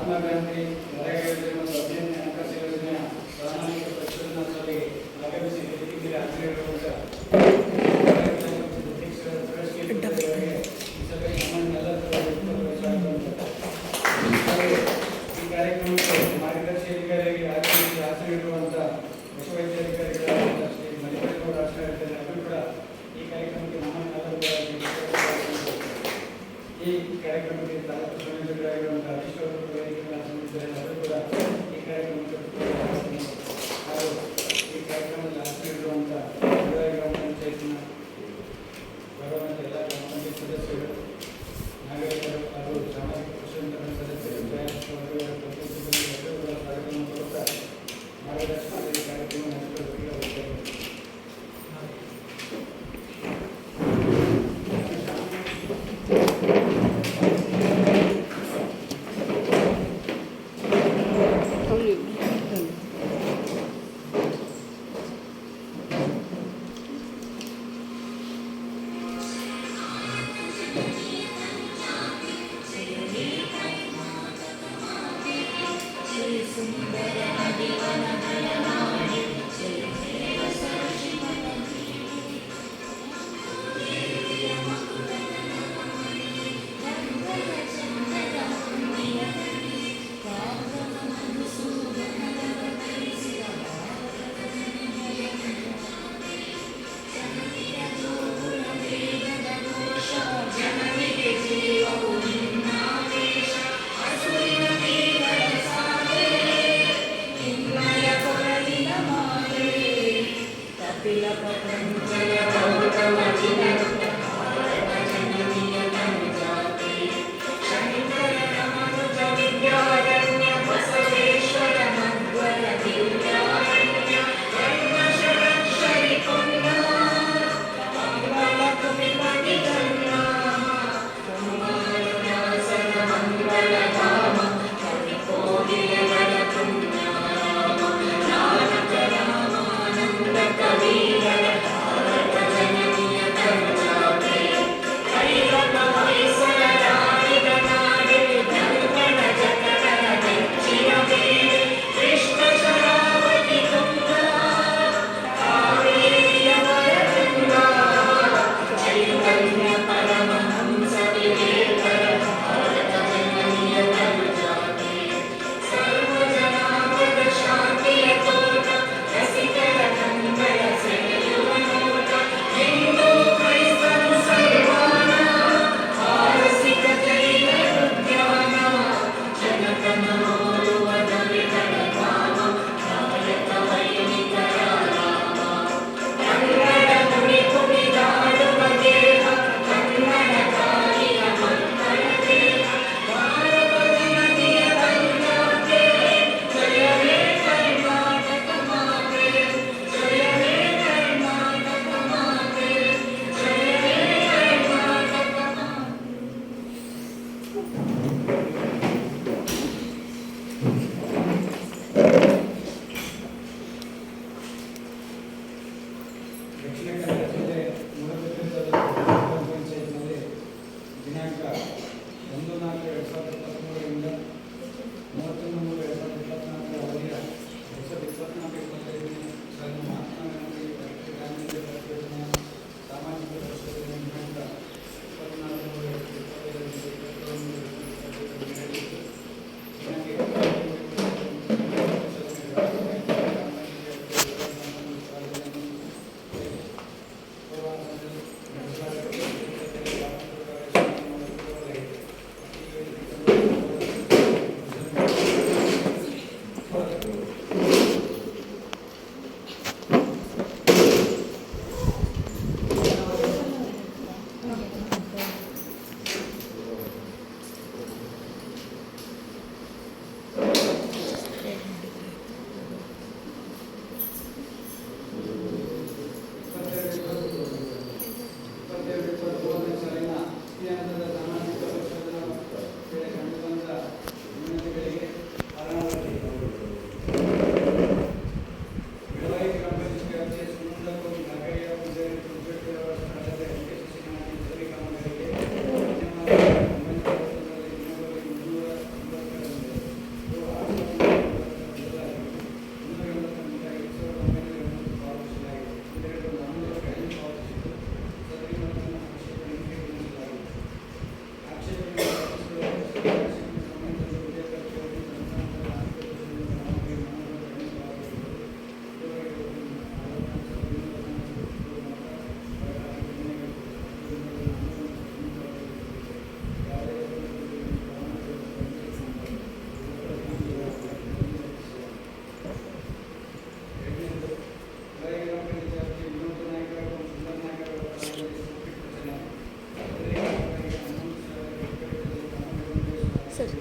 ಮಹಾತ್ಮ ಗಾಂಧಿ ನರೇಗಾ ಮತ್ತು 15ನೇ ಹಣಕಾಸು ಯೋಜನೆಯ ಪ್ರಾಮಾಣಿಕ ಪರಿಶೋಧನಾದಲ್ಲಿ ಆಗಮಿಸಿ ವೇದಿಕೆಗೆ ಹಾಜರಿರುವಂಥ ಈ ಕಾರ್ಯಕ್ರಮಕ್ಕೆ ಮಾರ್ಗದರ್ಶಿ ಅಧಿಕಾರಿಯಾಗಿ ಆಗಮಿಸಿ ಹಾಜರಿರುವಂಥ ವಿಶ್ವವೈದ್ಯಾಧಿಕಾರಿಗಳಾದ ಶ್ರೀ ಮಲ್ಲಿಕಾರ್ಜುನ ರಾಷ್ಟ್ರೀಯ ಅವರು ಕೂಡ ಈ ಕಾರ್ಯಕ್ರಮಕ್ಕೆ ಈ ಕಾರ್ಯಕ್ರಮಕ್ಕೆ ತಾಲೂಕು ಸಂಯೋಜಕರಾಗಿರುವಂತಹ ಅಧಿಷ್ಠಾಪಕ ವೇದಿಕೆಗಳ ಸಮಿತಿಯಲ್ಲಿ ಅವರು ಕೂಡ ಈ ಕಾರ್ಯಕ್ರಮಕ್ಕೆ ಹಾಗೂ ಈ ಕಾರ್ಯಕ್ರಮದಲ್ಲಿ ಹಾಜರಿರುವಂತಹ ಗ್ರಾಮ ಪಂಚಾಯತ್ನ ಗೌರವಾನ್ವಿತ ಎಲ್ಲ ಗ್ರಾಮ ಪಂಚಾಯತ್ ಸದಸ್ಯರು, ನಾಗರಿಕರು ಹಾಗೂ ಸಾಮಾಜಿಕ ಪಕ್ಷದ ಸದಸ್ಯರು, ಎಲ್ಲರೂ ಕೂಡ ಸ್ವಾಗತವನ್ನು ಕೊಡುತ್ತಾ ಮಾರ್ಗದರ್ಶನದ ಈ ಕಾರ್ಯಕ್ರಮ ನಡೆಸಿಕೊಳ್ಳಬೇಕು. ಸರ್.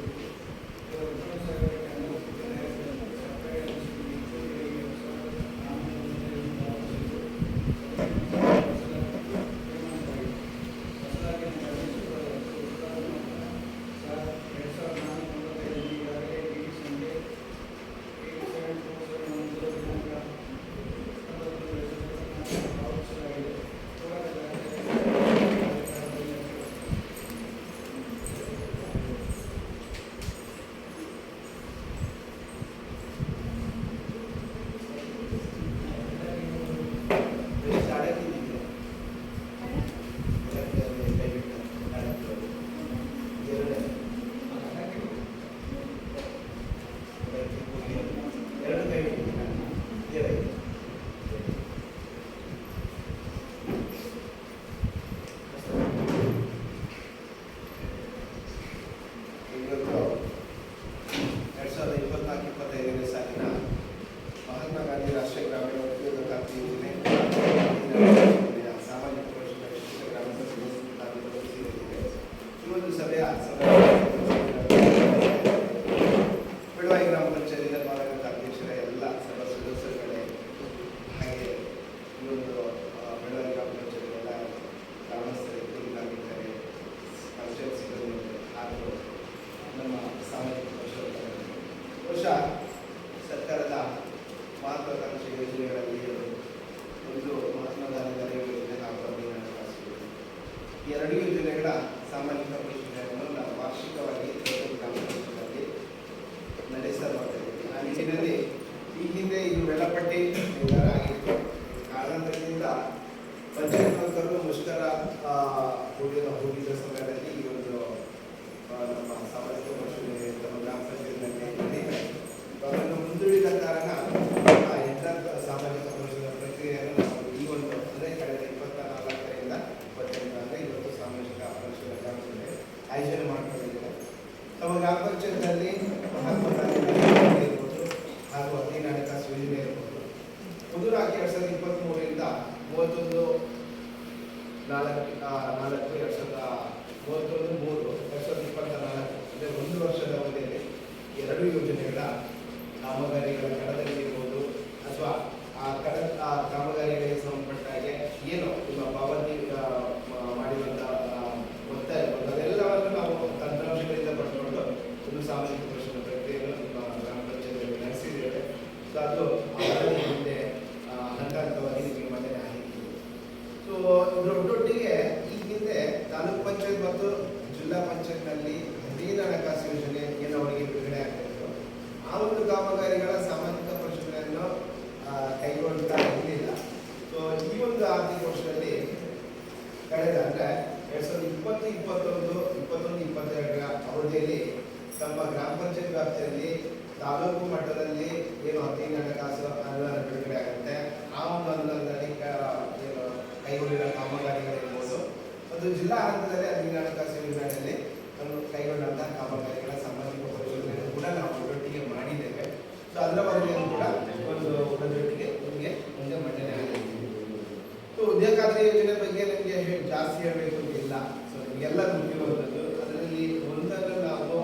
ಸರ್ಕಾರದ ಮಹತ್ವಾಕಾಂಕ್ಷಿ ಯೋಜನೆಗಳಲ್ಲಿ ಒಂದು ಮಹಾತ್ಮ ಗಾಂಧಿ ನರೇಗಾ ಯೋಜನೆ ಹಾಗೂ ಅಭಿಯಾನ ಈ ಎರಡು ಯೋಜನೆಗಳ ಸಾಮಾಜಿಕ ಪರಿಶೀಲನೆಯನ್ನು ನಾವು ವಾರ್ಷಿಕವಾಗಿ ಗ್ರಾಮ ಪಂಚಾಯತ್ನಲ್ಲಿ ನಡೆಸಲಾಗುತ್ತದೆ. ಆ ನಿಟ್ಟಿನಲ್ಲಿ ಈ ಹಿಂದೆ ಇದು ವೇಳಾಪಟ್ಟಿ ನಿರ್ಧಾರ ಆಗಿತ್ತು. ಕಾರಣಾಂತರದಿಂದ ಪಂಚಾಯತ್ ನೌಕರರು ಮುಷ್ಕರ ಹೋಗಿದ್ದ ಸಮಯದಲ್ಲಿ ಈ ಒಂದು ನಮ್ಮ ಸಾಮಾಜಿಕ ಪರಿಶೀಲನೆ ಗ್ರಾಮ ಪಂಚಾಯತ್ನಲ್ಲಿ ಅದನ್ನು ಮುಂದೂಡಿದ ಕಾರಣ ಸಾಮಾಜಿಕ ಪರಿಶೀಲನಾ ಪ್ರಕ್ರಿಯೆಯನ್ನು ನಾವು ಈ ಒಂದು ಅಂದರೆ ಕಳೆದ 24ರಿಂದ 28 ಅಂದರೆ ಇವತ್ತು ಸಾಮಾಜಿಕ ಪರಿಶೀಲನಾ ಗ್ರಾಮಸಭೆ ಆಯೋಜನೆ ಮಾಡಿಕೊಂಡಿದ್ದೇವೆ. ನಮ್ಮ ಗ್ರಾಮ ಪಂಚಾಯತ್ನಲ್ಲಿ ಮಹಾತ್ಮ ಗಾಂಧಿ ಇರ್ಬೋದು ಹಾಗೂ ಅಧೀನ ಹಣಕಾಸು ಯೋಜನೆ ಇರ್ಬೋದು. ಮುದುರಾಗಿ 2023ರಿಂದ 31/4/2024 ಅಂದರೆ ಒಂದು ವರ್ಷದ ಅವಧಿಯಲ್ಲಿ ಎರಡು ಯೋಜನೆಗಳ ಕಾಮಗಾರಿಗಳ ಕಡದಲ್ಲಿ ಅಥವಾ ಆ ಕಾಮಗಾರಿಗಳಿಗೆ ಸಂಬಂಧಪಟ್ಟ ಹಾಗೆ ಏನು ನಿಮ್ಮ ಪಾವತಿ ಮಾಡಿರುವಂಥ ಮೊತ್ತ ಇರ್ಬೋದು ಅದೆಲ್ಲವನ್ನು ನಾವು ತಂತ್ರಾಂಶಗಳಿಂದ ಪಡ್ಕೊಂಡು ಒಂದು ಸಾಮಾಜಿಕ ಪರಿಶೀಲನಾ ಪ್ರಕ್ರಿಯೆಯನ್ನು ನಿಮ್ಮ ಗ್ರಾಮ ಪಂಚಾಯತ್ನಲ್ಲಿ ನಡೆಸಿದ್ದೇವೆ. ಸೊ ಅದು ಹಿಂದೆ ಹಂತ ಹಂತವಾಗಿ ನಿಮಗೆ ಮಂಡನೆ ಆಗಿತ್ತು. ಸೊ ಇದರೊಟ್ಟೊಟ್ಟಿಗೆ ಈ ಹಿಂದೆ ತಾಲೂಕು ಪಂಚಾಯತ್ ಮತ್ತು ಜಿಲ್ಲಾ ಪಂಚಾಯತ್ನಲ್ಲಿ ಅಧೀನ ಹಣಕಾಸು ಯೋಜನೆ ಏನು ಅವರಿಗೆ ಬಿಡುಗಡೆ ಆಗ್ತಾಯಿತ್ತು ಆ ಒಂದು ಕಾಮಗಾರಿಗಳ ಸಾಮಾಜಿಕ ಪರಿಶೀಲನೆಯನ್ನು ಕೈಗೊಳ್ತಾ ಇರಲಿಲ್ಲ. ಸೊ ಈ ಒಂದು ಆರ್ಥಿಕ ವರ್ಷದಲ್ಲಿ ಕಳೆದ ಅಂದರೆ 2020-21-22ರ ಅವಧಿಯಲ್ಲಿ ತಮ್ಮ ಗ್ರಾಮ ಪಂಚಾಯತ್ ವ್ಯಾಪ್ತಿಯಲ್ಲಿ ತಾಲೂಕು ಮಟ್ಟದಲ್ಲಿ ಏನು ಅಧೀನ ಹಣಕಾಸು ಅನುದಾನ ಬಿಡುಗಡೆ ಆಗುತ್ತೆ ಆ ಒಂದು ಅನುದಾನದಲ್ಲಿ ಕೈಗೊಂಡಿರುವ ಕಾಮಗಾರಿಗಳಿರ್ಬೋದು ಮತ್ತು ಜಿಲ್ಲಾ ಹಂತದಲ್ಲಿ ಅಧೀನ ಹಣಕಾಸು ಯೋಜನೆಯಲ್ಲಿ ಕೈಗೊಂಡಂತಹ ಕಾಮಗಾರಿಗಳ ಸಾಮಾಜಿಕ ಪರಿಶೀಲನೆ ಕೂಡ ನಾವು ಒಟ್ಟೊಟ್ಟಿಗೆ ಮಾಡಿದ್ದೇವೆ. ಸೊ ಅದರ ವರದಿಯನ್ನು ಕೂಡ ಒಂದು ಒಟ್ಟೊಟ್ಟಿಗೆ ನಿಮಗೆ ಮುಂದೆ ಮಂಡನೆ ಆಗಿದೆ. ಸೊ ಉದ್ಯೋಗ ಖಾತ್ರಿ ಯೋಜನೆ ಬಗ್ಗೆ ನಿಮಗೆ ಜಾಸ್ತಿ ಹೇಳಬೇಕು ಅಂತಿಲ್ಲ. ಸೊ ನಿಮಗೆಲ್ಲ ಗೊತ್ತಿರುವಂಥದ್ದು. ಅದರಲ್ಲಿ ಒಂದನ್ನು ನಾವು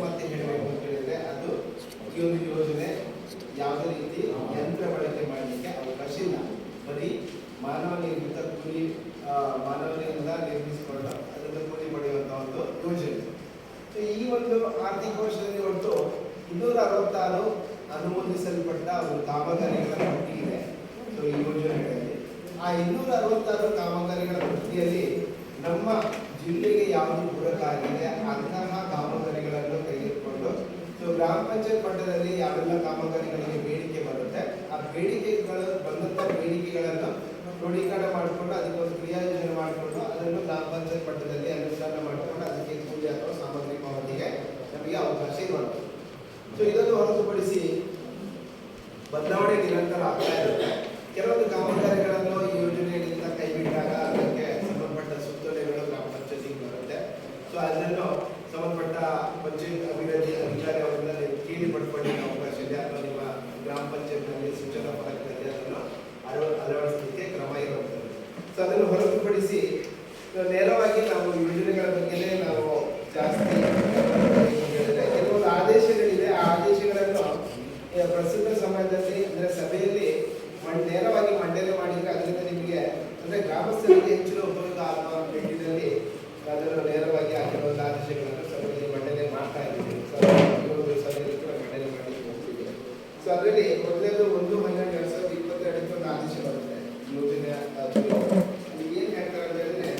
ಮತ್ತೆ ಹೇಳಬೇಕು ಅಂತ ಹೇಳಿದ್ರೆ ಅದು ಈ ಒಂದು ಯೋಜನೆ ಯಾವುದೇ ರೀತಿ ಯಂತ್ರ ಬಳಕೆ ಮಾಡಲಿಕ್ಕೆ ಅವಕಾಶ ಇಲ್ಲ. ಬರೀ ಮಾನವ ನಿರ್ಮಿತ ಕೂಲಿ ಮಾನವನಿಂದ ನಿರ್ಮಿಸಿಕೊಂಡು ಅದನ್ನು ಕೂಲಿ ಪಡೆಯುವಂತಹ ಒಂದು ಯೋಜನೆ. ಸೊ ಈ ಒಂದು ಆರ್ಥಿಕ ವರ್ಷದಲ್ಲಿ ಒಟ್ಟು 266 ಅನುಮೋದಿಸಲ್ಪಟ್ಟ ಒಂದು ಕಾಮಗಾರಿಗಳ ಪಟ್ಟಿ ಇದೆ. ಸೊ ಈ ಯೋಜನೆಗಳಲ್ಲಿ ಆ 266 ಕಾಮಗಾರಿಗಳ ಪಟ್ಟಿಯಲ್ಲಿ ನಮ್ಮ ಜಿಲ್ಲೆಗೆ ಯಾವುದು ಪೂರಕವಾಗಿದೆ ಅಂತಹ ಕಾಮಗಾರಿಗಳನ್ನು ಕೈಗೆತ್ತಿಕೊಂಡು ಸೊ ಗ್ರಾಮ ಪಂಚಾಯತ್ ಮಟ್ಟದಲ್ಲಿ ಯಾವೆಲ್ಲ ಕಾಮಗಾರಿಗಳಿಗೆ ಬೇಡಿಕೆ ಬರುತ್ತೆ ಆ ಬೇಡಿಕೆಗಳು ಬಂದಂಥ ಬೇಡಿಕೆಗಳನ್ನು ಕ್ರೋಢೀಕರಣ ಮಾಡಿಕೊಂಡು ಅದಕ್ಕೊಂದು ಕ್ರಿಯಾ ಯೋಜನೆ ಮಾಡಿಕೊಂಡು ಅದನ್ನು ಗ್ರಾಮ ಪಂಚಾಯತ್ ಮಟ್ಟದಲ್ಲಿ ಅನುಷ್ಠಾನ ಮಾಡಿಕೊಂಡು ಅದಕ್ಕೆ ಕೂಲಿ ಅಥವಾ ಸಾಮಗ್ರಿ ಪಾವತಿಗೆ ನಮಗೆ ಅವಕಾಶ ಇರುವಂಥದ್ದು. ಸೊ ಇದನ್ನು ಹೊರತುಪಡಿಸಿ ಬದಲಾವಣೆ ನಿರಂತರ ಆಗ್ತಾ ಇರುತ್ತೆ. ಕೆಲವೊಂದು ಕಾಮಗಾರಿಗಳನ್ನು ಈ ಯೋಜನೆಯಿಂದ ಕೈಬಿಟ್ಟಾಗ ಅದಕ್ಕೆ ಸಂಬಂಧಪಟ್ಟ ಸುತ್ತೋಲೆಗಳು ಗ್ರಾಮ ಪಂಚಾಯತಿಗೆ ಬರುತ್ತೆ. ಸೊ ಅದನ್ನು ಸಂಬಂಧಪಟ್ಟ ಪಂಚಾಯತ್ ಅಭಿವೃದ್ಧಿ ಅಧಿಕಾರಿ ಅವರಿಂದ ಕೇಳಿ ಪಡ್ಕೊಳ್ಳಿಕ್ಕೆ ಅವಕಾಶ ಇದೆ ಅಥವಾ ನಿಮ್ಮ ಗ್ರಾಮ ಪಂಚಾಯತ್ನಲ್ಲಿ ಸೂಚನಾ ಫಲಕದಲ್ಲಿ ಅದನ್ನು ಅಳವಡಿಸಲಿಕ್ಕೆ ಕ್ರಮ ಇರುವಂಥದ್ದು. ಸೊ ಅದನ್ನು ಹೊರತುಪಡಿಸಿ ನೇರವಾಗಿ ನಾವು ಯೋಜನೆಗಳ ಬಗ್ಗೆನೇ ನಾವು ಜಾಸ್ತಿ ಪ್ರಸ್ತುತ ಸಮಯದಲ್ಲಿ ಅಂದ್ರೆ ಸಭೆಯಲ್ಲಿ ನೇರವಾಗಿ ಮಂಡನೆ ಮಾಡಿದ್ರೆ ಅದರಿಂದ ನಿಮಗೆ ಅಂದ್ರೆ ಗ್ರಾಮಸ್ಥರಿಗೆ ಹೆಚ್ಚಿನ ಉಪಯೋಗ ಆಗುವ ನಿಟ್ಟಿನಲ್ಲಿ ಅದನ್ನು ನೇರವಾಗಿ ಆಗಿರುವಂಥ ಆದೇಶಗಳನ್ನು ಸಭೆಯಲ್ಲಿ ಮಂಡನೆ ಮಾಡ್ತಾ ಇದ್ದೀವಿ. ಸಭೆಯಲ್ಲಿ ಕೂಡ ಮಂಡನೆ ಮಾಡಿ ಹೋಗ್ತಿದೆ. ಸೊ ಅದರಲ್ಲಿ ಮೊದಲೇದು 1/12/2022 ಒಂದು ಆದೇಶ ಬರುತ್ತೆ ಯೋಜನೆ. ಏನ್ ಹೇಳ್ತಾರೆ ಅಂತ ಹೇಳಿದ್ರೆ,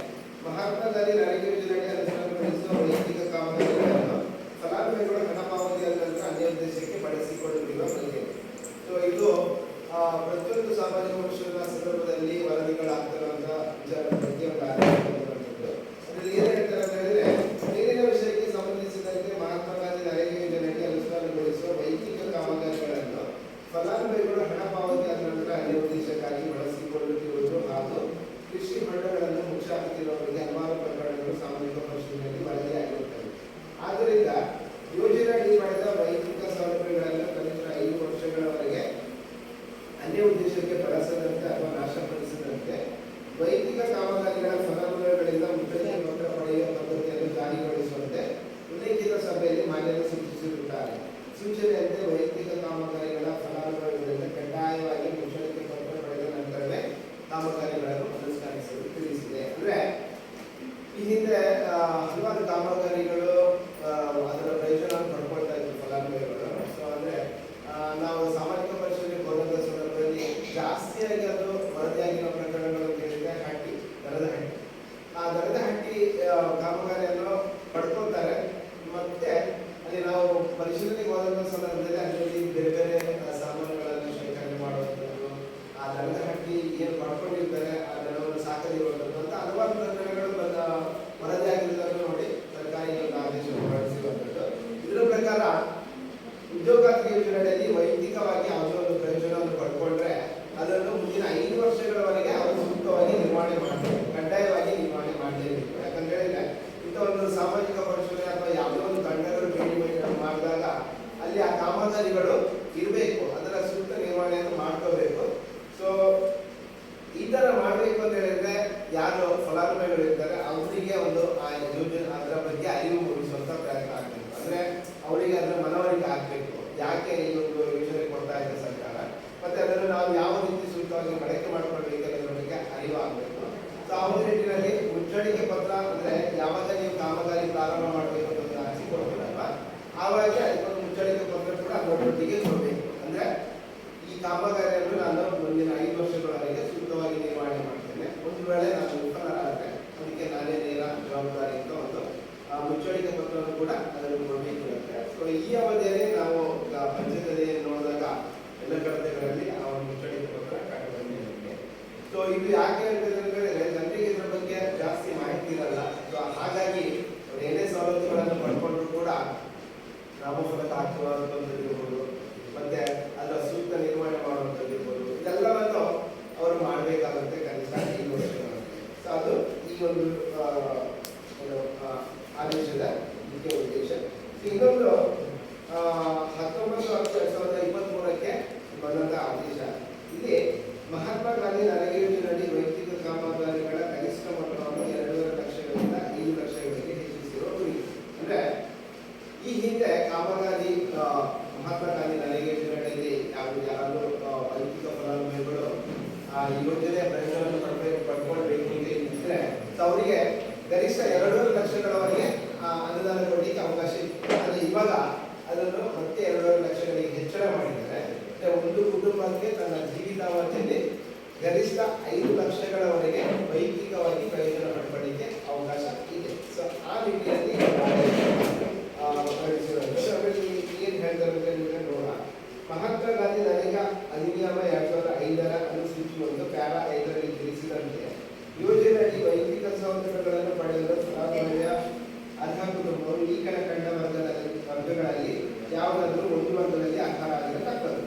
ಮಹಾತ್ಮ ಗಾಂಧಿ ನರೇಗಾ ಯೋಜನೆಗೆ ಅನುಷ್ಠಾನಗೊಳಿಸುವ ವೈಯಕ್ತಿಕ ಕಾಮಗಾರಿಗಳನ್ನು ಫಲಾನುಭವಿಗಳ ಹಣ ಪಾವತಿಯ ನಂತರ ಅನ್ಯ ಉದ್ದೇಶಕ್ಕೆ ಬಳಸಿಕೊಳ್ಳುತ್ತಿರುವ ಬಗ್ಗೆ. ಸೊ ಇದು ಪ್ರತಿಯೊಂದು ಸಾಮಾಜಿಕ ವರ್ಷದ ಸಂದರ್ಭದಲ್ಲಿ ವರದಿಗಳಾಗ್ತಿರುವಂತಹ ವಿಚಾರದ ಬಗ್ಗೆ ಒಂದು ಆದೇಶ ಬಂದಿದ್ದು. ಅದರಲ್ಲಿ ಏನ್ ಹೇಳ್ತಾರೆ ಅಂತ ಹೇಳಿದ್ರೆ, ನೀರಿನ ವಿಷಯಕ್ಕೆ ಸಂಬಂಧಿಸಿದಂತೆ ಮಹಾತ್ಮ ಗಾಂಧಿ ನರೇಗಾ ಯೋಜನೆಗೆ ಅನುಷ್ಠಾನಗೊಳಿಸುವ ವೈಯಕ್ತಿಕ ಕಾಮಗಾರಿಗಳನ್ನು ಫಲಾನುಭವಿಗಳು ಹಣ ಪಾವತಿಯ ನಂತರ ಅನ್ಯ ಉದ್ದೇಶಕ್ಕಾಗಿ ಬಳಸಿಕೊಳ್ಳುತ್ತಿರುವುದು ಹಾಗೂ ಕೃಷಿ ಹೊಂಡಗಳನ್ನು ಮುಚ್ಚಾಕುತ್ತಿರುವವರಿಗೆ ಹಲವಾರು ಪ್ರಕರಣಗಳು ಸಾಮಾಜಿಕ ಪರಿಶೀಲನೆಯಲ್ಲಿ ವರದಿಯಾಗಿರುತ್ತವೆ. ಆದ್ದರಿಂದ ಯೋಜನೆ ಅಡಿ ಪಡೆದ ವೈಯಕ್ತಿಕ ಸೌಲಭ್ಯಗಳನ್ನು ಕನಿಷ್ಠ 5 ವರ್ಷಗಳವರೆಗೆ ಅನ್ಯ ಉದ್ದೇಶಕ್ಕೆ ಬಳಸದಂತೆ ಅಥವಾ ನಾಶಪಡಿಸದಂತೆ ವೈಯಕ್ತಿಕ ಕಾಮಗಾರಿಗಳ ಫಲಾನುಭವಿಗಳಿಂದ ಮುದ್ರಣೆ ಪತ್ರ ಪಡೆಯುವ ಪದ್ಧತಿಯನ್ನು ಜಾರಿಗೊಳಿಸುವಂತೆ ಉಲ್ಲೇಖಿತ ಸಭೆಯಲ್ಲಿ ಮಾನ್ಯತೆ ಸೂಚಿಸಿರುತ್ತಾರೆ. ಸೂಚನೆಯಂತೆ ವೈಯಕ್ತಿಕ ಕಾಮಗಾರಿಗಳ ಫಲಾನುಭವಿಗಳಿಂದ ಕಡ್ಡಾಯವಾಗಿ ಮುಚ್ಚಳಿಕೆ ಪತ್ರ ಪಡೆದ ನಂತರವೇ ಕಾಮಗಾರಿಗಳನ್ನು ಅನುಷ್ಠಾನಿಸಲು ತಿಳಿಸಿದೆ. ಅಂದ್ರೆ ಈ ಹಿಂದೆ ಹಲವಾರು ಕಾಮಗಾರಿಗಳು ಅದರ ಪ್ರಯೋಜನವನ್ನು ಪಡ್ಕೊಳ್ತಾ ಇದ್ರು ಫಲಾನುಭವಿಗಳು. ಸೊ ಅಂದ್ರೆ ನಾವು ಸಾಮಾಜಿಕ ಪರಿಶೀಲನೆ ಹೋದಂತ ಸಂದರ್ಭದಲ್ಲಿ ಜಾಸ್ತಿಯಾಗಿ ಅದು ವರದಿಯಾಗಿರುವ ಪ್ರಕರಣಗಳು ಕೇಳಿದ್ರೆ ದರದ ಹಟ್ಟಿ ಆ ದರದ ಹಟ್ಟಿ ಕಾಮಗಾರಿಯನ್ನು ಪಡ್ಕೊಳ್ತಾರೆ. ಮತ್ತೆ ಅಲ್ಲಿ ನಾವು ಪರಿಶೀಲನೆಗೆ ಹೋದಂತ ಸಂದರ್ಭದಲ್ಲಿ ಅಲ್ಲಿ ಬೇರೆ ಬೇರೆ ಸಾಮಾನುಗಳನ್ನು ಶೇಖರಣೆ ಮಾಡುವಂಥದ್ದು, ಆ ದರದ ಹಟ್ಟಿ ಏನು ಪಡ್ಕೊಂಡಿರ್ತಾರೆ ಆ ದರವನ್ನು ಸಾಕದಿರುವಂಥದ್ದು ಅಂತ ಹಲವಾರು ಪ್ರಕರಣಗಳು ವರದಿಯಾಗಿರುವುದನ್ನು ನೋಡಿ ಸರ್ಕಾರಿ ಒಂದು ಆದೇಶವನ್ನು ಹೊರಡಿಸಿರುವಂಥದ್ದು. ಇದರ ಪ್ರಕಾರ ಉದ್ಯೋಗಾತಿ ಯೋಜನೆಯಲ್ಲಿ ವೈಯಕ್ತಿಕವಾಗಿ ಯಾವುದೋ ಒಂದು ಪ್ರಯೋಜನವನ್ನು ಪಡ್ಕೊಂಡ್ರೆ ಅದನ್ನು ಮುಂದಿನ 5 ವರ್ಷಗಳವರೆಗೆ ಅವರು ಸೂಕ್ತವಾಗಿ ನಿರ್ವಹಣೆ ಮಾಡಬೇಕು, ಕಡ್ಡಾಯವಾಗಿ ನಿರ್ವಹಣೆ ಮಾಡಲೇಬೇಕು. ಯಾಕಂತ ಹೇಳಿದ್ರೆ ಇಂಥ ಒಂದು ಸಾಮಾಜಿಕ ಪರಿಶೀಲನೆ ಅಥವಾ ಯಾವುದೋ ಒಂದು ತಂಡಗಳು ಭೇಟಿ ಮಾಡಿದಾಗ ಅಲ್ಲಿ ಆ ಕಾಮಗಾರಿಗಳು ಇರಬೇಕು, ಅದರ ಸೂಕ್ತ ನಿರ್ವಹಣೆಯನ್ನು ಮಾಡ್ಕೋಬೇಕು. ಸೊ ಈ ತರ ಮಾಡಬೇಕು ಅಂತ ಹೇಳಿದ್ರೆ ಯಾರು ಫಲಾನುಭವಿಗಳು ಇರ್ತಾರೆ ಅವರಿಗೆ ಒಂದು ಆ ಯೋಜನೆ ಅದರ ಬಗ್ಗೆ ಅರಿವು ಮೂಡಿಸುವಂತ ಪ್ರಯತ್ನ ಆಗ್ಬೇಕು. ಅಂದ್ರೆ ಅವರಿಗೆ ಅದರ ಮನವರಿಕೆ ಆಗ್ಬೇಕು, ಯಾಕೆ ಈ ಒಂದು ಯೋಜನೆ ಕೊಡ್ತಾ ಇದೆ ಸರ್ಕಾರ, ಮತ್ತೆ ಅದನ್ನು ನಾವು ಯಾವ ರೀತಿ ಸೂಕ್ತವಾಗಿ ಬಳಕೆ ಮಾಡ್ಕೊಳ್ಬೇಕು ಅನ್ನೋದ್ರ ಬಗ್ಗೆ ಅರಿವು ಆಗ್ಬೇಕು. ಸೊ ಆ ಒಂದು ನಿಟ್ಟಿನಲ್ಲಿ ಮುಚ್ಚಳಿಕೆ ಪತ್ರ ಅಂದ್ರೆ ಯಾವಾಗ ನೀವು ಕಾಮಗಾರಿ ಪ್ರಾರಂಭ ಮಾಡಬೇಕು ಅಂತ ಅರ್ಜಿ ಕೊಡ್ತೀರಲ್ವಾ, ಆವಾಗ ಅದಕ್ಕೊಂದು ಮುಚ್ಚಳಿಕೆ ಪತ್ರ ಕೂಡ ಅದರೊಟ್ಟಿಗೆ ಕೊಡಬೇಕು. ಅಂದ್ರೆ ಈ ಕಾಮಗಾರಿಯನ್ನು ನಾನು ಮುಂದಿನ 5 ವರ್ಷಗಳವರೆಗೆ ಸೂಕ್ತವಾಗಿ ನಿರ್ವಹಣೆ ಮಾಡ್ತೇನೆ, ಒಂದು ವೇಳೆ ನಾನು ವಿಫಲರಾದರೆ ಅದಕ್ಕೆ ನಾನೇ ನೇರ ಜವಾಬ್ದಾರಿ ಅಂತ ಒಂದು ಮುಚ್ಚಳಿಕೆ ಪತ್ರವನ್ನು ಕೂಡ ಅದನ್ನು ಕೊಡಬೇಕಿರುತ್ತೆ. ಸೊ ಈ ಅವಧಿಯಲ್ಲಿ ನಾವು ಪಂಚಾಯತ್ನಲ್ಲಿ ನೋಡಿದಾಗ ಎಲ್ಲ ಕಡೆಗಳಲ್ಲಿ ಆ ಒಂದು ಮುಚ್ಚಳಿಕೆ ಪತ್ರ ಕಂಡು ಬಂದಿರುತ್ತೆ. ಸೊ ಇದು ಯಾಕೆ ಹೇಳಿದ್ರೆ ಜನರಿಗೆ ಇದ್ರ ಬಗ್ಗೆ ಜಾಸ್ತಿ ಮಾಹಿತಿ ಇರಲ್ಲ. ಸೊ ಹಾಗಾಗಿ ಏನೇ ಸವಲತ್ತುಗಳನ್ನು ಪಡ್ಕೊಂಡ್ರು ಕೂಡ ನಾಮಫಲಕ ಹಾಕುವಂಥದ್ದಿರ್ಬೋದು, ಮತ್ತೆ ಅದರ ಸೂಕ್ತ ನಿರ್ವಹಣೆ ಮಾಡುವಂಥದ್ದಿರ್ಬೋದು, ಇದೆಲ್ಲವನ್ನು ಅವರು ಮಾಡಬೇಕಾಗುತ್ತೆ ಕನಿಷ್ಠ 5 ವರ್ಷಗಳಲ್ಲಿ. ಸೊ ಅದು ಈ ಒಂದು ಆದೇಶದ ಮುಖ್ಯ ಉದ್ದೇಶ. ಇನ್ನೊಂದು 19/10/2023 ಬಂದಂತಹ ಆದೇಶ. ಇಲ್ಲಿ ಮಹಾತ್ಮ ಗಾಂಧಿ ನರೇಗಾ ಯೋಜನೆಯಡಿ ವೈಯಕ್ತಿಕ ಕಾಮಗಾರಿಗಳ ಕನಿಷ್ಠ ಮೊತ್ತವನ್ನು 2.5 ಲಕ್ಷಗಳಿಂದ 5 ಲಕ್ಷಗಳಿಗೆ ಹೆಚ್ಚಿಸಿರುವ ಗುರಿ. ಅಂದ್ರೆ ಈ ಹಿಂದೆ ಕಾಮಗಾರಿ ಮಹಾತ್ಮ ಗಾಂಧಿ ನರೇಗಾ ಯೋಜನೆಯಲ್ಲಿ ಯಾರು ವೈಯಕ್ತಿಕ ಫಲಾನುಭವಿಗಳು ಈ ಯೋಜನೆಯ ಪ್ರಯೋಜನವನ್ನು ಪಡ್ಕೊಳ್ಬೇಕು ಅಂತ ಇದ್ರೆ ಅವರಿಗೆ ಗರಿಷ್ಠ 2.5 ಲಕ್ಷಗಳವರೆಗೆ ಅನುದಾನ ಕೊಡಲಿಕ್ಕೆ ಅವಕಾಶ ಇತ್ತು. ಆದರೆ ಇವಾಗ ಅದನ್ನು ಮತ್ತೆ 2.5 ಲಕ್ಷಗಳಿಗೆ ಹೆಚ್ಚಳ ಮಾಡಿದ್ದಾರೆ. ಒಂದು ಕುಟುಂಬಕ್ಕೆ ತನ್ನ ಜೀವಿತಾವಧಿಯಲ್ಲಿ ಗರಿಷ್ಠ 5 ಲಕ್ಷಗಳವರೆಗೆ ವೈಯಕ್ತಿಕವಾಗಿ ಪ್ರಯೋಜನ ಪಡ್ಕೊಳ್ಳಿಕ್ಕೆ ಅವಕಾಶ ಇದೆ. ಸೊ ಆ ನಿಟ್ಟಿನಲ್ಲಿ ಏನ್ ಹೇಳ್ತಾರೆ ನೋಡೋಣ. ಮಹಾತ್ಮ ಗಾಂಧಿ ನರೇಗಾ ಅಧಿನಿಯಮ 2005ರ ಅನುಸೂಚಿ 1 ಪ್ಯಾರಾ 5ರಲ್ಲಿ ತಿಳಿಸಿದಂತೆ ಯೋಜನೆಯಡಿ ವೈಯಕ್ತಿಕ ಸೌಲಭ್ಯಗಳನ್ನು ಪಡೆಯಲು ಫಲಾನುಭವಿಯ ಅರ್ಹ ಕುಟುಂಬವು ಈ ಕೆಳಕಂಡ ವರ್ಗಗಳಲ್ಲಿ ಯಾವುದಾದ್ರೂ ಒಂದು ವರ್ಗದಲ್ಲಿ ಅರ್ಹರಾಗಿರತಕ್ಕದ್ದು.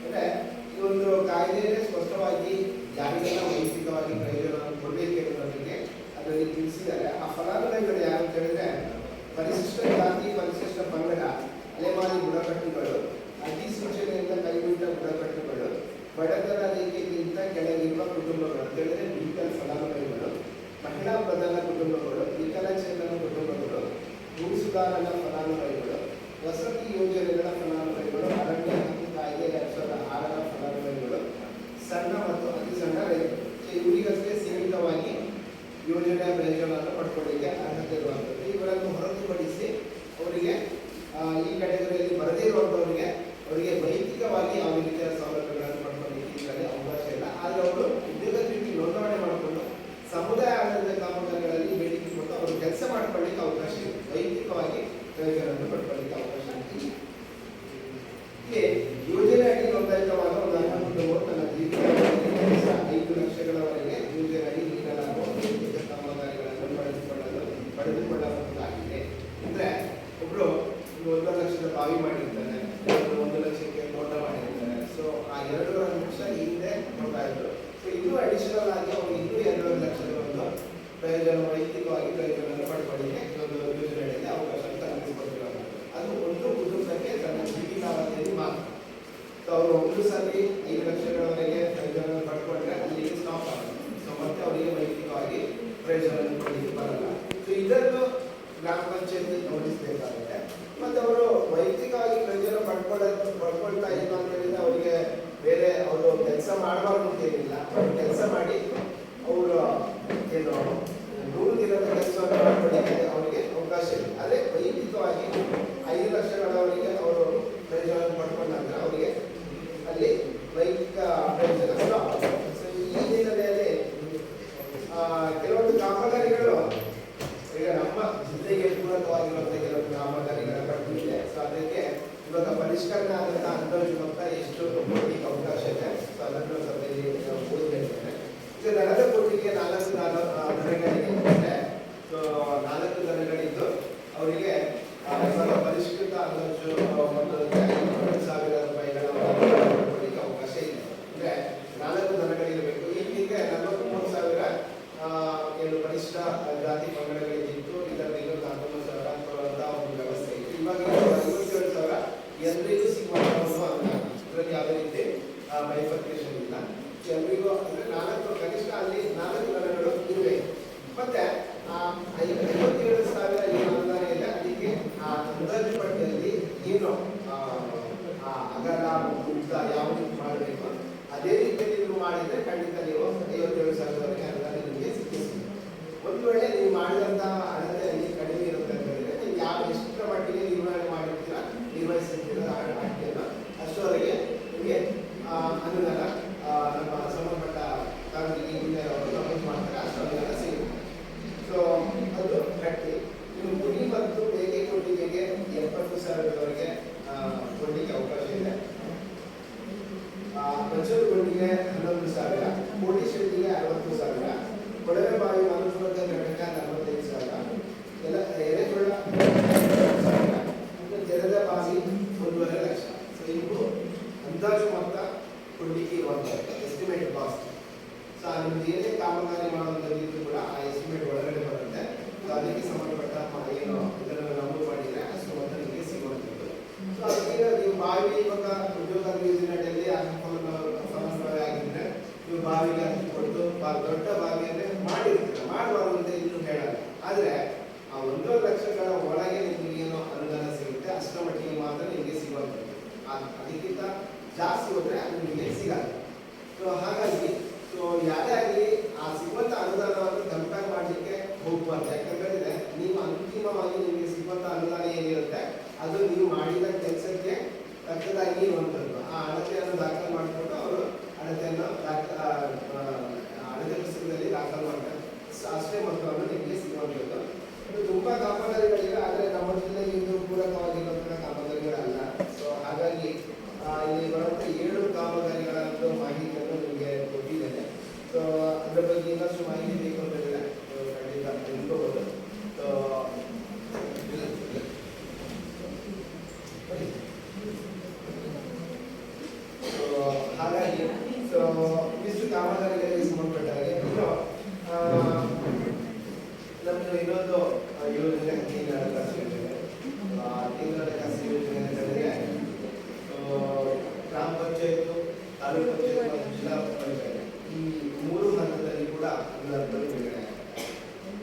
ಅಂದ್ರೆ ಈ ಒಂದು ಕಾಯ್ದೆಯಲ್ಲಿ ಸ್ಪಷ್ಟವಾಗಿ ಯಾರಿಗೆಲ್ಲ ವೈಯಕ್ತಿಕವಾಗಿ ಪ್ರಯೋಜನವನ್ನು ಕೊಡಬೇಕು ಎನ್ನುವುದಕ್ಕೆ ಅದರಲ್ಲಿ ಈ ಕ್ಯಾಟಗರಿಯಲ್ಲಿ ಬರದೇ ಇರುವಂಥವರಿಗೆ ಅವರಿಗೆ ವೈಯಕ್ತಿಕವಾಗಿ ಯಾವ ರೀತಿಯ ಸೌಲಭ್ಯಗಳನ್ನು ಪಡ್ಕೊಳ್ಳಿಕ್ಕೆ ಇದರಲ್ಲಿ ಅವಕಾಶ ಇಲ್ಲ. ಆದರೆ ಅವರು ಉದ್ಯೋಗ ನೀತಿ ನೋಂದಣಿ ಮಾಡಿಕೊಂಡು ಸಮುದಾಯ ಆಧಾರಿತ ಕಾಮಗಾರಿಗಳಲ್ಲಿ ಬೇಡಿಕೆ ಕೊಟ್ಟು ಅವರು ಕೆಲಸ ಮಾಡ್ಕೊಳ್ಳಿಕ್ಕೆ ಅವಕಾಶ ಇದೆ. ವೈಯಕ್ತಿಕವಾಗಿ ಪ್ರಯೋಜನವನ್ನು ಪಡ್ಕೊಳ್ಳಿಕ್ಕೆ ಅವಕಾಶ ಇದೆ. ಹೀಗೆ ಯೋಜನೆ ಅಡಿ ನೋಂದಾಯಿತವಾದ ಒಂದು 11 ತನ್ನ ಜೀವಿತಾವಧಿಯಲ್ಲಿ 5 ಲಕ್ಷಗಳವರೆಗೆ ಯೋಜನೆ ಅಡಿ ನೀಡಲಾಗುವ ವೈಯಕ್ತಿಕ ಕಾಮಗಾರಿಗಳನ್ನು ಪಡೆದುಕೊಳ್ಳಬಹುದಾಗಿದೆ. ಅಂದ್ರೆ ಒಬ್ರು 1 ಲಕ್ಷದ ಬಾವಿ ಮಾಡಿರ್ತಾನೆ, 1 ಲಕ್ಷಕ್ಕೆ ತೋಟ ಮಾಡಿರ್ತಾನೆ. ಸೊ ಆ 2.5 ಲಕ್ಷ ಹಿಂದೆ ಕೊಡ್ತಾ ಇದ್ರು. ಸೊ ಇನ್ನೂ ಅಡಿಷನಲ್ ಆಗಿ ಅವರು ಇನ್ನೂ 2.5 ಲಕ್ಷದ ಒಂದು ಪ್ರಯೋಜನ ವೈಯಕ್ತಿಕವಾಗಿ ಪ್ರಯೋಜನವನ್ನು ಪಡ್ಕೊಳ್ಳಿಕ್ಕೆ ಒಂದು ಯೋಜನೆಯಲ್ಲಿ ಅವಕಾಶ ಕಲ್ಪಿಸಿಕೊಟ್ಟಿರೋದು. ಅದು ಒಂದು ಕುಟುಂಬಕ್ಕೆ ತನ್ನ ಜೀವಿತಾವಧಿಯಲ್ಲಿ ಮಾತ್ರ. ಸೊ ಅವರು ಒಂದು ಸಾರಿ 5 ಲಕ್ಷಗಳವರೆಗೆ ಪ್ರಯೋಜನ ಪಡ್ಕೊಂಡ್ರೆ ಅಲ್ಲಿಗೆ ಸ್ಟಾಪ್ ಆಗುತ್ತೆ. ಸೊ ಮತ್ತೆ ಅವರಿಗೆ ವೈಯಕ್ತಿಕವಾಗಿ ಪ್ರಯೋಜನ ಕೊಡಲಿಕ್ಕೆ ಬರಲ್ಲ. ಸೊ ಇದನ್ನು ಗ್ರಾಮ ಪಂಚಾಯತಿ ಗಮನಿಸಬೇಕಾಗುತ್ತೆ. ಮತ್ತೆ ಅವರು ವೈಯಕ್ತಿಕವಾಗಿ ಪ್ರಯೋಜನ ಪಡ್ಕೊಳ್ತಾ ಇಲ್ಲ ಅಂತ ಹೇಳಿದ್ರೆ ಅವರಿಗೆ ಬೇರೆ ಅವರು ಕೆಲಸ ಮಾಡಬಾರ್ದು ಅಂತ ಏನಿಲ್ಲ. ಅವರು ಕೆಲಸ ಮಾಡಿ ಅವರು ಏನು 100 ದಿನದ ಕೆಲಸವನ್ನು ಮಾಡ್ಕೊಳ್ಳಿಕ್ಕೆ ಅವರಿಗೆ ಅವಕಾಶ ಇದೆ. ಅದೇ ವೈಯಕ್ತಿಕವಾಗಿ 5 ಲಕ್ಷಗಳವರೆಗೆ ಅವರು ಪ್ರಯೋಜನ ಪಡ್ಕೊಂಡಾಗ ಅವರಿಗೆ ಅಲ್ಲಿ ವೈಯಕ್ತಿಕ ಪ್ರಯೋಜನ ಸ್ಟಾಪ್ ಆಗುತ್ತೆ. ಸೊ ಈ ಹಿನ್ನೆಲೆಯಲ್ಲಿ ಕೆಲವೊಂದು ಕಾಮಗಾರಿಗಳು ಈಗ ನಮ್ಮ ಜಿಲ್ಲೆಗೆ ಪೂರಕವಾಗಿರುವಂತಹ ಕೆಲವು ಕಾಮಗಾರಿಗಳ ಪಟ್ಟಿದೆ. ಸೊ ಅದಕ್ಕೆ ಇವಾಗ ಪರಿಷ್ಕರಣೆ ಆದಂತಹ ಅಂದಾಜು ಮೊತ್ತ ಎಷ್ಟು ಕೊಡಲಿಕ್ಕೆ ಅವಕಾಶ ಇದೆ. ಸೊ ಅದನ್ನು ಸಭೆಯಲ್ಲಿ ಓದಿದ್ದೇನೆ. ಈಗ ದನದ ಕೊಟ್ಟಿಗೆ 4 ದನಗಳಿಗೆ ಇದೆ. ಸೊ 4 ದನಗಳಿದ್ದು ಅವರಿಗೆ ಇವಾಗ ಪರಿಷ್ಕೃತ ಅಂದಾಜು ಮೊತ್ತದಲ್ಲಿ 50,000 ರೂಪಾಯಿಗಳ ಕೊಡಲಿಕ್ಕೆ ಅವಕಾಶ ಇದೆ. ಅಂದ್ರೆ 4 ದನಗಳಿರಬೇಕು. ಈಗ 43,000 ಏನು ಕನಿಷ್ಠ ಜಾತಿ ಪಂಗಡಗಳಿಗಿತ್ತು. ಇದರಲ್ಲಿ 49,000 ಕೊಡುವಂತಹ ಒಂದು ವ್ಯವಸ್ಥೆ ಇತ್ತು. ಇವಾಗ 57,000 ಎಲ್ಲರಿಗೂ ಸಿಗುವಂತಹ ಇದರಲ್ಲಿ ಯಾವುದೇ ರೀತಿ ಬೈಫರ್ಕೇಶನ್ ಇಲ್ಲ. ಎಲ್ಲರಿಗೂ ಅಂದ್ರೆ 4 ಕನಿಷ್ಠ ಅಲ್ಲಿ 4 ದನಗಳು ಇರಬೇಕು. ಮತ್ತೆ 57,000 ಏನು ಅನುದಾನ ಇದೆ ಅದಕ್ಕೆ ಆ ಅಂದಾಜು ಪಟ್ಟಿಯಲ್ಲಿ ಏನು ಅಗಲ ಉದ್ದ ಯಾವುದು ಮಾಡಬೇಕು ಅದೇ ರೀತಿಯಲ್ಲಿ ನೀವು ಮಾಡಿದ್ರೆ ಖಂಡಿತ ನೀವು 57,000 ಅನುದಾನ ನಿಮಗೆ ಸಿಕ್ಕಿದೆ. ಒಂದು ವೇಳೆ ನೀವು ಮಾಡಿದಂತಹ ಅಳತೆಯಲ್ಲಿ ಕಡಿಮೆ ಇರುತ್ತೆ ಅಂತ ಹೇಳಿದ್ರೆ ನೀವು ಯಾವ ಎಷ್ಟರ ಮಟ್ಟಿಗೆ ನಿರ್ವಹಣೆ ಮಾಡಿರ್ತೀರಾ ನಿರ್ವಹಿಸಿರ್ತೀರ ಅಳತೆಯನ್ನು ಅಷ್ಟರವರೆಗೆ ನಿಮಗೆ ಅನುದಾನ ನಮ್ಮ ಸಂಬಂಧಪಟ್ಟ ಕಾನೂನಿಗೆ ಹಿಂದೆ ಅವರು ನಮೂದು ಮಾಡ್ತಾರೆ. ಅಷ್ಟು ಅನುದಾನ ಸಿಗುತ್ತೆ. ಸೊ ಅದು ಗಟ್ಟಿ. ಇನ್ನು ಕುರಿ ಮತ್ತು ಬೇಗೆ ಕೊಟ್ಟಿಗೆಗೆ 70,000 ಕೊಡಲಿಕ್ಕೆ ಅವಕಾಶ ಇದೆ. ಬಚ್ಚಲು ಕೊಟ್ಟಿಗೆ 11,000, ಕೋಟಿ ಶೆಟ್ಟಿಗೆ 60,000, ಕೊಳವೆ ಬಾವಿ ಮನುಷ್ಯದ ಘಟಕ 45,000, ಎಲ್ಲ ಎರೆಗೊಳ್ಳ 1,000, ತೆರೆದ ಬಾವಿ 1.5 ಲಕ್ಷ. ಸೊ ಇವು ಅಂದಾಜು ಮೊತ್ತ ಕೊಡಲಿಕ್ಕೆ ಇರುವಂಥದ್ದು ಎಸ್ಟಿಮೇಟ್ ಕಾಸ್ಟ್. ಸೊ ನಿಮ್ದು ಏನೇ ಕಾಮಗಾರಿ ಮಾಡುವಂಥದ್ದು ಕೂಡ ಆ ಎಸ್ಟಿಮೇಟ್ ಒಳಗಡೆ ಬರುತ್ತೆ. ಸೊ ಅದಕ್ಕೆ ಸಂಬಂಧಪಟ್ಟ ಏನು ಇದನ್ನು ನಮೂದು ಮಾಡಿದರೆ ಅಷ್ಟು ಮೊತ್ತ ನಿಮಗೆ ಸಿಗುವಂಥದ್ದು. ಸೊ ಅದಕ್ಕೆ ನೀವು ಬಾವಿ ಇವಾಗ ಉದ್ಯೋಗ ಯೋಜನೆಯಲ್ಲಿ ಸಮನ್ವಯ ಆಗಿದ್ರೆ ನೀವು ಬಾವಿಗೆ ಹತ್ತಿ ಕೊಟ್ಟು ದೊಡ್ಡ ಬಾವಿಯನ್ನೇ ಮಾಡಿರ್ತೀರ. ಮಾಡಬಾರ್ದು ಅಂತ ಇನ್ನೂ ಹೇಳಲ್ಲ. ಆದರೆ ಆ 1 ಲಕ್ಷಗಳ ಒಳಗೆ ನಿಮಗೆ ಏನು ಅನುದಾನ ಸಿಗುತ್ತೆ ಅಷ್ಟರ ಮಟ್ಟಿಗೆ ಮಾತ್ರ ನಿಮಗೆ ಸಿಗುವಂಥದ್ದು. ಅದಕ್ಕಿಂತ ಜಾಸ್ತಿ ಹೋದರೆ ಅದು ನಿಮಗೆ ಸಿಗಲ್ಲ. ಸೊ ಹಾಗಾಗಿ ಸೊ ಯಾರೇ ಆಗಲಿ ಆ ಸಿಗುವಂಥ ಅನುದಾನವನ್ನು ಕಂಪೇರ್ ಮಾಡಲಿಕ್ಕೆ ಹೋಗ್ಬಾರ್ದು. ಯಾಕಂದ್ರೆ ನೀವು ಅಂತಿಮವಾಗಿ ನಿಮಗೆ ಸಿಗುವಂಥ ಅನುದಾನ ಏನಿರುತ್ತೆ ಅದು ನೀವು ಮಾಡಿದ ಕೆಲಸಕ್ಕೆ ತಕ್ಕದಾಗಿ ಇರುವಂಥದ್ದು. ಆ ಅಳತೆಯನ್ನು ದಾಖಲೆ ಮಾಡಿಕೊಂಡು ಅವರು ಅಳತೆಯನ್ನು ಅಳತೆ ಪುಸ್ತಕದಲ್ಲಿ ದಾಖಲು ಮಾಡ್ತಾರೆ. ಅಷ್ಟೇ ಮೊತ್ತವನ್ನು ನಿಮಗೆ ಸಿಗುವಂಥದ್ದು. ಇದು ತುಂಬ ಕಾಮಗಾರಿಗಳಿವೆ. ಆದರೆ ನಮ್ಮ ಜಿಲ್ಲೆಗೆ ಇದು ಪೂರಕವಾಗಿರುವಂತಹ ಕಾಮಗಾರಿಗಳಲ್ಲ. ಸೊ ಹಾಗಾಗಿ ಇಲ್ಲಿ ಬರುವಂಥ 7 ಕಾಮಗಾರಿಗಳ ಮಾಹಿತಿಯನ್ನು ನಿಮಗೆ ಕೊಟ್ಟಿದ್ದೇನೆ. ಸೊ ಅದರ ಬಗ್ಗೆ ಇನ್ನಷ್ಟು ಮಾಹಿತಿ ಬೇಕು ಅಂತ ಹೇಳಿದ್ರೆ ಖಂಡಿತ ತಿಳ್ಕೋಬಹುದು. ಹಾಗಾಗಿ ಸೊ ಇಷ್ಟು ಕಾಮಗಾರಿಗಳಿಗೆ ಸಂಬಂಧಪಟ್ಟ ಹಾಗೆ ಇನ್ನು ನಮ್ಮದು ಇನ್ನೊಂದು ಯೋಜನೆ ಕೇಂದ್ರ ಹಣಕಾಸು ಯೋಜನೆ. ಕೇಂದ್ರ ಹಣಕಾಸು ಯೋಜನೆ ಅಂತ ಹೇಳಿದ್ರೆ ಗ್ರಾಮ ಪಂಚಾಯತ್, ತಾಲೂಕು ಪಂಚಾಯತ್ ಮತ್ತು ಜಿಲ್ಲಾ ಪಂಚಾಯತ್ ಈ 3 ಹಂತದಲ್ಲಿ ಕೂಡ ಅನುದಾನಗಳು ಬಿಡುಗಡೆ ಆಗಿದೆ.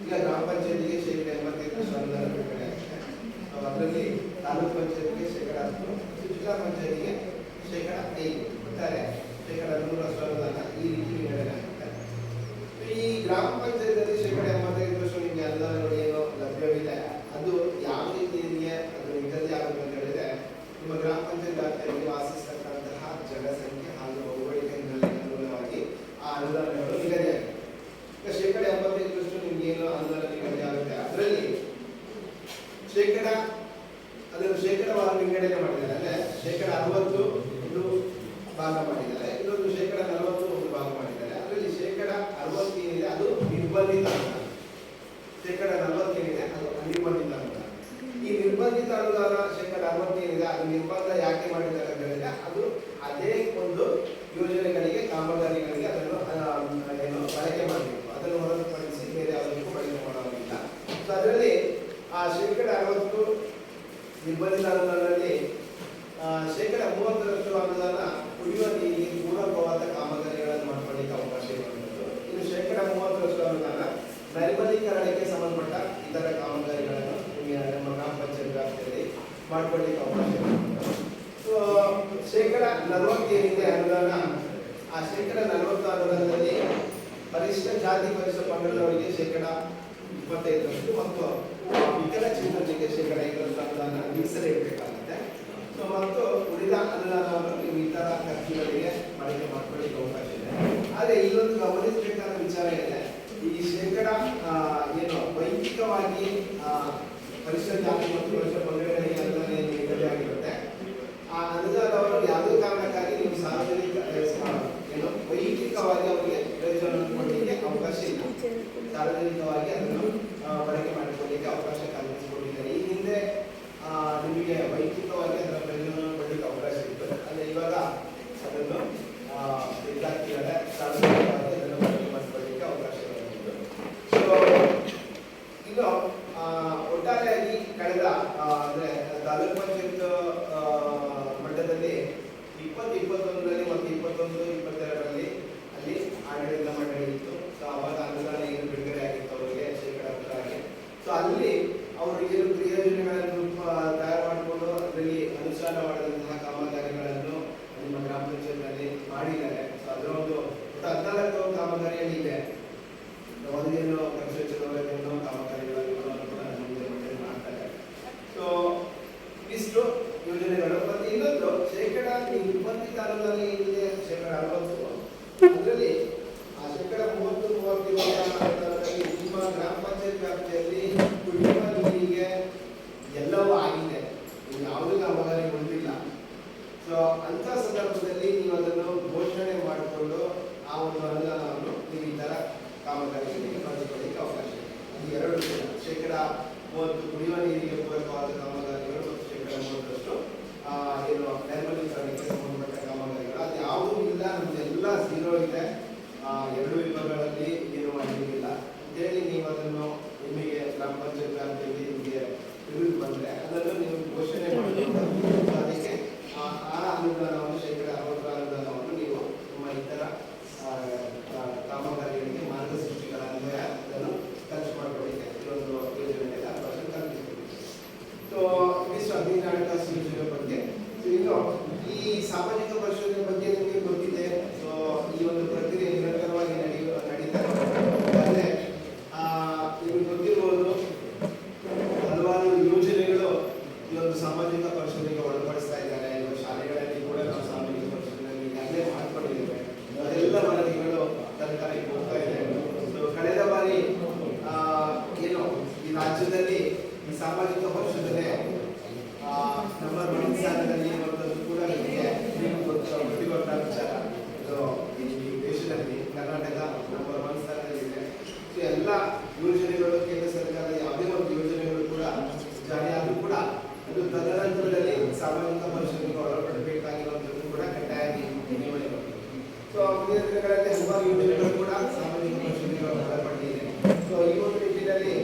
ಈಗ ಗ್ರಾಮ ಪಂಚಾಯತಿಗೆ 85% ಅನುದಾನ ಬಿಡುಗಡೆ ಆಗಿದೆ. ಅದರಲ್ಲಿ ತಾಲೂಕು ಪಂಚಾಯತ್ಗೆ 10%, ಜಿಲ್ಲಾ ಪಂಚಾಯತಿಗೆ 5%, ಒಟ್ಟಾರೆ 100% ಅನುದಾನ ಈ ರೀತಿ ಬಿಡುಗಡೆ ಆಗುತ್ತೆ. ಈ ಗ್ರಾಮ ಪಂಚಾಯತ್ನಲ್ಲಿ 85% ನಿಮಗೆ ಅನುದಾನಗಳು ಏನು ಲಭ್ಯವಿದೆ ಅದು ಯಾವ ರೀತಿ ಇದೆಯೇ ಅದು ನಿಗದಿ ಆಗುತ್ತೆ ಅದನ್ನು ಶೇಕಡವಾರು ವಿಂಗಡಣೆ ಮಾಡಿದ್ದಾರೆ. ಅಂದ್ರೆ 60% ಒಂದು ಭಾಗ ಮಾಡಿದ್ದಾರೆ, ಇನ್ನೊಂದು 40% ಒಂದು ಭಾಗ ಮಾಡಿದ್ದಾರೆ. ಅದರಲ್ಲಿ 60 ಏನಿದೆ ಅದು ನಿರ್ಬಂಧಿತ ಅನುದಾನ, 40 ಏನಿದೆ ಅದು ಅನಿರ್ಬಂಧಿತ ಅನುದಾನ. ಈ ನಿರ್ಬಂಧಿತ ಅನುದಾನ 60 ಏನಿದೆ ಅದು ನಿರ್ಬಂಧ ಯಾಕೆ ಮಾಡಿದ್ದಾರೆ ಅಂತ ಹೇಳಿದ್ರೆ ಅದು ಅದೇ ಒಂದು ಯೋಜನೆಗಳಿಗೆ ಕಾಮಗಾರಿಗಳಿಗೆ ಅದನ್ನು ಏನು ಬಳಕೆ ಮಾಡಬೇಕು, ಅದನ್ನು ಹೊರತುಪಡಿಸಿ ಬೇರೆ ಯಾವುದಕ್ಕೂ ಬಳಕೆ ಮಾಡೋದಿಲ್ಲ. ಸೊ ಅದರಲ್ಲಿ ಆ 60% ನಿರ್ಬಂಧಿತ ಅನುದಾನದಲ್ಲಿ 30% ಅನುದಾನ ಕುಡಿಯುವ ನೀರಿಗೆ ಪೂರಕವಾದ ಕಾಮಗಾರಿಗಳನ್ನು ಮಾಡಿಕೊಳ್ಳಿಕ್ಕೆ ಅವಕಾಶ ಇರುವಂಥದ್ದು. ಇನ್ನು 30% ಅನುದಾನ ನೈರ್ಮಲೀಕರಣಕ್ಕೆ ಸಂಬಂಧಪಟ್ಟ ಇತರ ಕಾಮಗಾರಿಗಳನ್ನು ನಮ್ಮ ಗ್ರಾಮ ಪಂಚಾಯತ್ ವ್ಯಾಪ್ತಿಯಲ್ಲಿ ಮಾಡಿಕೊಳ್ಳಿಕ್ಕೆ ಅವಕಾಶ ಇರುವಂಥದ್ದು. ಸೊ 40% ಏನಿದೆ ಅನುದಾನ, ಆ 40% ಅನುದಾನದಲ್ಲಿ ಪರಿಷ್ಠ ಜಾತಿ ಪರಿಷ್ಠ ಪಂಗಡದವರಿಗೆ 25% ಮತ್ತು ವಿಕಲಚೇತನರಿಗೆ 5% ಅನುದಾನ ಮೀಸಲಿಡಬೇಕಾಗುತ್ತೆ. ಸೊ ಮತ್ತು ಉಳಿದ ಅನುದಾನವನ್ನು ನೀವು ಇತರ ಖರ್ಚುಗಳಿಗೆ ಬಳಕೆ ಮಾಡಿಕೊಳ್ಳಿಕ್ಕೆ ಅವಕಾಶ ಇದೆ. ಆದರೆ ಇಲ್ಲೊಂದು ಗಮನಿಸಬೇಕಾದ ವಿಚಾರ ಇದೆ, ಈ ಏನು ವೈಯಕ್ತಿಕವಾಗಿ ಪರಿಷ್ಠ ಜಾತಿ ಮತ್ತು ಪರಿಷ್ಠ ಪಂಗಡಗಳಿಗೆ ಅನುದಾನ ನಿಗದಿಯಾಗಿರುತ್ತೆ, ಆ ಅನುದಾನವನ್ನು ಯಾವುದೇ ಕಾರಣಕ್ಕಾಗಿ ನೀವು ಸಾರ್ವಜನಿಕ ಏನು ವೈಯಕ್ತಿಕವಾಗಿ ಅವರಿಗೆ ಪ್ರಯೋಜನವನ್ನು ಕೊಡಲಿಕ್ಕೆ ಅವಕಾಶ ಇಲ್ಲ. ಸಾರ್ವಜನಿಕವಾಗಿ ಅದನ್ನು ಬಳಕೆ ಮಾಡಿಕೊಳ್ಳಲಿಕ್ಕೆ ಅವಕಾಶ ಕಲ್ಪಿಸಿಕೊಂಡಿದ್ದಾರೆ. ಈ ಹಿಂದೆ ನಿಮಗೆ ವೈಯಕ್ತಿಕವಾಗಿ ಅದರ ಪ್ರಯೋಜನವನ್ನು ಕೊಡಲಿಕ್ಕೆ ಅವಕಾಶ ಇತ್ತು, ಆದರೆ ಇವಾಗ ಅದನ್ನು ತೆಗೆದಾಕಿದ್ದಾರೆ, ಸಾರ್ವಜನಿಕವಾಗಿ ಅದನ್ನು ಬಳಕೆ ಮಾಡಿಕೊಳ್ಳಲಿಕ್ಕೆ ಅವಕಾಶ ಇರುತ್ತದೆ. ಸೊ ಇನ್ನು ಒಟ್ಟಾರೆಯಾಗಿ ಕಳೆದ ಅಂದರೆ ತಾಲೂಕು ಪಂಚಾಯತ್ ಮಟ್ಟದಲ್ಲಿ 2021ರಲ್ಲಿ ಮತ್ತು 21-22ರಲ್ಲಿ ಅಲ್ಲಿ ಆಡಳಿತ ಮಂಡಳಿ ಇತ್ತು. ಸೊ ಅವಾಗ ಅನುದಾನ ಏನು ಬಿಡುಗಡೆ ಆಗಿತ್ತು ಅವರಿಗೆ 10%. ಸೊ ಅಲ್ಲಿ ಅವರು ಏನು ಕ್ರಿಯಾಯೋಜನೆಗಳನ್ನು ತಯಾರು ಮಾಡಿಕೊಂಡು ಅದರಲ್ಲಿ ಅನುಷ್ಠಾನ ಮಾಡಿದಂತಹ ಕಾಮಗಾರಿಗಳನ್ನು ನಿಮ್ಮ ಗ್ರಾಮ ಪಂಚಾಯತ್ನಲ್ಲಿ ಮಾಡಿದ್ದಾರೆ. ಸೊ ಅದರ ಒಂದು 14 ಕಾಮಗಾರಿಯಲ್ಲಿ ಇದೆ. ಒಂದೇನು ಕನ್ಸ್ಟ್ರಕ್ಷನ್ ಕಾಮಗಾರಿಗಳನ್ನು ಕೂಡ ಮಾಡ್ತಾರೆ. ಸೊ ಇಷ್ಟು ಯೋಜನೆಗಳು. ಮತ್ತು ಇನ್ನೊಂದು ನಿರ್ಬಂಧಿತ ಅನುದಾನ ಏನಿದೆ 60%, ಅದರಲ್ಲಿ ಆ 30-30 ನಿಮ್ಮ ಗ್ರಾಮ ಪಂಚಾಯತ್ ವ್ಯಾಪ್ತಿಯಲ್ಲಿ ಕುಡಿಯುವ ನೀರಿಗೆ ಎಲ್ಲವೂ ಆಗಿದೆ, ಯಾವುದೇ ಕಾಮಗಾರಿ ಹೊಂದಿಲ್ಲ. ಸೊ ಅಂಥ ಸಂದರ್ಭದಲ್ಲಿ ನೀವು ಅದನ್ನು ಘೋಷಣೆ ಮಾಡಿಕೊಂಡು ಆ ಒಂದು ಅನುದಾನವನ್ನು ನೀವು ಈ ಥರ ಕಾಮಗಾರಿಗಳಿಗೆ ಬಳಸಿಕೊಳ್ಳಿಕ್ಕೆ ಅವಕಾಶ ಇದೆ. ಅದು 30% ಕುಡಿಯುವ ನೀರಿಗೆ ಪೂರಕವಾದ ಕಾಮಗಾರಿಗಳು ಮತ್ತು 30% ಏನು ನೈರ್ಮಲೀಕರಣಕ್ಕೆ ಸಂಬಂಧಪಟ್ಟ ಕಾಮಗಾರಿಗಳು. ಅದು ಯಾವುದೂ ಇಲ್ಲ, ನಮ್ದೆಲ್ಲ 0 ಇದೆ. 2 ವಿಭಾಗಗಳಲ್ಲಿ ಏನು ಮಾಡಲಿಕ್ಕಿಲ್ಲ ಅಂತೇಳಿ ನೀವು ಅದನ್ನು ನಿಮಗೆ ಗ್ರಾಮ ಪಂಚಾಯತ್ ವ್ಯಾಪ್ತಿಯಲ್ಲಿ ನಿಮಗೆ ತಿಳಿದು ಬಂದರೆ ಅದನ್ನು ನೀವು ಘೋಷಣೆ ಮಾಡಬೇಕು. ಅದಕ್ಕೆ ಆ ಅನುದಾನವನ್ನು 60% ಅನುದಾನವನ್ನು ನೀವು ನಿಮ್ಮ ಇತರ ಕಾಮಗಾರಿಗಳಿಗೆ ಮಾರ್ಗಸೂಚಿಗಳ ಅನ್ವಯ ಅದನ್ನು ಖರ್ಚು ಮಾಡಿಕೊಳ್ಳಿಕ್ಕೆ ಇದೊಂದು ಯೋಜನೆಗೆ ಅವಕಾಶ ಕಲ್ಪಿಸಿದೆ. ಸೊ ಇದಿಷ್ಟು ಅಗ್ನಿ ಹಣಕಾಸು ಯೋಜನೆ ಬಗ್ಗೆ. ಇನ್ನು ಈ ಸಾಮಾಜಿಕ ಪರಿಶೋಧನೆ ಬಗ್ಗೆ ನಿಮಗೆ ಗೊತ್ತಿದೆ. ಸೊ ಈ ಒಂದು ಪ್ರಕ್ರಿಯೆ ನಿರಂತರವಾಗಿ ನಡೀತಾ ಇದೆ. ನಿಮಗೆ ಗೊತ್ತಿರುವುದು ಹಲವಾರು ಯೋಜನೆಗಳು ಈ ಒಂದು ಸಾಮಾಜಿಕ ಪರಿಶೋಧನೆಗೆ ಒಳಪಡಿಸ್ತಾ ಇದ್ದಾರೆ. ಶಾಲೆಗಳಲ್ಲಿ ಕೂಡ ನಾವು ಸಾಮಾಜಿಕ ಪರಿಶೋಧನೆ ಈಗಾಗಲೇ ಮಾಡಿಕೊಂಡಿದ್ದೇವೆ. ಅದೆಲ್ಲ ವರದಿಗಳು ಸರ್ಕಾರಕ್ಕೆ ಹೋಗ್ತಾ ಇದೆ. ಸೊ ಕಳೆದ ಬಾರಿ ಏನು ಈ ರಾಜ್ಯದಲ್ಲಿ ಈ ಸಾಮಾಜಿಕ ಪರಿಶೋಧನೆ ನಂಬರ್ 1 ಸ್ಥಾನದಲ್ಲಿ ಇರುವಂಥದ್ದು ಕೂಡ ನಿಮಗೆ ಗೊತ್ತಿರುವಂತಹ ವಿಚಾರ. ಈ ದೇಶದಲ್ಲಿ ಕರ್ನಾಟಕ ನಂಬರ್ 1 ಸ್ಥಾನದಲ್ಲಿದೆ. ಸೊ ಎಲ್ಲ ಯೋಜನೆಗಳು ಕೇಂದ್ರ ಸರ್ಕಾರದ ಯಾವುದೇ ಒಂದು ಯೋಜನೆಗಳು ಕೂಡ ಜಾರಿಯಾದರೂ ಕೂಡ ಅದು ತದನಂತರದಲ್ಲಿ ಸಾಮಾಜಿಕ ಪರಿಶೋಧನೆಗೆ ಒಳಪಡಬೇಕಾಗಿರುವಂಥದ್ದು ಕೂಡ ಕಡ್ಡಾಯವಾಗಿ ನಿಯಮನೆ ಬರ್ತದೆ. ಸೊ ಮುಂದಿನ ದಿನಗಳಲ್ಲಿ ಹಲವಾರು ಯೋಜನೆಗಳು ಕೂಡ ಸಾಮಾಜಿಕ ಪರಿಶೋಧನೆಗೆ ಒಳಪಟ್ಟಿದೆ. ಸೊ ಈ ಒಂದು ನಿಟ್ಟಿನಲ್ಲಿ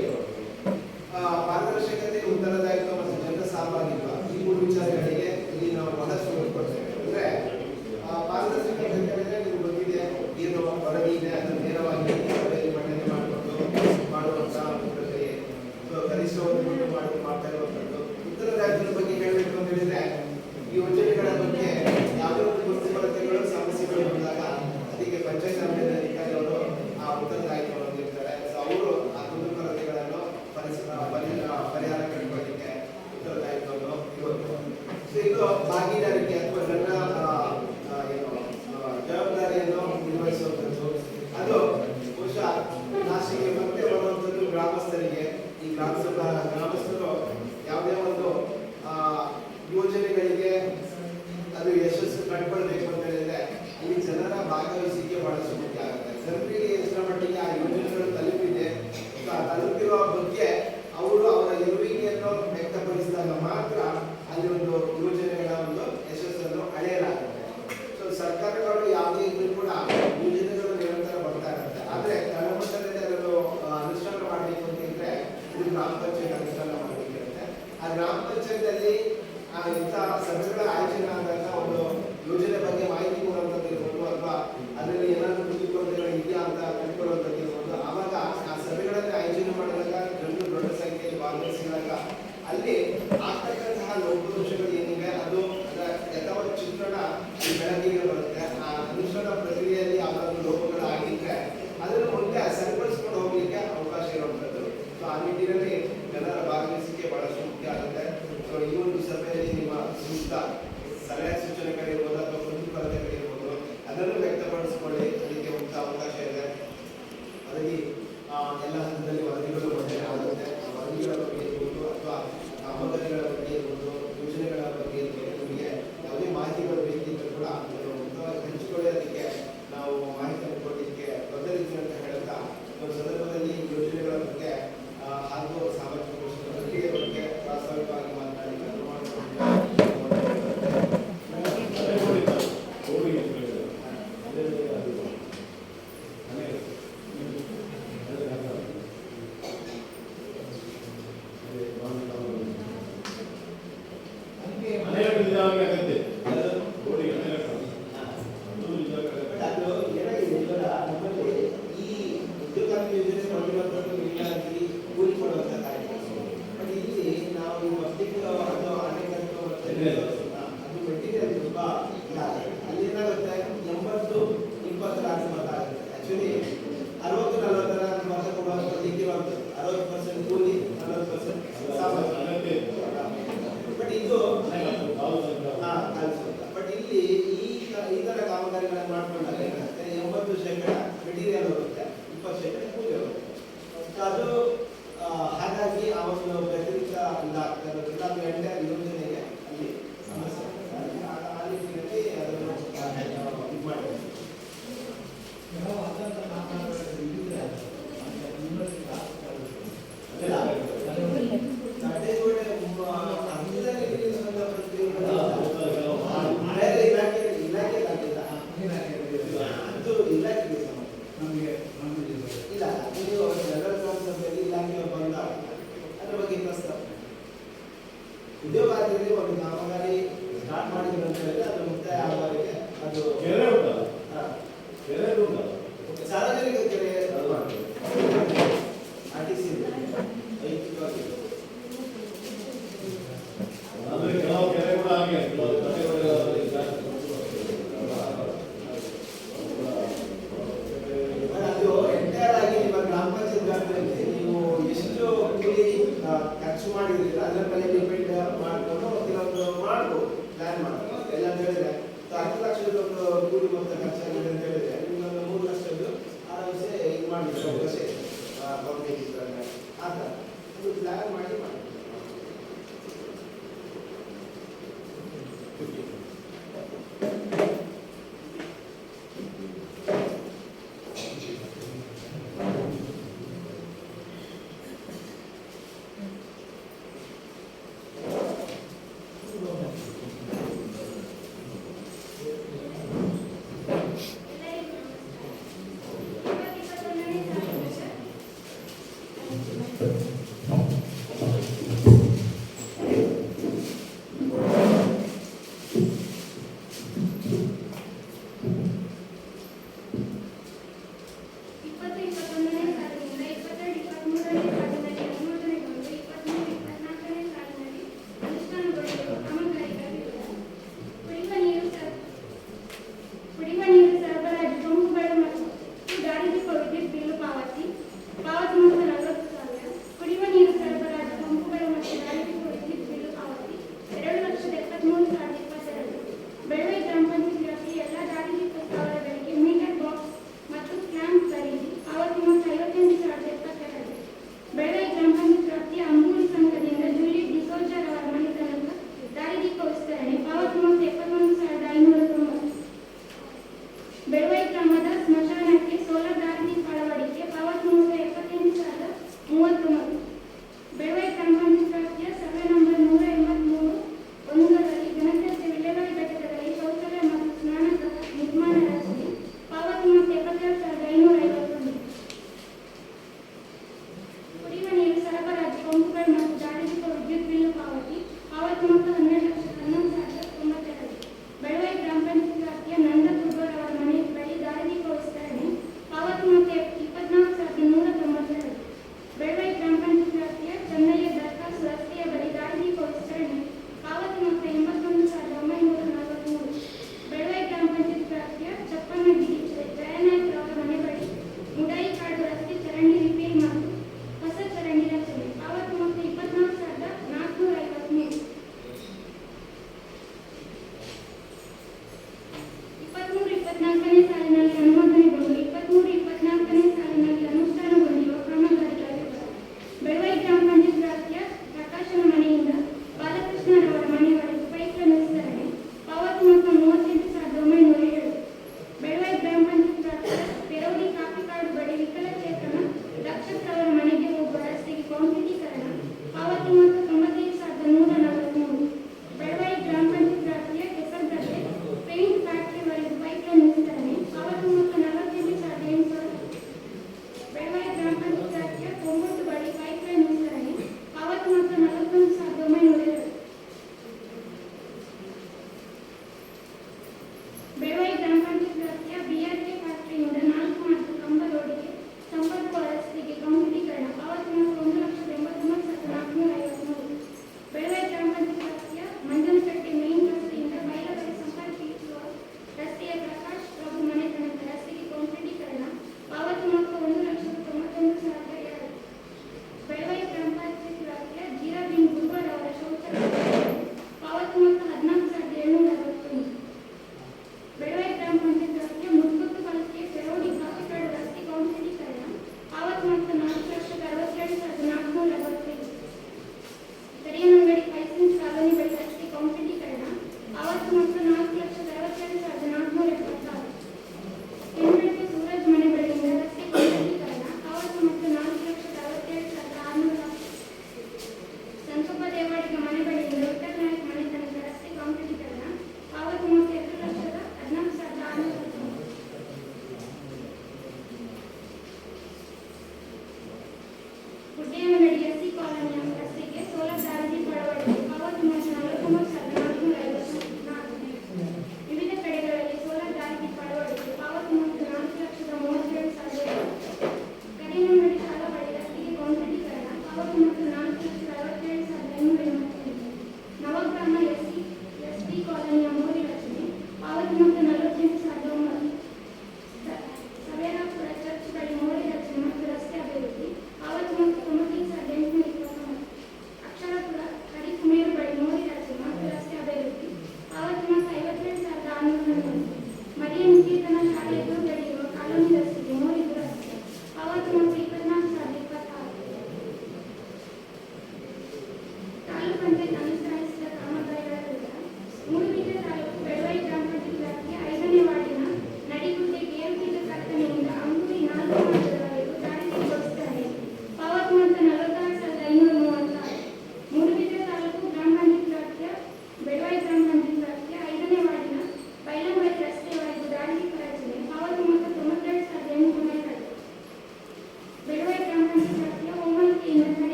ಪಾರದರ್ಶಕತೆ, ಉತ್ತರದಾಯಿತ್ವ ಮತ್ತು ಜನರ ಸಹಭಾಗಿತ್ವ ಈ 3 ವಿಚಾರಗಳಿಗೆ ಇಲ್ಲಿ ನಾವು ಬಹಳಷ್ಟು ಕೊಡ್ತೇವೆ. ಅಂದ್ರೆ ಪಾರದರ್ಶಕತೆ ಅಂತ ಹೇಳಿದ್ರೆ ನಿಮ್ಗೆ ಗೊತ್ತಿದೆ, ಏನು ವರದಿ ಇದೆ ಅದನ್ನು ನೇರವಾಗಿ ಸಭೆಯಲ್ಲಿ ಮಂಡನೆ ಮಾಡುವಂತಹ ಪ್ರಕ್ರಿಯೆ. ಸೊ ಕನಿಷ್ಠ ಒಂದು ಮಾಡ್ತಾ ಇರುವಂಥದ್ದು. ಉತ್ತರದಾಯಿತ್ವದ ಬಗ್ಗೆ ಹೇಳಬೇಕು ಅಂತ ಹೇಳಿದ್ರೆ ಈ ಯೋಜನೆಗಳ ಬಗ್ಗೆ ಯಾವುದೇ ಒಂದು ದುರ್ಬಲತೆಗಳು ಸಮಸ್ಯೆಗಳು ಬಂದಾಗ ಅದಕ್ಕೆ ಪಂಚಾಯತ್ ಆಡಳಿತ ಅಧಿಕಾರಿ ಅವರು ಆ ಉತ್ತರದಾಯಿತ್ವವನ್ನು ಹೊಂದಿರ್ತಾರೆ. ಸೊ ಅವರು ಆ ದುರ್ಬಲತೆಗಳನ್ನು ಪರಿಹಾರ ಕಂಡುಕೊಳ್ಳಲಿಕ್ಕೆ ಉತ್ತರದಾಯಿತ್ವವನ್ನು ಇರುತ್ತೆ. ಸೊ ಇದು ಭಾಗಿದಾರಿಕೆ ಅಥವಾ ನನ್ನ ಜವಾಬ್ದಾರಿಯನ್ನು ನಿರ್ವಹಿಸುವಂಥದ್ದು. ಅದು ಬಹುಶಃ ನಾಶಿಗೆ ಮತ್ತೆ ಬರುವಂಥದ್ದು ಗ್ರಾಮಸ್ಥರಿಗೆ. ಈ ಗ್ರಾಮಸ್ಥರು ಯಾವುದೇ ಒಂದು ಇಂಥ ಸಭೆಗಳ ಆಯೋಜನೆ ಆದಾಗ ಒಂದು ಯೋಜನೆ ಬಗ್ಗೆ ಮಾಹಿತಿ ಕೊಡುವಂಥದ್ದು ಇರ್ಬೋದು, ಅಥವಾ ಅದರಲ್ಲಿ ಏನಾದರೂ ಕುಂದುಕೊರತೆಗಳು ಇದೆಯಾ ಅಂತ ಕಂಡುಕೊಳ್ಳುವಂಥದ್ದು ಇರ್ಬೋದು. ಆವಾಗ ಆ ಸಭೆಗಳಲ್ಲಿ ಆಯೋಜನೆ ಮಾಡಿದಾಗ ಜನರು ದೊಡ್ಡ ಸಂಖ್ಯೆಯಲ್ಲಿ ಭಾಗವಹಿಸಿದಾಗ ಅಲ್ಲಿ ಆಗ್ತಕ್ಕಂತಹ ಲೋಪದೋಷಗಳು ಏನಿವೆ ಅದು ಅದರ ಯಥಾವತ್ ಚಿತ್ರಣ ಬೆಳಕಿಗೆ ಬರುತ್ತೆ. ಆ ಅನುಷ್ಠಾನ ಪ್ರಕ್ರಿಯೆಯಲ್ಲಿ ಯಾವ್ದಾದ್ರು ಲೋಪಗಳು ಆಗಿದ್ರೆ ಅದನ್ನು ಮುಂದೆ ಸರಿಪಡಿಸ್ಕೊಂಡು ಹೋಗ್ಲಿಕ್ಕೆ ಅವಕಾಶ ಇರುವಂಥದ್ದು. ಸೊ ಆ ನಿಟ್ಟಿನಲ್ಲಿ ಜನರ ಭಾಗವಹಿಸಿಕೆ ಬಹಳಷ್ಟು ಮುಖ್ಯ ಆಗುತ್ತೆ. ಸೊ ಈ ಒಂದು ಸಭೆಯಲ್ಲಿ ನಿಮ್ಮ ಸೂಕ್ತ ಸಲಹೆ ಸೂಚನೆಗಳಿರ್ಬೋದು ಅಥವಾ ಕುಂದುಕೊರತೆಗಳಿರ್ಬೋದು ಅದನ್ನು ವ್ಯಕ್ತಪಡಿಸಿಕೊಳ್ಳಿ. ಅದಕ್ಕೆ ಮುಕ್ತ ಅವಕಾಶ ಇದೆ. ಅದಕ್ಕೆ ಎಲ್ಲ ಹಂತದಲ್ಲಿ ವರದಿಗಳು ಬಂದರೆ ಆಗುತ್ತೆ. ವರದಿಗಳ ಬಗ್ಗೆ ಇರ್ಬೋದು ಅಥವಾ ಕಾಮಗಾರಿಗಳ ಬಗ್ಗೆ ಇರ್ಬೋದು, ಯೋಜನೆಗಳ ಬಗ್ಗೆ ಇರ್ಬೋದು, ನಿಮಗೆ ಯಾವುದೇ ಮಾಹಿತಿಗಳು ಬೇಕಿದ್ದರೂ ಕೂಡ ಹಂಚಿಕೊಳ್ಳೋದಕ್ಕೆ ನಾವು ಮಾಹಿತಿಯನ್ನು ಕೊಡಲಿಕ್ಕೆ ದೊಡ್ಡ ರೀತಿ ಅಂತ ಹೇಳುತ್ತಾ ಒಂದು ಸಂದರ್ಭದಲ್ಲಿ ಯೋಜನೆಗಳ ಬಗ್ಗೆ ಹಾಗೂ ಸಾಮಾಜಿಕ ಪ್ರಕ್ರಿಯೆ ಬಗ್ಗೆ ಪ್ರಾಸ್ತಾವಿಕವಾಗಿ ಮಾತನಾಡಿ ಹಾಗಾಗಿ ಆ ಒಂದು ವ್ಯತಿರಿಕ್ತ ಯೋಜನೆಗೆ ಅಲ್ಲಿ ಸಮಸ್ಯೆ ಆ ರೀತಿಯಲ್ಲಿ ಅದನ್ನು ಇದು ಮಾಡಬೇಕು. ಉದ್ಯೋಗಾದಿಯಲ್ಲಿ ಒಂದು ಕಾಮಗಾರಿ ಸ್ಟಾರ್ಟ್ ಮಾಡಿದ್ರು ಅಂತ ಹೇಳಿದ್ರೆ ಅದು ಮುಕ್ತಾಯ ಆಗುವವರೆಗೆ ಅದು ಸಾರ್ವಜನಿಕ ಕೆರೆ ಆರ್ಟಿಸಿ ಐತಿಕವಾಗಿ ಖರ್ಚು ಮಾಡಿದ್ರಿಂದ ಅದರ ಮೇಲೆ ಡಿಪೆಂಡ್ ಮಾಡಿಕೊಂಡು ಕೆಲವೊಂದು ಮಾಡ್ಬೋದು, ಪ್ಲಾನ್ ಮಾಡ್ಬೋದು. ಎಲ್ಲ ಅಂತ ಹೇಳಿದ್ರೆ 10 ಲಕ್ಷದ ಒಂದು ಕೂಲಿ ಮೊತ್ತ ಖರ್ಚಾಗಿದೆ ಅಂತ ಹೇಳಿದ್ರೆ ನಿಮ್ಮೊಂದು 3 ಲಕ್ಷದ್ದು ಆರಾಮ್ಸೆ ಇದು ಮಾಡಲಿಕ್ಕೆ ಅವಕಾಶ ಇದೆ. ಗೌರ್ಮೆಂಟ್ ಆ ಥರ ಒಂದು ಪ್ಲಾನ್ ಮಾಡಿ ಮಾಡಿ.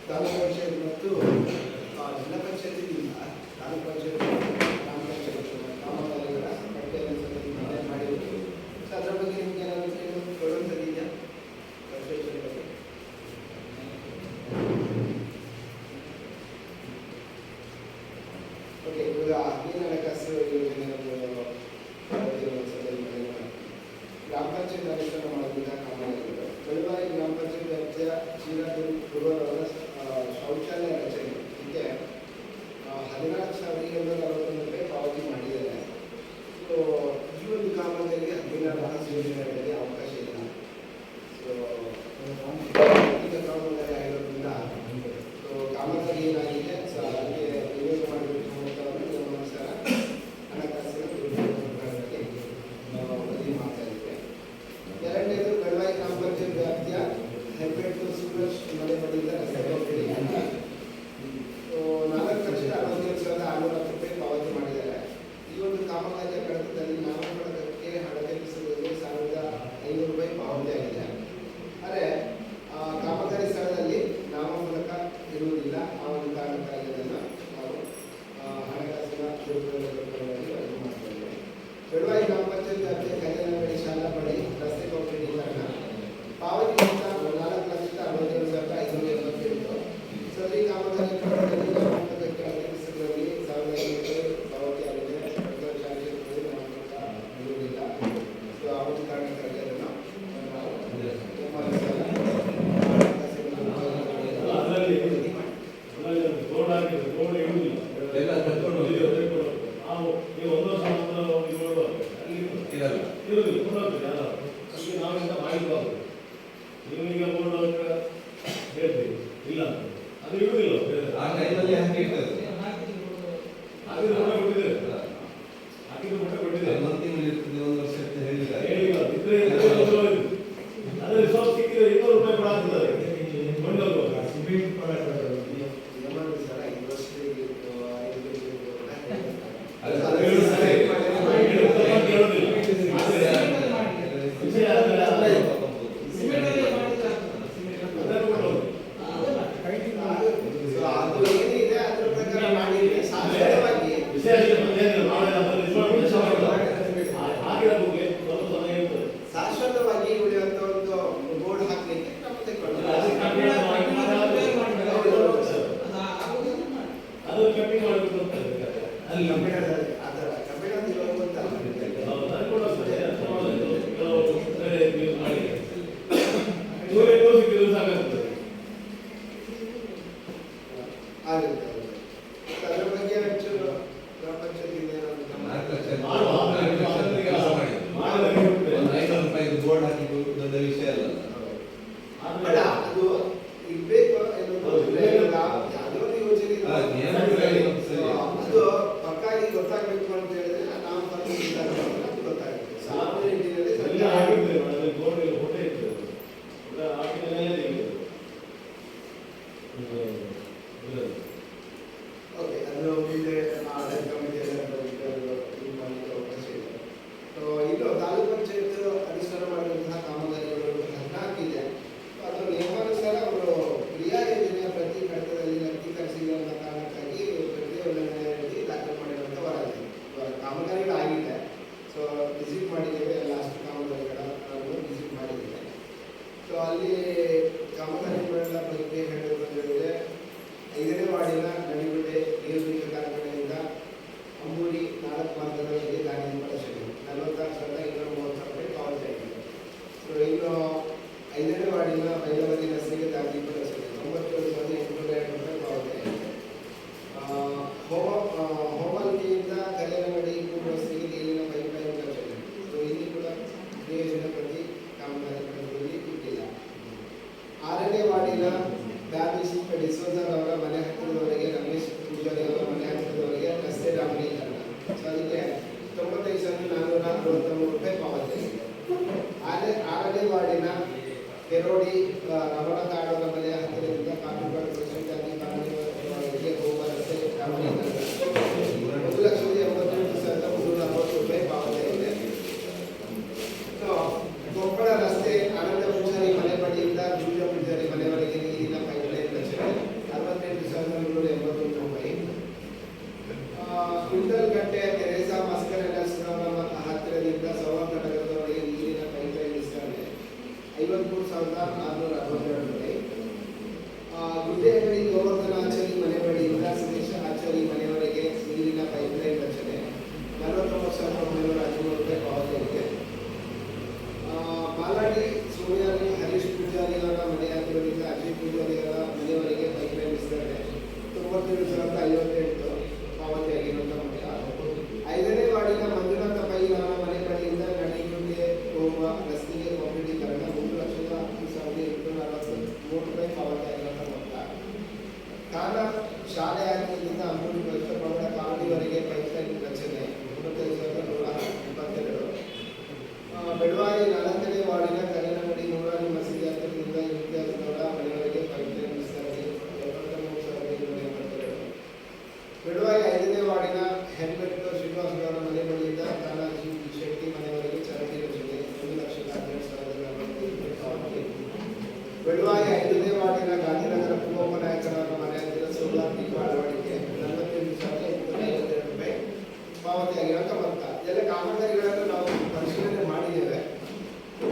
ತಾಲೂಕು ಪಂಚಾಯತ್ ಮತ್ತು ಜಿಲ್ಲಾ ಪಂಚಾಯತ್ ಇಲ್ಲ. ತಾಲೂಕು ಪಂಚಾಯತ್ ಗ್ರಾಮ ಪಂಚಾಯತ್ ಕಾಮಗಾರಿಗಳ ಪಟ್ಟಿಯನ್ನು ಸಹ ಮಾಡಿರುವುದು. ಸೊ ಅದರ ಬಗ್ಗೆ ನಿಮ್ಗೆ ಏನಾದರೂ ಕೊಡುವಂಥದ್ದಿದೆಯಾ? ಕನ್ಸ್ಟ್ರಕ್ಷನ್ ಬಗ್ಗೆ ಓಕೆ. ಇವಾಗ ನೀರಿನ ಹಣಕಾಸು ಯೋಜನೆ ಗ್ರಾಮ ಪಂಚಾಯತ್ ಅನುಷ್ಠಾನ ಮಾಡುವಂಥ ಕಾಮಗಾರಿಗಳು ಬೆಳವಾರಿ ಗ್ರಾಮ ಪಂಚಾಯತ್ ವ್ಯಾಪ್ತಿಯ ಚೀರಾದೂರು ಪೂರ್ವರವರ ಶೌಚಾಲಯ ರಚನೆ ಹೀಗೆ 14,741 ರೂಪಾಯಿ ಪಾವತಿ ಮಾಡಿದ್ದಾರೆ. ಸೊ ಈ ಒಂದು ಕಾಮಗಾರಿಗೆ 16 ಹಣಕಾಸು ಯೋಜನೆಗಳಲ್ಲಿ ಅವಕಾಶ ಇಲ್ಲ. ಸೊ ಈಗ ಕಾಮಗಾರಿ ಆಗಿರೋದ್ರಿಂದ ಸೊ ಕಾಮಗಾರಿ ಏನಾಗಿದೆ ಸೊ ಅದಕ್ಕೆ ವಿನಿಯೋಗ ಮಾಡಬೇಕು ಅನ್ನೋದನ್ನು ನಿಯಮಾನುಸಾರ ಹಣಕಾಸಿನ ವರದಿ ಮಾಡ್ತಾ ಇದ್ದೇವೆ. ಎರಡನೇದು ಬೆಳವಾಯಿ ಗ್ರಾಮ ಪಂಚಾಯತ್ ವ್ಯಾಪ್ತಿಯ ಹೆಬ್ಬೆಟ್ಟು ಸೂರಜ್ ಮನೆ ಬಳಿಯಿಂದ ರಸ್ತೆ ಹೋಗ್ಬೇಡಿ ಅಂತ 4,67,610 ರೂಪಾಯಿ ಪಾವತಿ ಮಾಡಿದ್ದಾರೆ. ಈ ಒಂದು ಕಾಮಗಾರಿಯ ಕಡತದಲ್ಲಿ ನಾಮಫಲಕಕ್ಕೆ ಹಣ ತೆಗೆಸುವುದಕ್ಕೆ 1,500 ರೂಪಾಯಿ ಪಾವತಿ ಆಗಿದೆ. ಆದರೆ ಕಾಮಗಾರಿ ಸ್ಥಳದಲ್ಲಿ ನಾಮಫಲಕ ಇರುವುದಿಲ್ಲ. ಆ ಒಂದು ಕಾರಣಕ್ಕಾಗಿ ಅದನ್ನು ನಾವು ಹಣಕಾಸಿನ ದುರುಪಯೋಗವಾಗಿ ವರದಿ ಮಾಡ್ತಾ ಇದ್ದೇವೆ. ಬೆಳವಾಯಿ ಗ್ರಾಮ ಪಂಚಾಯತ್ ವ್ಯಾಪ್ತಿಯ ಕಲ್ಯಾಣಗಡಿ ಶಾಲಾ ಬಳಿ ರಸ್ತೆ ಕಾಂಕ್ರೀಟೀಕರಣ ಪಾವತಿ ಮೊತ್ತ 4,67,587. ಸೊ ಈ ಕಾಮಗಾರಿ ಕಡತದಲ್ಲಿ ನಾಮಫಲಕಕ್ಕೆ ಹಣ ತೆಗೆಸುವುದರಲ್ಲಿ 1,500 ರೂಪಾಯಿ ಪಾವತಿ ಆಗಿದೆ. ಶಾಲೆಯಲ್ಲಿ ನಾಮಫಲಕ ಇರುವುದಿಲ್ಲ. ಸೊ ಆ ಒಂದು ಕಾರಣಕ್ಕಾಗಿ ಅದನ್ನು ನಾವು ಶಾಶ್ವತವಾಗಿ ಉಳಿಯುವಂತ ಒಂದು ಬೋರ್ಡ್ ಹಾಕ್ಲಿಕ್ಕೆ ನಮ್ಮ ಅದರ ಬಗ್ಗೆ ಹೆಚ್ಚು ಗ್ರಾಮ ಪಂಚಾಯತ್ ಬೋರ್ಡ್ ಹಾಕಿ ದೊಡ್ಡ ವಿಷಯ ಅಲ್ಲ. ಅದು ಇರ್ಬೇಕು ಯಾವುದೋ ಯೋಜನೆ ಅದು ಪಕ್ಕಾಗಿ ಗೊತ್ತಾಗಬೇಕು ಅಂತ ಹೇಳಿದ್ರೆ ನಾವು ಗೊತ್ತಾಗುತ್ತೆ. ಓಕೆ, ಅದು ಮುಂದೆ ಆಡಳಿತ ಕಮಿಟಿಯಲ್ಲಿ ಅವಕಾಶ ಇದೆ. ಇನ್ನು ತಾಲೂಕು ಪಂಚಾಯತ್ ಅನುಷ್ಠಾನ ಮಾಡಿದಂತಹ ಕಾಮಗಾರಿಗಳು 14 ಇದೆ. ಅದರ ನಿಯಮಾನುಸಾರ ಅವರು ಕ್ರಿಯಾ ಯೋಜನೆಯ ಪ್ರತಿ ಕಡತದಲ್ಲಿ ನವೀಕರಿಸಿದ ಕಾರಣಕ್ಕಾಗಿ ಪ್ರತಿ ಉಲ್ಲಂಘನೆಯಲ್ಲಿ ದಾಖಲು ಮಾಡಿರುವಂಥ ವರದಿ ಕಾಮಗಾರಿಗಳಾಗಿದೆ. ಸೊ ವಿಸಿಟ್ ಮಾಡಿದ್ದೇವೆ, ಲಾಸ್ಟ್ ಕಾಮಗಾರಿಗಳನ್ನು ವಿಸಿಟ್ ಮಾಡಿದ್ದೇವೆ. ಸೊ ಅಲ್ಲಿ ಕಾಮಗಾರಿಗಳ ಬಗ್ಗೆ ಹೇಳುವುದಂದ್ರೆ 5ನೇ ವಾರ್ಡಿನ ನಡಿಗುಡ್ಡೆ ನೀರುಣಿಕೆ ಕಾರ್ಖಾನೆಯಿಂದ ಅಂಬೂರಿ 4 ಮಾರ್ಗಗಳಲ್ಲಿ ದಾರಿ ದೀಪದ 46,230 ರೂಪಾಯಿ ಪಾವತಿ ಆಗಿದೆ. ಸೊ ಇನ್ನು 5ನೇ ವಾರ್ಡಿನ ಬೈಲವರಿ ರಸ್ತೆಗೆ ದಾರಿ ದೀಪದ 97,802 ರೂಪಾಯಿ ಪಾವತಿ ಆಗಿದೆ. ಹೋಮಲ್ಕಿಯಿಂದ ಕಲ್ಯಾಣಗಡಿ ಪೂರ್ವ ರಸ್ತೆಗೆ ನೀರಿನ ಪೈಪ್ಲೈನ್ ರಚನೆ. ಸೊ ಇಲ್ಲಿ ಕೂಡ ಯೋಜನೆ ಪ್ರತಿ ಕಾಮಗಾರಿಗಳಲ್ಲಿ ಇಟ್ಟಿಲ್ಲ. 6ನೇ ವಾರ್ಡಿನ ಬ್ಯಾಬಿಸ್ ಡಿಸೋಜರ್ ಅವರ ಮನೆ ಹತ್ತಿರದವರೆಗೆ, ರಮೇಶ್ ಪೂಜಾರಿ ಅವರ ಮನೆ ಹತ್ತಿರದವರೆಗೆ ರಸ್ತೆ ಡಾಂಬರೀಕರಣ. ಸೊ ಅದಕ್ಕೆ 95,463 ರೂಪಾಯಿ ಪಾವತಿ ಆಗಿದೆ. 6ನೇ ವಾರ್ಡಿನ ಕೆರೋಡಿ ರಮಣಕಾಡವರ ಮನೆ ಹತ್ತಿರದಿಂದ ಕಾಪಿಪಾಡು ಕೃಷಿಗಾಗಿ ಕಾಲೋನಿಗೆ ಹೋಗುವ ರಸ್ತೆ ಡಾಂಬರೀಕರಣ 1,88,340 ರೂಪಾಯಿ ಪಾವತಿ ಆಗಿದೆ. ಕೊಪ್ಪಳ ರಸ್ತೆ ಆನಂದ ಪೂಜಾರಿ ಮನೆ ಬಳಿಯಿಂದ 37,58 ಪಾವತಿಯಾಗಿರುವಂಥ ಮೊತ್ತ. 5ನೇ ವಾರ್ಡಿನ ಮಂಜುನಾಥ ಪೈ ಅವರ ಮನೆ ಬಳಿಯಿಂದ ನಡಿಗುಂಡಿ ಹೋಗುವ ರಸ್ತೆಗೆ ಕಾಂಕ್ರೀಟೀಕರಣ 3,10,843 ರೂಪಾಯಿ ಪಾವತಿಯಾಗಿರುವಂಥ ಮೊತ್ತ. ಕಾರಣ ಶಾಲೆ ಆಯ್ಕೆಯಿಂದ ಅಮೂಲ್ಯ ವರ್ಷ ಪ್ರೌಢ ಕಾಲೋನಿವರೆಗೆ ಪೈಪ್ಲೈನ್ ರಚನೆ 35,122. ಬೆಳವಾರಿ 4ನೇ ವಾರ್ಡಿನ ಕಲ್ಲಿನಗಡಿ ನೂರಾನಿ ಮಸೀದಿ ಹತ್ತಿರದಿಂದ ಇಮ್ತಿಯಾಜ್ನವರ ಮನೆಯವರೆಗೆ ಪೈಪ್ಲೈನ್ ವಿಸ್ತರಣೆ 73,782. ಬೆಳವಾರಿ 5ನೇ ವಾರ್ಡಿನ ಹೆಲ್ಮೆಟ್ ಶ್ರೀನಿವಾಸಗೌಡ ಮನೆ ಬಳಿಯಿಂದ ತಾನಾಜಿ ಶೆಟ್ಟಿ ಮನೆಯವರೆಗೆ ಚರಂಡಿ ರಚನೆ 1,12,040 ಬೆಳವಾರಿ 5ನೇ ವಾರ್ಡಿನ ಗಾಂಧಿನಗರ ಪೂವಪ್ಪ ನಾಯಕರವರ ಮನೆ ಹತ್ತಿರ ಸೋಲಾರ್ ದೀಪ ಅಳವಡಿಕೆ 48,852 ರೂಪಾಯಿ ಪಾವತಿಯಾಗಿರುವಂಥ ಮೊತ್ತ. ಎಲ್ಲ ಕಾಮಗಾರಿಗಳನ್ನು ನಾವು ಪರಿಶೀಲನೆ ಮಾಡಿದ್ದೇವೆ.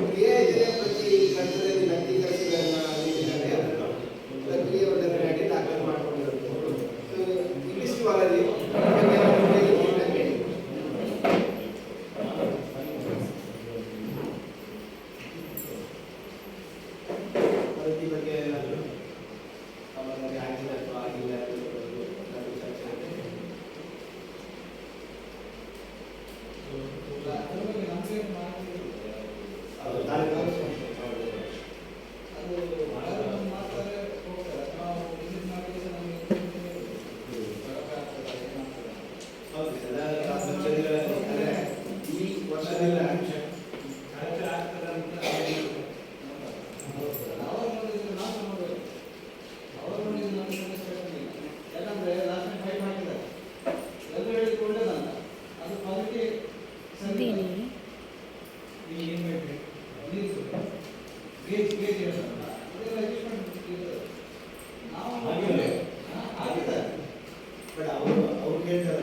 ಕ್ರಿಯೆ ಪ್ರತಿ ಹಂತದಲ್ಲಿ ನವೀಕರಿಸಿದ ನಿಟ್ಟಿನಲ್ಲಿ ಅದನ್ನು ಪ್ರಕ್ರಿಯೆ ಒಳ್ಳೆಯದಾಗಿ ದಾಖಲೆ ಮಾಡಿಕೊಂಡಿರುತ್ತದೆ. ಇಂಗ್ಲಿಷ್ ವಾರಲ್ಲಿ ವರದಿ ಬಗ್ಗೆ ಏನಾದರೂ ಕಾಮಗಾರಿ ಆಗಿಲ್ಲ ಅಥವಾ ಆಗಿಲ್ಲ ಚರ್ಚೆ ಈ ವರ್ಷದಿಂದ ಬಟ್ ಅವ್ರು ಕೇಳ್ತಾರೆ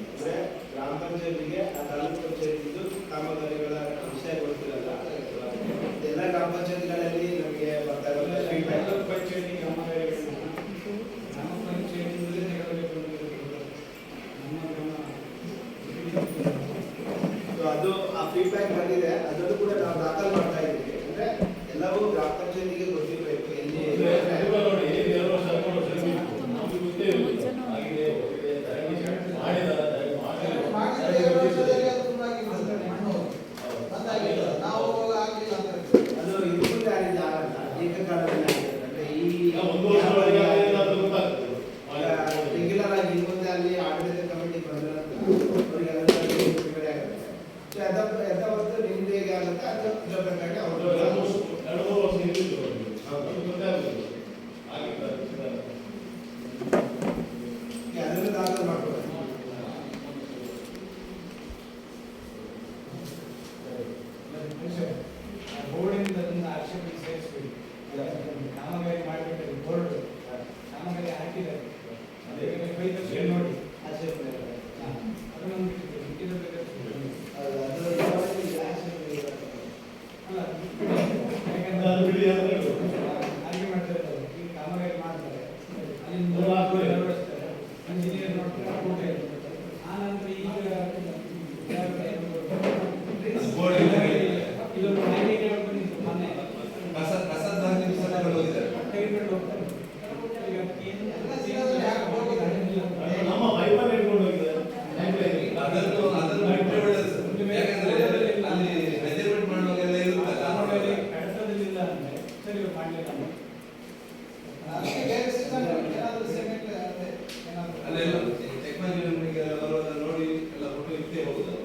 ಅಂದ್ರೆ ಗ್ರಾಮ ಪಂಚಾಯತಿಗೆ ಆ ತಾಲೂಕು ಪಂಚಾಯತಿದು ಕಾಮಗಾರಿಗಳ ವಿಷಯ ಗೊತ್ತಿರಲ್ಲ. ಎಲ್ಲ ಗ್ರಾಮ ಪಂಚಾಯತಿಗಳಲ್ಲಿ ನಮಗೆ ಬರ್ತಾ ಇರೋ ತಾಲೂಕು ಪಂಚಾಯತಿ ಕಾಮಗಾರಿಗಳನ್ನ ಗ್ರಾಮ ಪಂಚಾಯತಿಯಿಂದಲೇ ತಗೊಳ್ಬೇಕು ಅದು ಆ ಫೀಡ್ಬ್ಯಾಕ್ ಬಂದಿದೆ. ಅದನ್ನು ಕೂಡ ನಾವು ದಾಖಲು ಮಾಡ್ತಾ ಇದ್ದೀವಿ. ಅಂದ್ರೆ ಎಲ್ಲವೂ ಗ್ರಾಮ ಪಂಚಾಯತಿಗೆ ಗೊತ್ತಿರಬೇಕು ಎಲ್ಲಿ ಅದು ಇದು ಮುಂದೆ ಆಗಿದ್ದು ಆಗಲ್ಲ. ಏಕಕಾಲದಲ್ಲಿ ಆಗಿದೆ. ಅಂದ್ರೆ ಈ ರೆಗ್ಯುಲರ್ ಆಗಿ ಇನ್ನು ಮುಂದೆ ಅಲ್ಲಿ ಆಡಳಿತ ಕಮಿಟಿ ಬಂದ ನಂತರ ಅವರಿಗೆಲ್ಲ ಬಿಡುಗಡೆ ಆಗುತ್ತೆ. ಯಥಾವತ್ತು ನಿಮ್ದು ಹೇಗೆ ಆಗುತ್ತೆ ಅದು ಇದರ ಪ್ರಕಾರ ಅವರು ಅದನ್ನು ದಾಖಲು ಮಾಡ್ಕೊಳ್ತಾರೆ. ಬೋರ್ಡಿಂದ ಅದನ್ನ ಆಕ್ಷೇಪಣೆ ಸೇರಿಸ್ಬಿಡಿ. ಕಾಮಗಾರಿ ಮಾಡಿಬಿಟ್ಟು ಬೋರ್ಡ್ ಕಾಮಗಾರಿ ಹಾಕಿದ್ದಾರೆ ನೋಡಿ ಆಕ್ಷೇಪಣೆ ಅದನ್ನೊಂದು ಬಿಟ್ಟಿದ್ರೆ ಅದು ಅಲ್ಲ ಯಾಕಂದ್ರೆ ಆರ್ಗ್ಯೂ ಮಾಡ್ತಾರೆ. ಈಗ ಕಾಮಗಾರಿ ಮಾಡ್ತಾರೆ ಅಲ್ಲಿಂದ ಅಳವಡಿಸ್ತಾರೆ ಇಂಜಿನಿಯರ್ ನೋಡ್ತಾರೆ ಕೋಟೆ ಆ ನಂತರ ಈಗ ಇದೊಂದು ಮಾಹಿತಿ ಬಂದಿತ್ತು ಮೊನ್ನೆ ಕಸದ ವಿಸರ್ಜನೆ ಹೋಗಿದ್ದಾರೆ. ತೆಗೆದುಕೊಂಡು ಹೋಗ್ತಾರೆ. ಈಗ ನಮ್ಮ ಪೈಪಲ್ಲಿ ಇಟ್ಕೊಂಡು ಹೋಗಿದ್ದಾರೆ. ಅದನ್ನು ಬಿಟ್ಟರೆ ಒಳ್ಳೆಯದು ಸರ್. ಯಾಕಂದ್ರೆ ಅಲ್ಲಿ ಮೆಜರ್ಮೆಂಟ್ ಮಾಡುವಾಗೆಲ್ಲ ಇರುತ್ತಲ್ಲ ಕಡತದಲ್ಲಿಲ್ಲ ಅಂದ್ರೆ ಸರಿ ಇವ್ರು ಮಾಡಲಿಲ್ಲ ಅಲ್ಲೆಲ್ಲ ಟೆಕ್ನಾಲಜಿ ಬರುವಾಗ ನೋಡಿ ಎಲ್ಲ ಫೋಟೋ ಇತ್ತೇ ಹೋಗುದಲ್ಲ.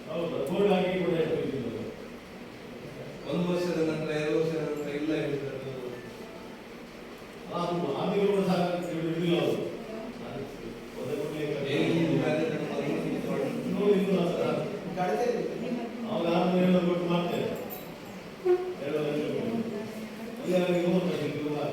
ಹೌದು, ಬೋರ್ಡ್ ಹಾಕಿ ಕೂಡ ಇಟ್ಟಿದ್ದು. 1 ವರ್ಷದ ನಂತರ 2 ವರ್ಷದ ನಂತರ ಇಲ್ಲ ಹೇಳಿದ್ರು. ಅದು ಆದಿಗಳು ಕೂಡ ಸಹ ಹಿಡಿದಿಲ್ಲ ಅವರು. ಒಂದೇ ಕೊಡ್ಲಿಕ್ಕೆ ನೋಡಿ ಇನ್ನೂ ಅವಾಗ 600 ಕೊಟ್ಟು ಮಾಡ್ತೇವೆ. 2 ಲಕ್ಷ ಕೊಟ್ಟು ಅಲ್ಲಿ 3 ಲಕ್ಷ ಇರುವುದಾ?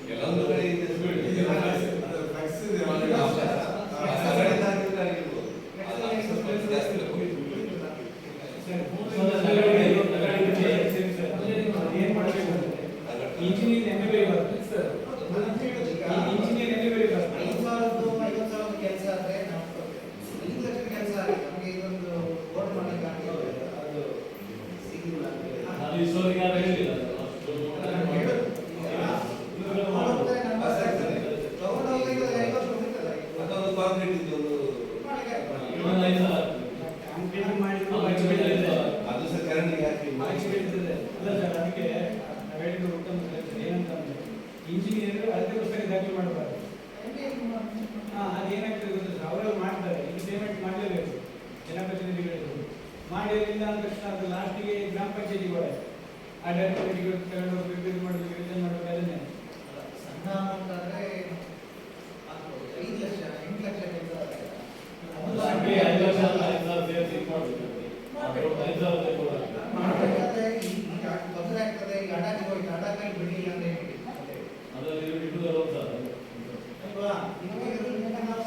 ಕೆಲವೊಂದು ಕಡೆ ಇದೆ ಇಂಜಿನಿಯರ್ MBA ಬರ್ತದೆ ಸರ್. ಇಂಜಿನಿಯರ್ MBA ಬರ್ತದೆ. 5,000 ಕೆಲಸ ಆದ್ರೆ ನಾವು 5 ಲಕ್ಷ ಕೆಲಸ ಆಗಿದೆ ನಮಗೆ ಇದೊಂದು ಬೋರ್ಡ್ ಮಾಡಲಿಕ್ಕೆ ಅದು ಸಿಗಿಲ್ಲ ಅದು ಇಷ್ಟೊತ್ತಿಗೆ ಯಾರು ಹೇಳಿಲ್ಲ ಅದೊಂದು ಕಾಂಕ್ರೀಟ್ ಇದ್ದೊಂದು ಅದು ಸಹ ಕರೆಂಟಿಗೆ ಹಾಕಿ ಇಂಜಿನಿಯರ್ ಅದೇ ಪುಸ್ತಕ ದಾಖಲೆ ಮಾಡಬಾರ್ದು. ಅದೇನಾಗ್ತದೆ ಗೊತ್ತಿಲ್ಲ, ಅವರೆಲ್ಲ ಮಾಡ್ತಾರೆ, ಇದು ಪೇಮೆಂಟ್ ಮಾಡಲೇಬೇಕು ಜನಪ್ರತಿನಿಧಿಗಳು ಮಾಡಿರಲಿಲ್ಲ ಅಂದ ತಕ್ಷಣ ಅದು ಲಾಸ್ಟಿಗೆ ಗ್ರಾಮ ಪಂಚಾಯತಿಗೆ ಹೋದ ಆ ಡೈರೆಕ್ಟರ್ಗಳು ತಗೊಂಡು ಹೋಗ್ಬೇಕು, ಇದು ಮಾಡಬೇಕು, ರಿವಿಷನ್ ಮಾಡಬೇಕು. ಅದನ್ನೇ ಸಣ್ಣ ಅಮೌಂಟ್ ಆದ್ರೆ 5 ಲಕ್ಷ 8 ಲಕ್ಷ ಕೆಲಸ ಆದ್ರೆ ಮಾಡಬೇಕಾದ್ರೆ ಈಗ ತೊಂದರೆ ಆಗ್ತದೆ. ಈಗ ಅಡಾಗಿ ಹೋಯ್ತು, ಅಡಾಗಿ ಬಿಡಿಲ್ಲ ಅಂದ್ರೆ ಅಲ್ವಾ?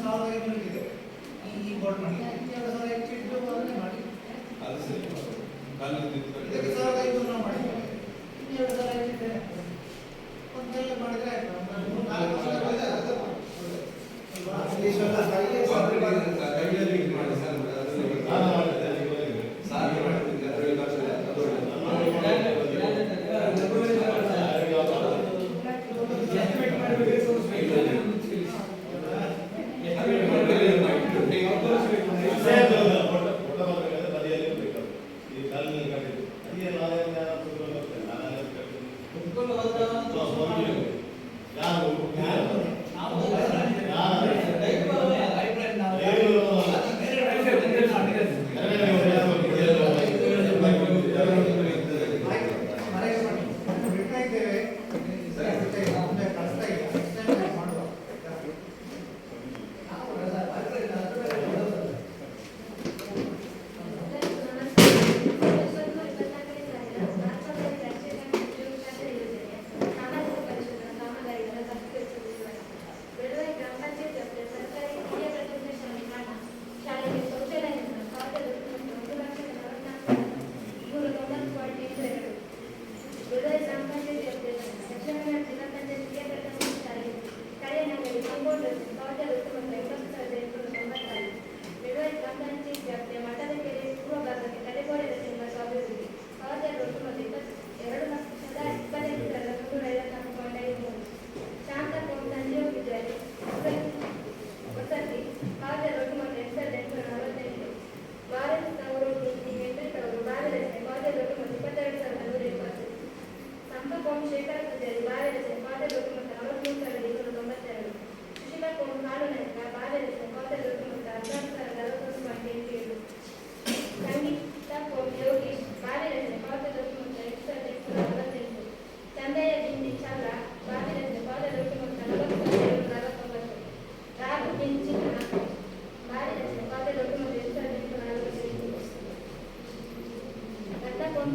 ನಾವು 1,500 ಇದೆ ಈ ಬೋರ್ಡ್ ಮಾಡಿ 2,000 ಹೆಚ್ಚಿಟ್ಟು ಅದನ್ನೇ ಮಾಡಿ ಅದು ಸರಿ ಇದಕ್ಕೆ 1,500 ನಾವು ಮಾಡಿದ್ದೇವೆ. 2,000 ಹೆಚ್ಚಿದೆ ಒಂದೆಲ್ಲ ಮಾಡಿದ್ರೆ ಆಯ್ತು. 4 ವರ್ಷ ಎಸ್ಟಿಮೇಟ್ ಮಾಡಬೇಕು.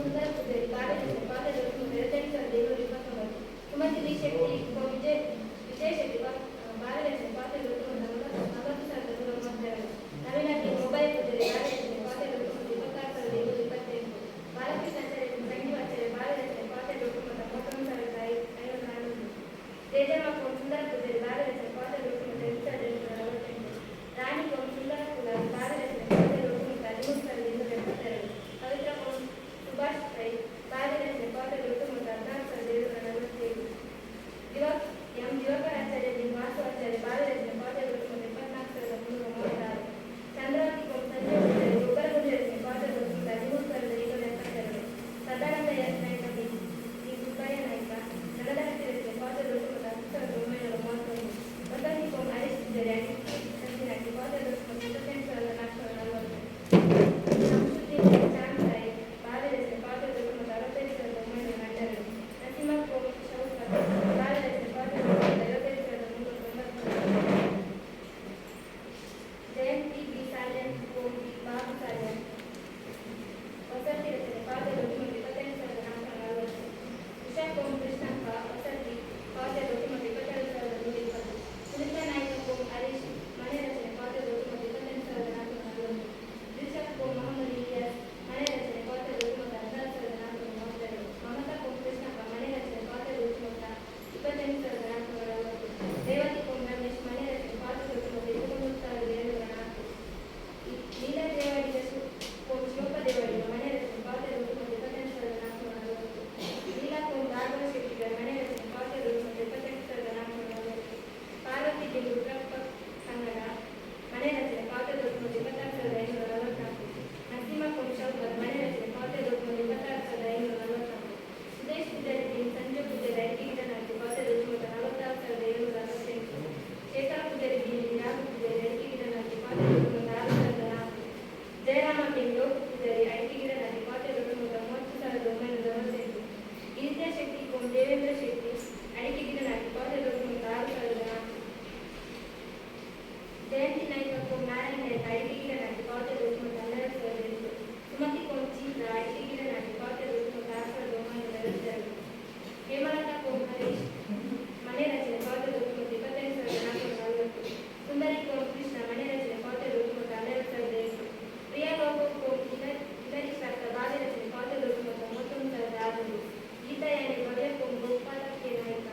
ಸುಂದರ ಪೂಜಾರಿ ಬಾಲಕೃಷ್ಣ ಪಾದದ 27,729. ಸುಮತಿ ವಿ ಶೆಟ್ಟಿ ವಿಜಯ ಶೆಟ್ಟಿ ಬಾಲಕೃಷ್ಣ ಪಾದದ 40,132. ನವೀನ ಟಿ ಮೊಬೈಲ್ ಪೂಜಾರಿ ಬಾಲಕೃಷ್ಣ ಪಾದದ 26,728. ಬಾಲಕೃಷ್ಣ ಸಂಗೀವಾಚಾರ್ಯ ಬಾಲಕೃಷ್ಣ ಪಾದದ 31,540. ತೇಜಮ್ಮ ಸುಂದರ ಪೂಜಾರಿ ಬಾಲಕೃಷ್ಣ ಪಾದದ 28,848. ರಾಣಿ ಸುಂದರ ಪೂಜಾರಿ ಬಾಲಕೃಷ್ಣ ಪಾದದ 13,272. ಪವಿತ್ರ ಸುಭಾಷ್ ಪೈ ಬಾಲಕೃಷ್ಣ ಪಾದದ 14,747. ದಿವಾಕರಾಚಾರ್ಯ ವಾಸುವಾಚಾರ್ಯ ಬಾಲಕೃಷ್ಣ ಪಾದದ 24,336. ಚಂದ್ರವತಿ ಸಂಜಯ್ ಪೂಜಾರಿ ಗೊಬ್ಬರ ಗುಜರಾತಿ ಪಾದದ 13,772. ಸದಾನಂದ ನಾಯಕ ಶ್ರೀ ಸುಬ್ಬಯ್ಯ ನಾಯ್ಕ ನಗರಹಟ್ಟಿ ಪಾದದ 10,931. ವಸಂತಿ ಹರೀಶ್ ಪೂಜಾರಿ ಸಂಚಿನಾಟಿ ಪಾದದ 28,440. ಸಂಸ್ಕೃತಿ ಚಾಂದ್ರಾಯಿ ಬಾಲಕೃಷ್ಣ ಪಾದದ 65,912. ನರಸಿಂಹ ಶೌಕರ್ ಬಾಲಕೃಷ್ಣ ಪಾದದ 55,390. ಜಯಂತಿ ಬಿ ಸಾಲ್ಯನ್ ಬಾಬು ಸಾಲ್ಯನ್ ವಸತಿ ರಚನೆ ಪಾದದ 28,440. ಉಷಾ ಕೃಷ್ಣಪ್ಪ ವಸತಿ ಪಾದದ 22,120. ಸುನೀತಾ ನಾಯ್ಕ ಹರೀಶ್ ಮನೆ ರಚನೆ ಪಾದದ 28,440. ದಿಲ್ಶಾದ್ ಮೊಹಮ್ಮದ್ ಇಲಿಯಾಸ್ ಮನೆ ರಚನೆ ಪಾದದ 16,432. ಮಮತಾ ಕೃಷ್ಣಪ್ಪ ಮನೆ ರಚನೆ ಪಾದದ 28,440. ರೇವತಿ ರಮೇಶ್ ಮನೆ ರಚನೆ ಪಾದದ 23,204. ಲೀಲಾ ದೇವಾಡಿಗ ಶಿವಪ್ಪ ದೇವಾಡಿಗ ಮನೆ ರಚನೆ ಪಾದದ 28,440. ಲೀಲಾ ರಾಘವ ಶೆಟ್ಟಿಗರ್ ಮನೆ ರಚನೆ ಪಾದದ 28,440. ಪಾರ್ವತಿ ಡಿ ರುದ್ರಪ್ಪ ಕನ್ನಡ ಮನೆ ರಚನೆ ಪಾದದ 26,544. ನರಸಿಂಹ ಶೌಕರ್ ಮನೆ ರಚನೆ ಪಾದದ 26,544. ಸುದೇಶ್ ಪೂಜಾರಿ ಸಂಜು ಪೂಜಾರಿ ಐಕಿಗಿಡನಾಟಿ ಪಾದದ 46,748. ಶೇಖರ ಪೂಜಾರಿ ರಾಘು ಪೂಜಾರಿ ಐಕಿಗಿಡನಾಟಿ ಪಾದದ 6,004. ಜಯರಾಮ ಲೋಕ ಪೂಜಾರಿ ಐಕಿಗಿಡನಾಟಿ ಪಾದದ 30,948. ಗಿರಿಜಾ ಶೆಟ್ಟಿ ದೇವೇಂದ್ರ ಶೆಟ್ಟಿ ಐಕಿಗಿಡನಾಟಿ ಪಾದದ 6,004. ಜಯಂತಿ ನಾಯ್ಕ ನಾರಾಯಣ ನಾಯ್ಕ ಐಕಿಗಿಡನಾಟಿ ಪಾದದ 12,008. ಸುಮತಿ ಚಿತ್ರ ಐಕಿಗಿಡನಾಟಿ ಪಾದದ 6,952. ಹೇಮಲತಾ ಹರೀಶ್ ಮನೆ ರಚನೆ ಪಾದದ 25,440. ಸುಂದರಿ ಕೃಷ್ಣ ಮನೆ ರಚನೆ ಪಾದದ 12,008. ಪ್ರಿಯಾ ಇಗರಿ ಶಾಸ್ತ್ರ ಬಾಲ್ಯ ರಚನೆ ಪಾದದ 31,600. ಗೀತಾಯಾನಿ ಭವ್ಯ ಗೋಪಾಲ ಕೆ ನಾಯ್ಕ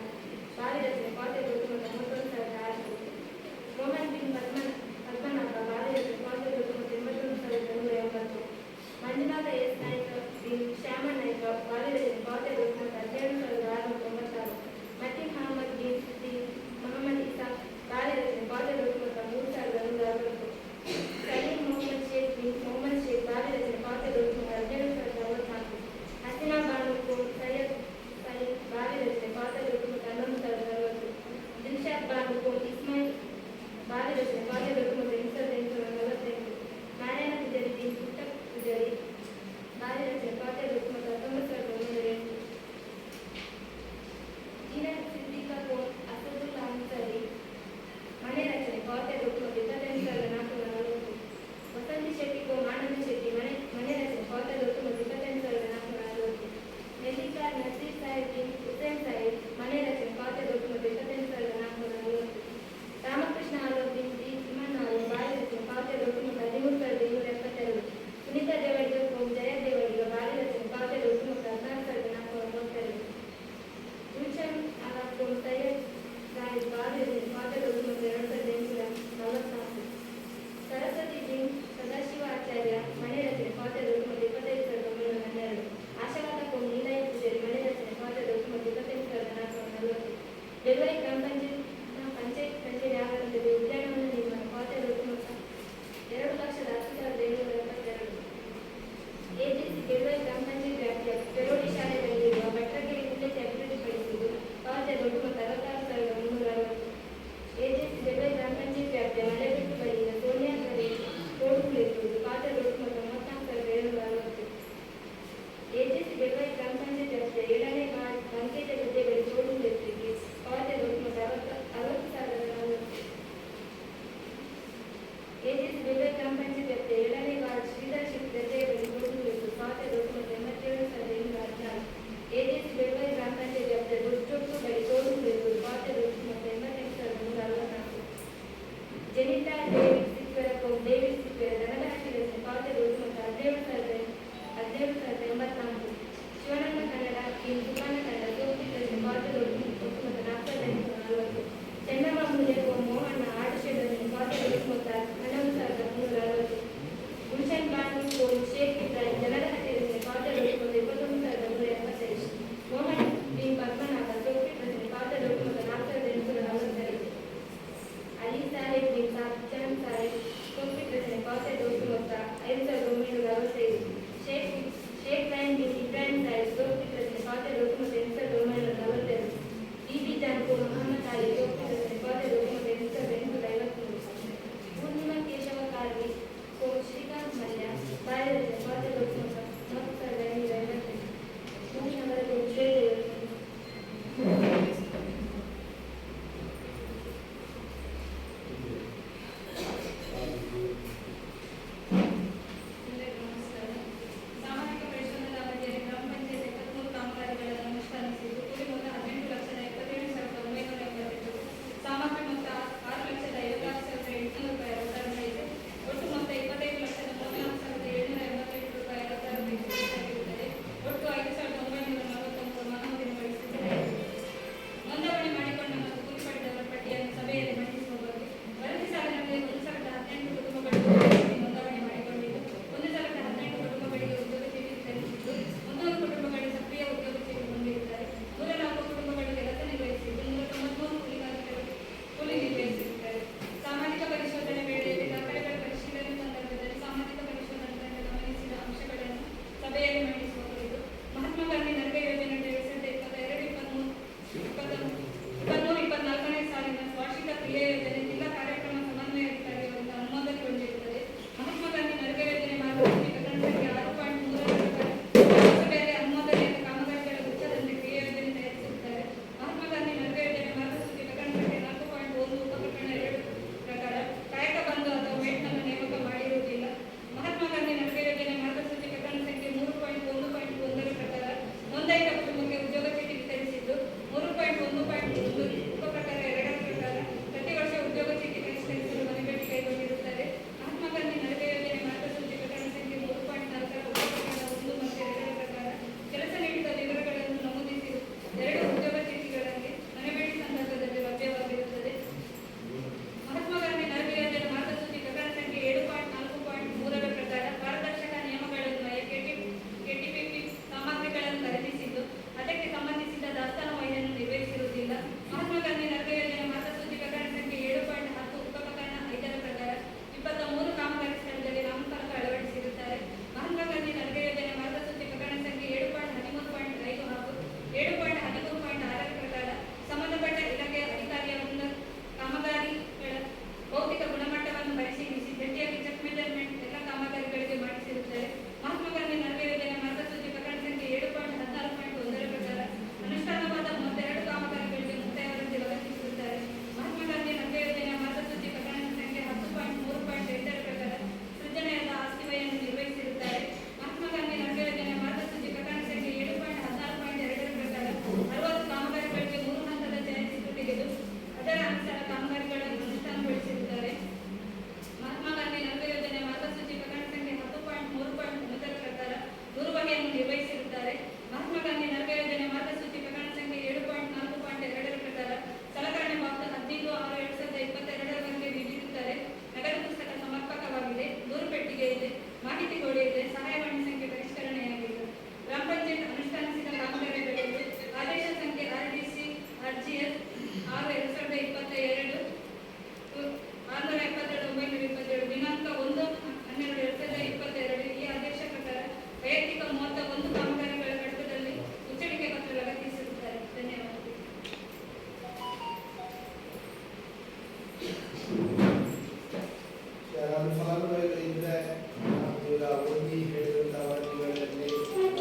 ಓದಿ ಹೇಳಿದಂಥ ವರದಿಗಳಲ್ಲಿ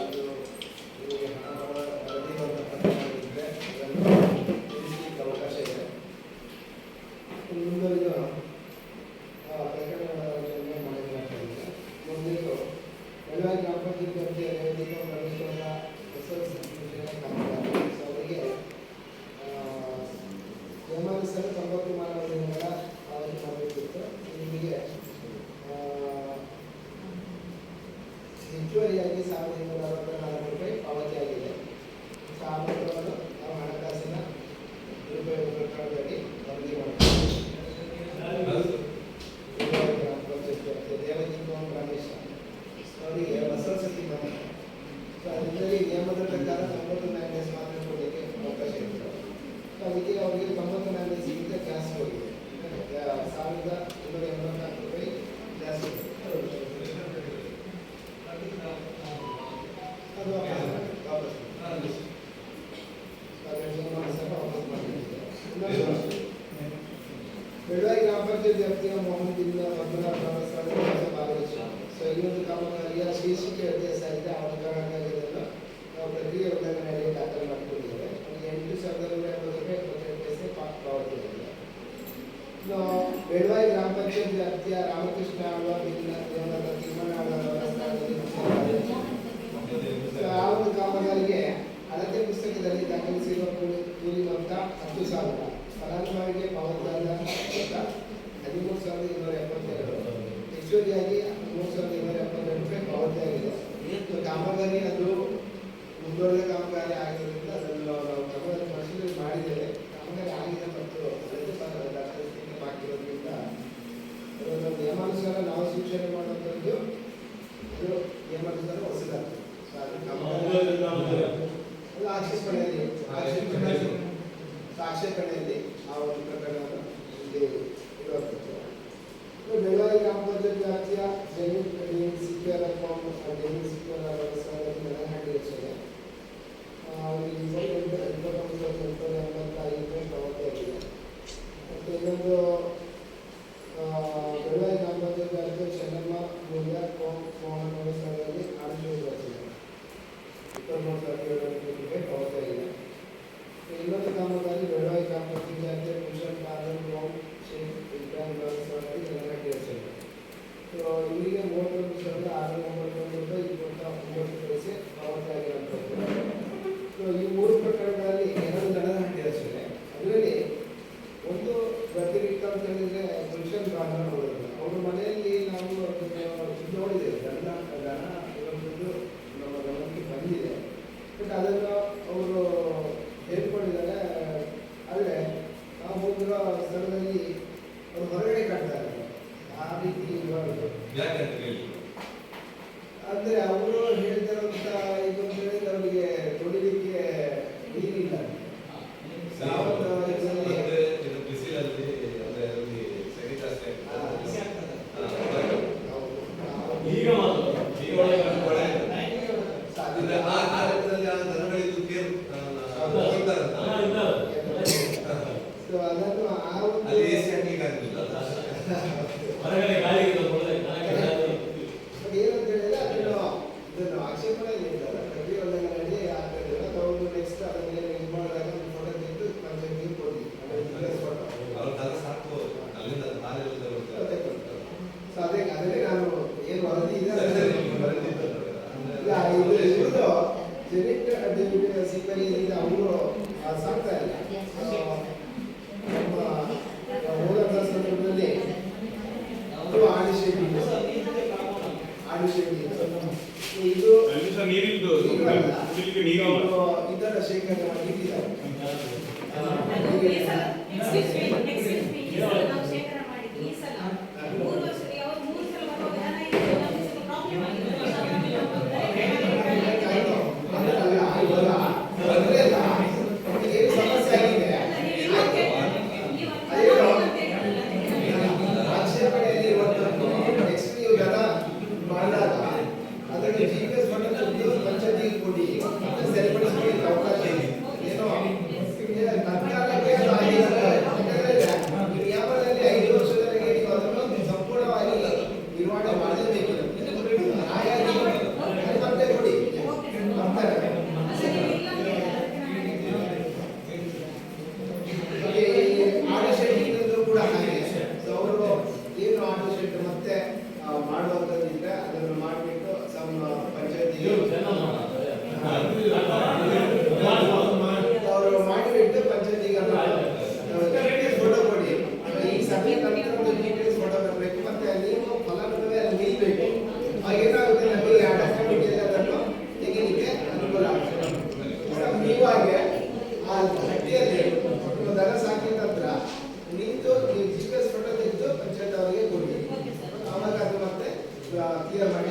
ಅದು ಈ ಹಣ ವರದಿ ಬಂದಿದ್ದರೆ ಅದನ್ನು ತಿಳಿಸಲಿಕ್ಕೆ ಅವಕಾಶ ಇದೆ. ಮುಂದುವರಿದ ಪ್ರಕರಣಗಳನ್ನು ಮಾಡಲಾಗಿದೆ. ಮುಂದಿನ ಬೆಳಗಾವಿ ಗ್ರಾಮ ಪಂಚಾಯತ್ ವ್ಯಾಪ್ತಿಯ ನೈತಿಕ ಪ್ರವೇಶದ ಹೊಸ ಸಂರಚನೆ ಕಾಮಗಾರಿ ಅವರಿಗೆ ನಿಯಮಾನುಸಾರ 90 ಮಾನವ ದಿನಗಳ ಪಾವತಿ ಮಾಡಬೇಕಿತ್ತು. ನಿಮಗೆ ಹೆಚ್ಚುವರಿಯಾಗಿ 1244 ರೂಪಾಯಿ ಪಾವತಿಯಾಗಿದೆ. ಆರೋಪವನ್ನು ನಾವು ಹಣಕಾಸಿನ ದುರುಪಯೋಗ ಪ್ರಕರಣದಲ್ಲಿ ವರದಿ ಮಾಡ್ತೀವಿ. ಗ್ರಾಮ ಪಂಚಾಯತ್ ವ್ಯಾಪ್ತಿಯ ದೇವಜಿಂಗ ರಮೇಶ್ ಅವರಿಗೆ ಹೊಸ ವಸತಿ ಮನೆ, ಅದರಲ್ಲಿ ನಿಯಮದ ಪ್ರಕಾರ 90 ಮ್ಯಾಗ್ನೆಸ್ ಮಾತ್ರ ಕೊಡಲಿಕ್ಕೆ ಅವಕಾಶ ಇತ್ತು. ಅದಕ್ಕೆ ಅವರಿಗೆ 90 ಮ್ಯಾಗ್ನೆಸ್ ಗಿಂತ ಜಾಸ್ತಿ ಹೋಗಿದೆ. 1284 ರೂಪಾಯಿ ಜಾಸ್ತಿ ಹೋಗಿದೆ. ಅದು ವಾಪಸ್ ಬೆಳಗಾವಿ ಗ್ರಾಮ ಪಂಚಾಯತ್ ವ್ಯಾಪ್ತಿಯ ಮೋಹನದಿಂದ ಭಾಗವಹಿಸಿದರು. ಸೊ ಈ ಒಂದು ಕಾಮಗಾರಿಯ ಶೀರ್ಷಿಕೆ ವ್ಯತ್ಯಾಸ ಅವರ ಕಾರಣಕ್ಕಾಗಿದ್ದನ್ನು ನಾವು ಪ್ರಕ್ರಿಯೆ ಉಲ್ಲಂಘನೆಯಲ್ಲಿ ದಾಖಲೆ ಮಾಡಿಕೊಂಡಿದ್ದೇವೆ. 8,280 ರೂಪಾಯಿ 28 ಪೈಸೆ ಪಾವತಿಯಾಗಿದೆ. ಬೆಳಗಾವಿ ಗ್ರಾಮ ಪಂಚಾಯತ್ ವ್ಯಾಪ್ತಿಯ ರಾಮಕೃಷ್ಣ ಆಳ್ವ ತೀರ್ಮಾನ ಆ ಒಂದು ಕಾಮಗಾರಿಗೆ ಅಳತೆ ಪುಸ್ತಕದಲ್ಲಿ ದಾಖಲಿಸಿರುವ ಕೂಲಿ ಮೊತ್ತ 10,000, ಫಲಾನುಭವಿಗೆ ಪಾವತಿಯಾದ ಮೊತ್ತ 13,272, ಹೆಚ್ಚುವರಿಯಾಗಿ 3,272 ರೂಪಾಯಿ ಪಾವತಿಯಾಗಿದೆ. ಕಾಮಗಾರಿ ಅದು ಮುಂದುವರೆದ ಕಾಮಗಾರಿ ಆಗಿರೋದ್ರಿಂದ ಅದನ್ನು ನಾವು ಕಾಮಗಾರಿ ಪರಿಶೀಲನೆ ಮಾಡಿದ್ದೇವೆ. ಕಾಮಗಾರಿ ಆಗಿದೆ ಮತ್ತು ಅಳತೆ ದಾಖಲಿಸಲಿಕ್ಕೆ ಬಾಕಿ ಇರೋದ್ರಿಂದ ಅದನ್ನು ನಿಯಮಾನುಸಾರ ನಾವು ಸೂಚನೆ ಮಾಡುವಂಥದ್ದು ಅದು ನಿಯಮಾನುಸಾರ ಹೊಸದಾಗ್ತದೆ. ಆಕ್ಷೇಪಣೆಯಲ್ಲಿ ಆ ಒಂದು ಪ್ರಕರಣವನ್ನು ಇಲ್ಲಿ ಇಡುವಂಥದ್ದು. ಬೆಳಗಾವಿ ಗ್ರಾಮ ಪಂಚಾಯತ್ ವ್ಯಾಪ್ತಿಯ ಜಮೀನ್ ಸಿಪಿಆರ್ ನೆಲಹಂಡಿ ಯೋಜನೆ ಅವರಿಗೆ 29,985 ಪಾವತಿಯಾಗಿದೆ. ಮತ್ತು ಇನ್ನೊಂದು ಬೆಳಗಾವಿ ಗ್ರಾಮ ಪಂಚಾಯತ್ ವ್ಯಾಪ್ತಿಯ ಚೆನ್ನಮ್ಮ ಮೂಲ್ಯ ಮೋಹನ ಸ್ಥಳದಲ್ಲಿ ಆಡಳಿತ ರಚನೆ 23,700 ರೂಪಾಯಿ ಪಾವತಿಯಾಗಿದೆ. ಇನ್ನೊಂದು ಕಾಮಗಾರಿ ಬೆಳಗಾವಿ ಗ್ರಾಮ ಪಂಚಾಯತ್ ವ್ಯಾಪ್ತಿಯ ಭೂಷಣ್ ಪಾರ್ಲರ್ ಹೋಮ್ ಶೇಖ್ ಇಬ್ರಾಹಿಂ ಸ್ಥಳದಲ್ಲಿ ನೆಲಹಂಡಿ ಯೋಜನೆ ಇವರಿಗೆ 31,691 ರೂಪಾಯಿ 29 ಪೈಸೆ ಪಾವತಿಯಾಗಿರುವಂಥದ್ದು. ಈ 3 ಪ್ರಕರಣಗಳಲ್ಲಿ 2 ನೆಲಹಂಡಿ ಯೋಜನೆ. ಅದರಲ್ಲಿ ಒಂದು ವ್ಯತಿರಿಕ್ತ ಅಂತ ಹೇಳಿದ್ರೆ ಭೂಷಣ್ ಪಾರ್ಲರ್ ನೋಡಿದ್ರು. ಅವ್ರ ಮನೆಯಲ್ಲಿ ನಾವು ನೋಡಿದ್ದೇವೆ, ದನ ಇರೋದು ನಮ್ಮ ಗಮನಕ್ಕೆ ಬಂದಿದೆ. ಬಟ್ ಅದನ್ನು ಅವರು ಹೇಳ್ಕೊಂಡಿದ್ದಾರೆ. ಆದರೆ ಆ ಒಂದು ಸ್ಥಳದಲ್ಲಿ ಅವರು ಹೊರಗಡೆ ಕಾಣ್ತಾರೆ. ಆ ರೀತಿ ಇರಬಾರ್ದು. ಅಂದರೆ ಅವರು ಹೇಳ್ತಿರೋಂಥ ಇದು ಅಂತ ಹೇಳಿದ್ರೆ ಅವರಿಗೆ ತೊಡಿಲಿಕ್ಕೆ ನೀರಿಲ್ಲ. ಸಾಕ್ತಾ ಇಲ್ಲ. ಹೋದಂಥ ಸಂದರ್ಭದಲ್ಲಿ ಇದು ಇದರ ಶೇಖರಣೆ ಮಾಡಿ ಇಟ್ಟಿದ್ದಾರೆ. ಸಂಪೂರ್ಣವಾಗಿ ನಿರ್ವಹಣೆ ಮಾಡಲೇಬೇಕು.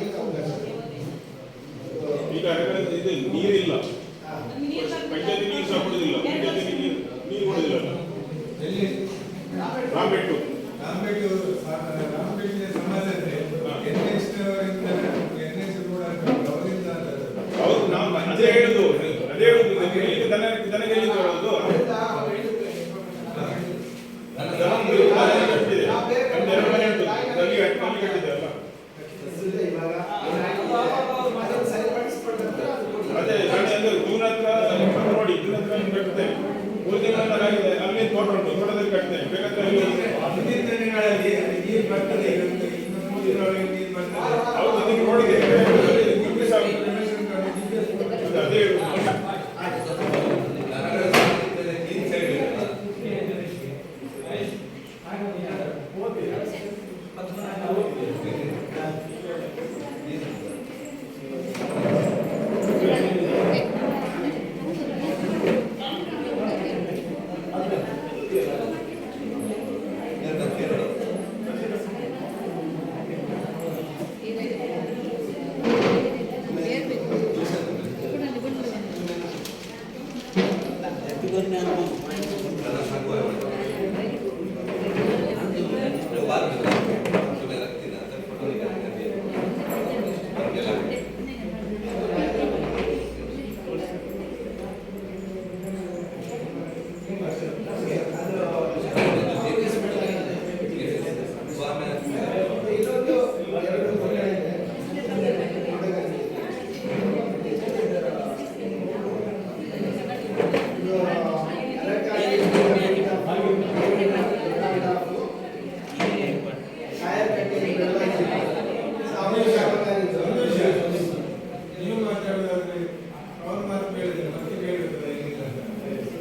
ಮಾಡಲಿಕ್ಕೆ ಅವಕಾಶ ಇದೆ. ಈಗ ಇದು ನೀರಿಲ್ಲ, ಹಾ. ಪಂಚಾಯತಿ ನೀರು ಸಹ ಕೊಡುದಿಲ್ಲ, ಪಂಚಾಯತಿ ನೀರು ಕೊಡುದಿಲ್ಲ. ಎಲ್ಲಿ ರಾಮಬೆಟ್ಟು ರಾಮಬೆಟ್ಟು ಸಮಾಜಕ್ಕೆ NH ರೋಡ್ ಅವರಿಂದ ಹೌದು, ನಾವು ಅದೇ ಹೇಳುದು ನಮಗೆ ಈಗ ದನಗೆ ಎಲ್ಲಿ ಬರೋದು? ಅದೇ ಜೂನ್ ಹತ್ರ ನೋಡಿ, ಜೂನ್ ಹತ್ರ ಕಟ್ತೇನೆ, ಮೂರು ಅಲ್ಲಿ ತೋಟ ಉಂಟು, ತೋಟದಲ್ಲಿ ಕಟ್ತೇನೆ, ಬೇಕಾದ್ರೆ ಮುಂದಿನ ದಿನಗಳಲ್ಲಿ ನೀರು ಬರ್ತದೆ. ಇನ್ನು 3 ದಿನದೊಳಗೆ ನೀರು ಬರ್ತದೆ. ಹೌದು, ಅದಕ್ಕೆ ನೋಡಿದೆ ಅದೇ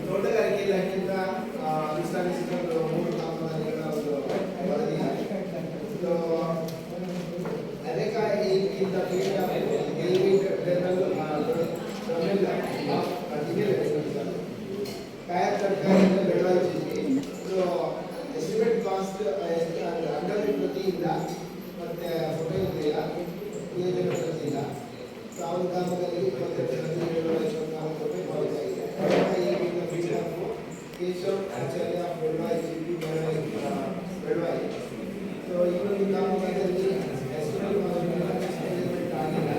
ತೋಟಗಾರಿಕೆ ಇಲಾಖೆಯಿಂದ ಅನುಷ್ಠಾನಿಸಿದ 3 ಕಾಮಗಾರಿಗಳ ಒಂದು ವರದಿಯಾಗಿದೆ. ಅದಕ್ಕಾಗಿಂತ ಕಾಯಕ ತರಕಾರಿಯಿಂದ ಬೆಳವಣಿಗೆ ಎಸ್ಟಿಮೇಟ್ ಕಾಸ್ಟ್ ಅಂದಾಜು ಪ್ರತಿಯಿಂದ ಮತ್ತೆ ಫೋಟೋ ಇಲ್ಲ, ಯೋಜನೆ ಪ್ರತಿಯಿಂದ 1000 ಕಾಮಗಾರಿಗೆ 22,754 ರೂಪಾಯಿ ಪಾವತಿಯಾಗಿದೆ. ಕೇಶವ್ ಆಚಾರ್ಯ ಬೆಳವಾಯಿ ಜಿಪಿ ಬೆಳವಾಯಿ. ಸೊ ಈ ಒಂದು ಕಾಮಗಾರಿಯಲ್ಲಿ ಎಸ್ಟಿಮೇಟ್ ಆಗಿಲ್ಲ,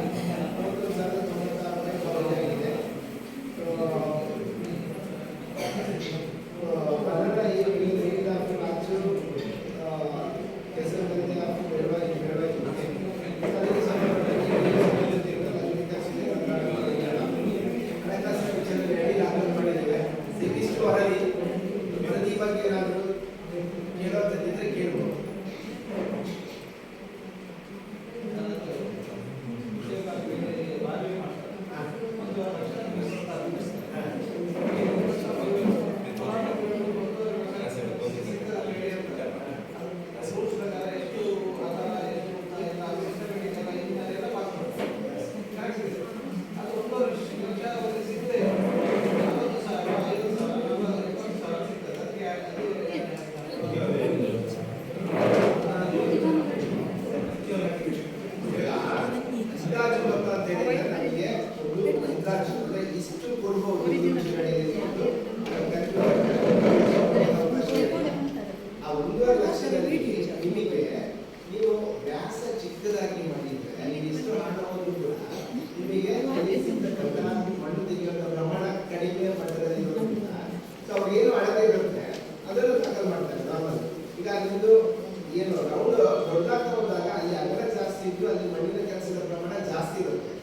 90,96 ರೂಪಾಯಿ ಪಾವತಿಯಾಗಿದೆ. ಕನ್ನಡ ಏರಿದ ರಾಜು ಹೆಸರು ಬೆಳವಾಯಿ ಅದಕ್ಕೆ ಸಂಬಂಧಪಟ್ಟ ಹಣಕಾಸಿನ ವಿಚಾರದಲ್ಲಿ ದಾಖಲು ಮಾಡಿದ್ದೇವೆ. ಇದಿಷ್ಟು ವರದಿ ಬಗ್ಗೆ ಏನಾದರೂ ಕೇಳೋದಿದ್ರೆ ಕೇಳ್ಬೋದು. ಇಷ್ಟು ಪೂರ್ವ ಆ 1.5 ಲಕ್ಷದಲ್ಲಿ ನಿಮಗೆ ನೀವು ವ್ಯಾಸ ಚಿಕ್ಕದಾಗಿ ಮಾಡಿದ್ರೆ ನೀವು ಇಷ್ಟು ಹಣವನ್ನು ಕೂಡ ನಿಮಗೆ ಅಲ್ಲಿ ಸಿಗ್ತಕ್ಕಂಥ ಮಣ್ಣು ತೆಗೆಯುವಂಥ ಪ್ರಮಾಣ ಕಡಿಮೆ ಮಟ್ಟದಲ್ಲಿ ಇರೋದ್ರಿಂದ ಸೊ ಅವ್ರು ಏನು ಅಳತೆ ಇರುತ್ತೆ ಅದನ್ನು ದಾಖಲು ಮಾಡ್ತಾರೆ ನಾರ್ಮಲ್. ಈಗ ನಿಮ್ಮದು ಏನು ರೌಂಡ್ ದೊಡ್ಡದಾಗ್ತಾ ಹೋದಾಗ ಅಲ್ಲಿ ಅಗಲ ಜಾಸ್ತಿ ಇದ್ದು ಅಲ್ಲಿ ಮಣ್ಣಿನ ಕೆಲಸದ ಪ್ರಮಾಣ ಜಾಸ್ತಿ ಇರುತ್ತೆ.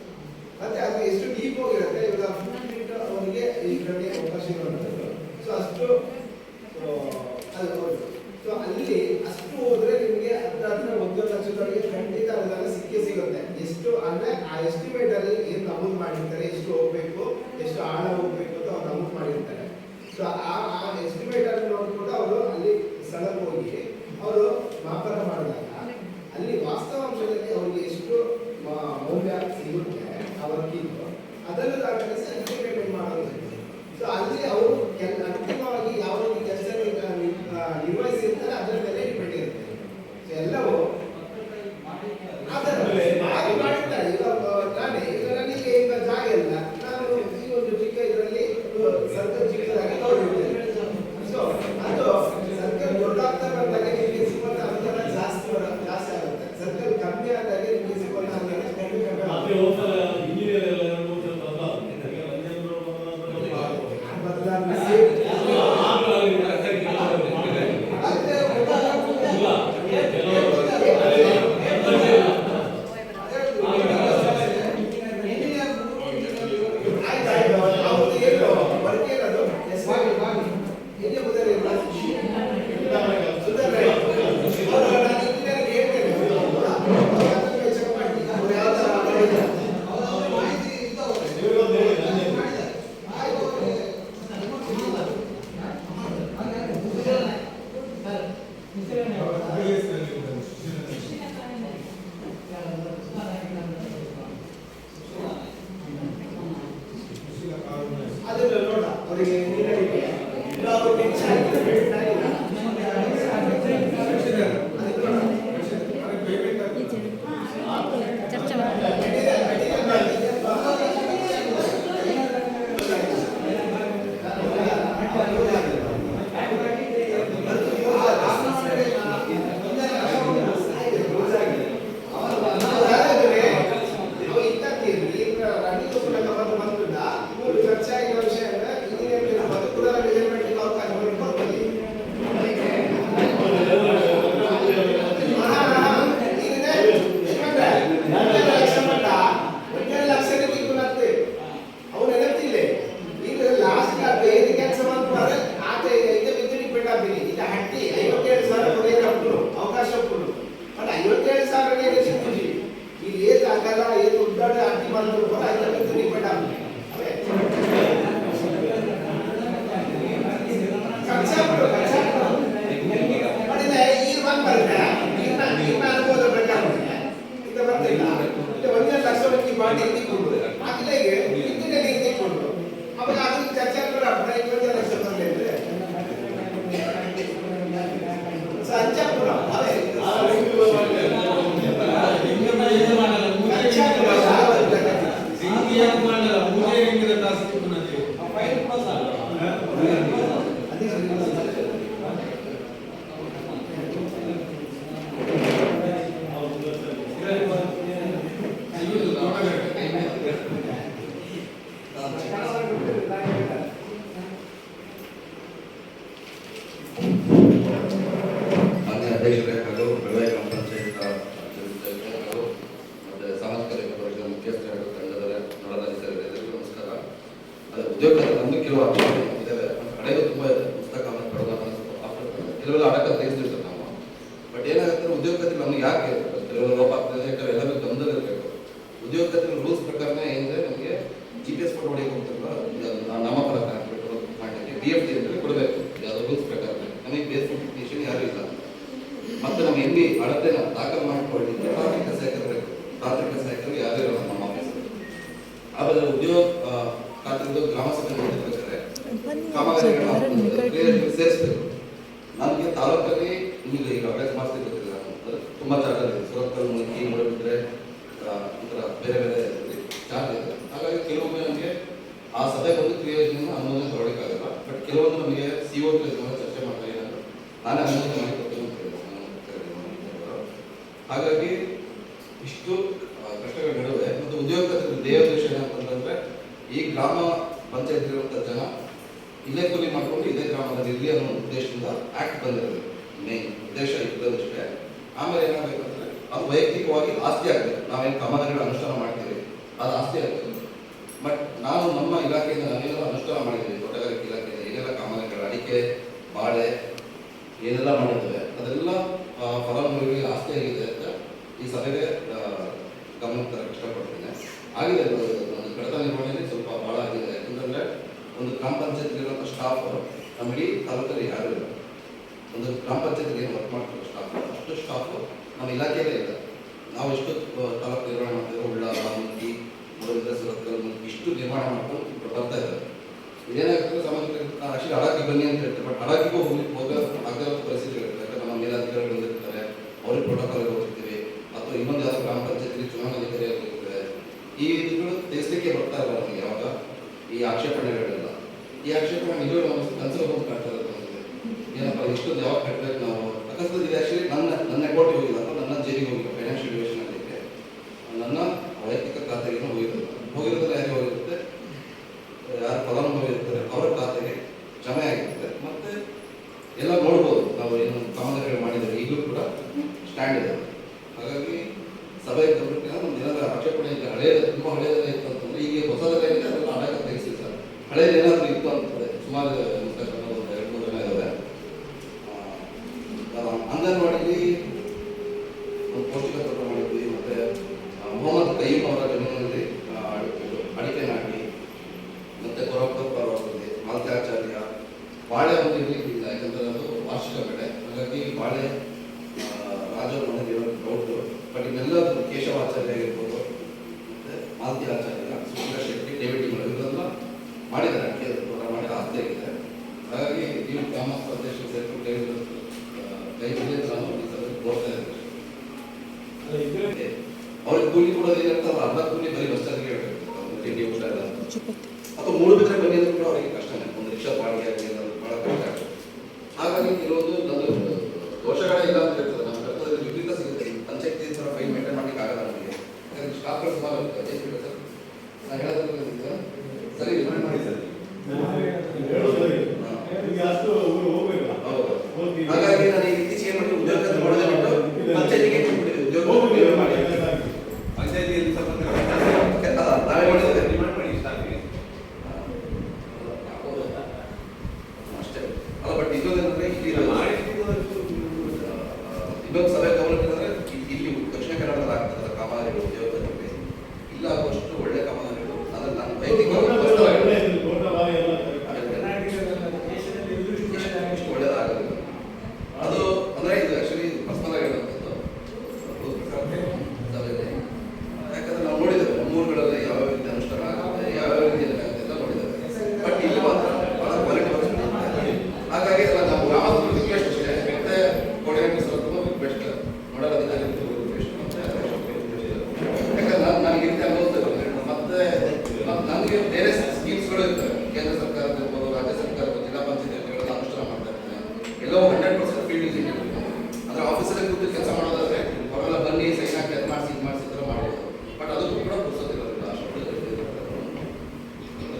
ಮತ್ತೆ ಅದು ಎಷ್ಟು ಡೀಪ್ ಹೋಗಿರುತ್ತೆ, ಇವಾಗ 50 ಮೀಟರ್ ಅವರಿಗೆ ಈ ಕಡೆ ಅವಕಾಶ ಇರುವಂಥದ್ದು. ಸೊ ಅಷ್ಟು ಅದು ಸೊ ಅಲ್ಲಿ ಅಷ್ಟು ಹೋದ್ರೆ ನಿಮಗೆ ಹತ್ರ 1 ಲಕ್ಷದವರೆಗೆ ಖಂಡಿತ ಅನುದಾನ ಸಿಗುತ್ತೆ. ಎಷ್ಟು ಅಂದ್ರೆ ಆ ಎಸ್ಟಿಮೇಟ್ ಅಲ್ಲಿ ಏನು ನಮೂದು ಮಾಡಿರ್ತಾರೆ, ಎಷ್ಟು ಹೋಗ್ಬೇಕು, ಎಷ್ಟು ಆಳ ಹೋಗ್ಬೇಕು ಅಂತ ಅವ್ರು ನಮೂದು ಮಾಡಿರ್ತಾರೆ. ಸೊ ಆ ಎಸ್ಟಿಮೇಟ್ ಅನ್ನು ನೋಡ್ಕೊಂಡು ಅವರು ಅಲ್ಲಿ ಸ್ಥಳಕ್ಕೆ ಹೋಗಿ ಅವರು ಮಾಪನ ಮಾಡಿದಾಗ ಅಲ್ಲಿ ವಾಸ್ತವಾಂಶದಲ್ಲಿ ಅವರಿಗೆ ಎಷ್ಟು ಮೌಲ್ಯ ಸಿಗುತ್ತೆ ಅವರಿಗಿದ್ದು ಅದನ್ನು ದಾಖಲಿಸಿ ಎಸ್ಟಿಮೇಟ್ ಮಾಡೋದು. ಸೊ ಅಲ್ಲಿ ಅವರು ಅಂತಿಮವಾಗಿ ಯಾವ ರೀತಿ ಕೆಲಸ ನಿರ್ವಹಿಸಿರ್ತಾರೆ ಅದರ ಮೇಲೆ ಡಿಪೆಂಡ್ ಇರುತ್ತೆ. ಸೊ ಎಲ್ಲವೂ ಅದರ ಅವರಿಗೆ ನೀಡಲಿಕ್ಕೆ ಇದು ಅವರು ಟೆನ್ಷನ್ ಆಗಿದೆ, ಬೇಡ ಇಲ್ಲ. ಚರ್ಚೆ ಅವಕಾಶ ಕೊಡು ಬಟ್ 57,000 ಸಿಗ್ತದೆ ಈಗ ಏತ್ ಆಗಲ್ಲ ಏತ್ ಉದ್ದಾಡ ಅರ್ಜಿ ಮಾಡ್ತಾರೆ ಬರ ಐದಕ್ಕೆ ಡಿಪೆಂಡ್ ಆಗುತ್ತೆ ಮಾಡಿದ್ರೆ ಈ ಬಂದ್ ಬರುತ್ತೆ ಈಗ ಅನುಭವ ಬೇಕಾಗುತ್ತೆ ಈಗ ಬರ್ತಿಲ್ಲ ಈಗ 1 ಲಕ್ಷ ರೂಪಾಯಿ ಬಾಡಿ ಇಟ್ಕೊಂಡು ಆಗ್ಲೇಗೆ ಇಂಜಿನಿಯರ್ ಇಟ್ಕೊಂಡು ಅವಾಗ ಅದಕ್ಕೆ ಚರ್ಚೆ ಮಾಡಿ ಅಪ್ಲೈ 1 ಲಕ್ಷ ಬಂದಿದೆ ಸಂಚಾಪುರ ಅದೇ ಅಧ್ಯಕ್ಷರೇ ಹಾಗೂ ಬೆಳಗಾವಿ ಗ್ರಾಮ ಪಂಚಾಯತ್ ಹಾಗೂ ಮತ್ತು ಸಾಮಾಜಿಕ ವರ್ಗದ ಮುಖ್ಯಸ್ಥರು ಹಾಗೂ ತಂಡದ ನೋಡಲಾಧಿಕಾರಿಗಳಿಗೂ ನಮಸ್ಕಾರ. ಅದು ಉದ್ಯೋಗದಲ್ಲಿ ನಮಗೆ ಕೆಲವು ಇದ್ದಾವೆ, ಹಳೆಯದು ತುಂಬ ಇದೆ ಪುಸ್ತಕ ಕೆಲವೆಲ್ಲ ಅಡಕ ತೆಗೆದಿರ್ತಾರೆ ನಾವು. ಬಟ್ ಏನಾಗುತ್ತೆ ಉದ್ಯೋಗದಲ್ಲಿ ನಮ್ಗೆ ಯಾಕೆ ಕೆಲವು ಲೋಪ ಆಗ್ತದೆ ಎಲ್ಲರೂ ಗಮನದಲ್ಲಿರಬೇಕು. ಉದ್ಯೋಗದಲ್ಲಿ ರೂಲ್ಸ್ ಪ್ರಕಾರನೇ ಏನಿದೆ ನಮಗೆ GPS ಫೋಟೋ ಹೊಡೆಯಕ್ಕೆ ಹೋಗ್ತಾರಲ್ಲ ನಮ್ಮ ಪ್ರಕಾರ ಮಾಡಲಿಕ್ಕೆ DFT ಅಂತೇಳಿ ಕೊಡಬೇಕು. ಯಾವುದೋ ರೂಲ್ಸ್ ಪ್ರಕಾರ ನಮಗೆ ಬೇಸ್ ಟೆಕ್ನಿಷಿಯನ್ ಯಾರು ಇಲ್ಲ. ಮತ್ತೆ ನಮ್ಗೆ ಎಲ್ಲಿ ಅಳತೆ ದಾಖಲು ಮಾಡಿಕೊಳ್ಳಲಿಕ್ಕೆ ತಾಂತ್ರಿಕ ಸಹಾಯಕರು ಬೇಕು. ತಾಂತ್ರಿಕ ಸಹಾಯಕರು ಯಾರು ಇರಲ್ಲ ನಮ್ಮ ಆಫೀಸಲ್ಲಿ. ಆಮೇಲೆ ಉದ್ಯೋಗ ಖಾತೆ ಗ್ರಾಮ ಸಭೆ ನೋಡಿರ್ಬೇಕಾದ್ರೆ ಕಾಮಗಾರಿಗಳನ್ನ ಸೇರಿಸಬೇಕು. ನನಗೆ ತಾಲೂಕಲ್ಲಿ ಈಗ ಅಭ್ಯಾಸ ಮಾಡಿಸ್ಲಿಕ್ಕೆ ಗೊತ್ತಿಲ್ಲ, ತುಂಬ ಜಾಗ ಇದೆ, ಸುರತ್ಕಲ್ ಮುಲ್ಕಿ ಮೂಡಬಿದ್ರೆ ಒಂಥರ ಬೇರೆ ಬೇರೆ ಜಾಗ ಇದೆ. ಹಾಗಾಗಿ ಕೆಲವೊಮ್ಮೆ ನಮಗೆ ಆ ಸಭೆ ಬಂದು ಕ್ರಿಯೋಜನ ಅನುಮೋದನೆ ತಗೊಳ್ಳಿಕ್ಕಾಗಲ್ಲ. ಬಟ್ ಕೆಲವೊಂದು ನಮಗೆ CO ಚರ್ಚೆ ಮಾಡ್ತಾ ಇದ್ದಾರೆ, ನಾನೇ ಅನುಮೋದನೆ ಮಾಡಿ ಕೊಡ್ತೀನಿ ಅಂತ ಹೇಳಿದೆ. ಹಾಗಾಗಿ ಇಷ್ಟು ಕಷ್ಟಗಳ ನಡುವೆ ಮತ್ತು ಉದ್ಯೋಗ ದೇವೋದ್ದೇಶ ಏನಂತಂದ್ರೆ ಈ ಗ್ರಾಮ ಪಂಚಾಯತ್ ಇರುವಂತಹ ಜನ ಇಲ್ಲೇ ಕೂಲಿ ಮಾಡಿಕೊಂಡು ಇದೇ ಗ್ರಾಮದಲ್ಲಿ ಇರಲಿ ಅನ್ನೋ ಉದ್ದೇಶದಿಂದ ಆಕ್ಟ್ ಬಂದಿರೋದು. ಮೇನ್ ಉದ್ದೇಶ ಇದ್ದದಷ್ಟೇ. ಆಮೇಲೆ ಏನಾಗಬೇಕಂದ್ರೆ ಅದು ವೈಯಕ್ತಿಕವಾಗಿ ಆಸ್ತಿ ಆಗಬೇಕು. ನಾವೇನು ಕಾಮಗಾರಿಗಳ ಅನುಷ್ಠಾನ ಮಾಡ್ತೀವಿ ಅದು ಆಸ್ತಿ ಆಗಬೇಕು. ಬಟ್ ನಾನು ನಮ್ಮ ಇಲಾಖೆಯಿಂದ ನಾನೇನೆಲ್ಲ ಅನುಷ್ಠಾನ ಮಾಡಿದ್ದೀವಿ, ತೋಟಗಾರಿಕೆ ಇಲಾಖೆಯಿಂದ ಏನೆಲ್ಲ ಕಾಮಗಾರಿಗಳು ಅಡಿಕೆ ಬಾಳೆ ಏನೆಲ್ಲ ಮಾಡಿದ್ದೇವೆ ಅದೆಲ್ಲ ಫಲಾನುಭವಿಗಳಿಗೆ ಆಸ್ತಿ ಆಗಿದೆ ಅಂತ ಈ ಸಭೆಗೆ ಗಮನ ತರಕ್ಕೆ ಇಷ್ಟಪಡ್ತೀನಿ. ಆಗಿದೆ ಒಂದು ಕಡತ ನಿರ್ವಹಣೆಯಲ್ಲಿ ಸ್ವಲ್ಪ ಭಾಳ ಆಗಿದೆ. ಯಾಕಂತಂದರೆ ಒಂದು ಗ್ರಾಮ ಪಂಚಾಯತ್ಲಿರುವಂಥ ಸ್ಟಾಫ್ ನಮ್ಮ ಇಡೀ ತಾಲೂಕಲ್ಲಿ ಯಾರು ಇಲ್ಲ. ಒಂದು ಗ್ರಾಮ ಪಂಚಾಯತ್ಗೆ ಏನು ವರ್ಕ್ ಮಾಡ್ತಾರೆ ಸ್ಟಾಫ್ ಅಷ್ಟು ಸ್ಟಾಫ್ ನಮ್ಮ ಇಲಾಖೆಯಲ್ಲೇ ಇಲ್ಲ. ನಾವು ಎಷ್ಟು ತಾಲೂಕು ನಿರ್ವಹಣೆ ಮಾಡ್ತೇವೆ, ಉಳ್ಳಾಲ ಮುಲ್ಕಿ ಮೂಡಬಿದ್ರೆ ಸುರತ್ಕಲ್ ಇಷ್ಟು ನಿರ್ಮಾಣ ಮಾಡ್ಕೊಂಡು ಬರ್ತಾ ಇದ್ದಾರೆ. ಇದೇನಾಗ್ತದೆ ಸಮಾಜಕ್ಕೆ ಆಕ್ಚುಲಿ ಅಡಾಕಿ ಬನ್ನಿ ಅಂತ ಹೇಳ್ತಾರೆ, ಬಟ್ ಅಡಾಕಿಗೂ ಆಗದ ಪರಿಸ್ಥಿತಿ ಇರುತ್ತೆ. ಯಾಕಂದ್ರೆ ನಮ್ಮ ಮೇಲಾಧಿಕಾರಿಗಳು ಬಂದಿರ್ತಾರೆ, ಅವ್ರಿಗೆ ಪ್ರೋಟೋಕಾಲ್ ಹೋಗ್ತಿರ್ತೀವಿ, ಅಥವಾ ಇನ್ನೊಂದು ಯಾವ್ದೋ ಗ್ರಾಮ ಪಂಚಾಯತ್ಲಿ ಚುನಾವಣಾಧಿಕಾರಿ ಆಗಿರ್ತಾರೆ. ಈ ಇದನ್ನು ತಿಳಿಸ್ಲಿಕ್ಕೆ ಬರ್ತಾ ಇಲ್ಲ ನಮಗೆ ಯಾವಾಗ ಈ ಆಕ್ಷೇಪಣೆಗಳೆಲ್ಲ. ಈ ಆಕ್ಷೇಪಣೆ ನಿಜವೂ ನಮ್ಮ ಕನ್ಸಲ್ ಹೋಗಿ ಕಾಡ್ತಾ ಇರೋದು ನಮಗೆ ಏನಪ್ಪ ಇಷ್ಟೊಂದು ಯಾವಾಗ ಕಟ್ಟಬೇಕು ನಾವು. ಅಕಸ್ಮಾತ್ ಇದು ಆ್ಯಕ್ಚುಲಿ ನನ್ನ ಅಕೌಂಟಿಗೆ ಹೋಗಿಲ್ಲ ಅಥವಾ ನನ್ನ ಜೇಬಿಗೆ ಹೋಗಿಲ್ಲ, ಫೈನಾನ್ಷಿಯಲ್ ಡಿವಿಷನ್ ಆಗಲಿಕ್ಕೆ ನನ್ನ ವೈಯಕ್ತಿಕ ಖಾತೆಗೆ ಹೋಗಿರೋದ್ರಲ್ಲಿ ಯಾರಿಗೆ ಹೋಗಿರುತ್ತೆ, ಯಾರು ಫಲಾನುಭವಿ ಇರ್ತಾರೆ ಅವರ ಖಾತೆಗೆ ಜಮೆ ಆಗಿರುತ್ತೆ. ಮತ್ತೆ ಎಲ್ಲ ನೋಡ್ಬೋದು ನಾವು ಏನು ಕಾಮಗಾರಿಗಳು ಮಾಡಿದ್ದೇವೆ, ಈಗಲೂ ಕೂಡ ಸ್ಟ್ಯಾಂಡ್ ಇದೆ. ಹಾಗಾಗಿ ಸಭೆ ಗಮನಕ್ಕೆ ಒಂದು ಏನಾದರೂ ಆಕ್ಷೇಪಣೆ ಇದೆ, ಹಳೆಯದು ತುಂಬ ಹಳೆಯದೆಲ್ಲ ಇತ್ತು ಅಂತಂದ್ರೆ ಈಗ ಹೊಸದಲ್ಲೇನಿದೆ ಅದೆಲ್ಲ ಅಡಕ ತೆಗೆಸಿರ್ತಾರೆ. ಹಳೆಯದು ಏನಾದರೂ ಇತ್ತು ಅಂತಂದರೆ ಸುಮಾರು ಒಂದು 2-3 ಜನ ಇದ್ದಾರೆ. ಅಂಗನವಾಡಿಲಿ ಒಂದು ಪೌಷ್ಟಿಕ ತೋಟ ಮಾಡಿದ್ವಿ. ಮತ್ತು ಮೊಹಮ್ಮದ್ ಕಯ್ಯೂಮ್ ಅವರ ಜಮೀನಿನಲ್ಲಿ ಅಡಿಕೆ ನಾಟಿ, ಮತ್ತು ಕೊರಕಪ್ಪ ಅವರಲ್ಲಿ ಮಾಲ್ತ್ಯಾಚಾರ್ಯ ಬಾಳೆ ಒಂದು ಇರಲಿಕ್ಕಿಲ್ಲ, ಯಾಕಂದರೆ ಅದು ವಾರ್ಷಿಕ ಬೆಳೆ. ಹಾಗಾಗಿ ಬಾಳೆ ರಾಜರ ಮನೆಗೆ ಡೌಟು. ಬಟ್ ಇನ್ನೆಲ್ಲ ಕೇಶವಾಚಾರ್ಯ ಆಗಿರ್ಬೋದು, ಮತ್ತು ಮಾಲ್ತಿ ಆಚಾರ್ಯ, ಸುಂದರ ಶೆಟ್ಟಿ, ಡೇವಿಡ್ ಇವರೆಲ್ಲ ಮಾಡಿದ್ದಾರೆ. ಅಡಿಕೆ ತೋಟ ಮಾಡಿ ಆಸ್ತಿ ಕೊಡೋದು ಏನಂತ ಅವ್ರು ಅರ್ಧ ಕೂಲಿ ಬರೀ ಬಸ್ ಚಾರ್ಜ್ಗೆ ಹೇಳ್ಬೇಕು, ತಿಂಡಿ ಊಟ ಎಲ್ಲ. ಅಥವಾ ಮೂರು ಬಿಟ್ಟರೆ ಬನ್ನಿ ಅಂತ ಕೂಡ ಅವರಿಗೆ ಕಷ್ಟನೇ, ಒಂದು ರಿಕ್ಷಾ ಬಾಡಿಗೆ ಆಗಲಿ ಭಾಳ ಕಷ್ಟ ಆಗ್ತದೆ. ಹಾಗಾಗಿ ಕೆಲವೊಂದು ನನ್ನ ದೋಷಗಳೇ ಇಲ್ಲ ಅಂತ ಹೇಳ್ತದೆ. ನಮ್ಮ ಕರ್ತವ್ಯದಲ್ಲಿ ವಿಪರೀತ ಸಿಗುತ್ತೆ. ಪಂಚಾಯತಿ ಥರ ಫೈಲ್ ಮೇಂಟೈನ್ ಮಾಡಲಿಕ್ಕೆ ಆಗಲ್ಲ ನಮಗೆ, ಯಾಕಂದ್ರೆ ಸ್ಟಾಫ್ಗಳು ಸುಮಾರು ಇರ್ತದೆ. ಸರ್ ನಾನು ಹೇಳೋದು ಸರಿ ರಿಮೈಂಡ್ ಮಾಡಿ ಸರ್. ಹೌದು. ಹಾಗಾಗಿ ನಾನು ಈ ಇತ್ತೀಚೆಗೆ ಮಾಡಿ ಉದ್ಯೋಗ ಮಾಡೋದೇ ಬಿಟ್ಟು ಪಂಚಾಯತಿಗೆ ಕೊಟ್ಬಿಟ್ಟಿದ್ದೆ. ಉದ್ಯೋಗ ಮಾಡಿ ಪಂಚಾಯತಿಯಲ್ಲಿ ಸಂಬಂಧ ನಾವೇ ಮಾಡಿದ್ದೇವೆ ಡಿಮಾಂಡ್ ಮಾಡಿ ಇಷ್ಟ ಆಗಲಿ ಅಷ್ಟೇ ಅಲ್ಲ. ಬಟ್ ಇನ್ನೊಂದೇನಂದ್ರೆ ಇಲ್ಲಿ ಇನ್ನೊಂದು ಸಭೆ ಗಮನಕ್ಕೆ ಇಲ್ಲಿ ದಕ್ಷಿಣ ಕನ್ನಡದಲ್ಲಿ ಆಗ್ತದೆ ಕಾಮಗಾರಿಗಳು ಉದ್ಯೋಗದಲ್ಲಿ ಇಲ್ಲ ಆಗುವಷ್ಟು ಒಳ್ಳೆ ಕಾಮಗಾರಿಗಳು. ಅದ್ರಲ್ಲಿ ನಾನು ಇಷ್ಟು ಒಳ್ಳೇದಾಗಲಿಲ್ಲ. ಅದು ಅಂದ್ರೆ ಇದು ಆಕ್ಚುಲಿ ಪರ್ಸನಲ್ ಆಗಿ ಹೇಳುವಂಥದ್ದು. ಯಾಕಂದ್ರೆ ನಾವು ನೋಡಿದ್ದೇವೆ ನಮ್ಮೂರುಗಳಲ್ಲಿ ಯಾವ ರೀತಿ ಅನುಷ್ಠಾನ ಆಗುತ್ತೆ, ಯಾವ ರೀತಿ ಆಗುತ್ತೆ ಎಲ್ಲ ನೋಡಿದ್ದೇವೆ. ಬಟ್ ಇಲ್ಲಿ ಮಾತ್ರ ಬಹಳ ಕ್ವಾಲಿಟಿ ವರ್ಕ್. ಹಾಗಾಗಿ ಎಲ್ಲ ನಾವು ಗ್ರಾಮದ ರಿಕ್ವೆಸ್ಟ್ ಅಷ್ಟೇ, ಮತ್ತೆ ಕೋಆರ್ಡಿನೇಟರ್ಸ್ ಹತ್ರ ರಿಕ್ವೆಸ್ಟ್, ನೋಡಲ್ ಅಧಿಕಾರಿಗಳು ರಿಕ್ವೆಸ್ಟ್. ಯಾಕಂದ್ರೆ ನನಗೆ ರೀತಿ ಅನುಭವಿಸ್ತೇವೆ. ಮತ್ತೆ ನನಗೆ ಬೇರೆ ಸ್ಕೀಮ್ಸ್ಗಳು ಇರ್ತವೆ, ಕೇಂದ್ರ ಸರ್ಕಾರದ ಇರ್ಬೋದು, ರಾಜ್ಯ ಸರ್ಕಾರದ, ಜಿಲ್ಲಾ ಪಂಚಾಯತ್ಗಳೆಲ್ಲ ಅನುಷ್ಠಾನ ಮಾಡ್ತಾ ಇರ್ತದೆ. ಎಲ್ಲವೂ 100% ಫೀಲ್ಡ್ ಯೂಸಿಂಗ್ ಇರುತ್ತೆ. ಅಂದ್ರೆ ಆಫೀಸಲ್ಲಿ ಕೂತು ಕೆಲಸ ಮಾಡೋದಾದ್ರೆ ಅವರೆಲ್ಲ ಬನ್ನಿ ಸೈನ್ ಹಾಕಿ ಅದು ಮಾಡಿಸಿ ಇದು ಮಾಡಿಸಿ ಥರ ಮಾಡ್ಬೋದು. ಬಟ್ ಅದಕ್ಕೂ ಕೂಡ ಪುರ್ಸೋದಿರೋದಿಲ್ಲ. ಅಷ್ಟು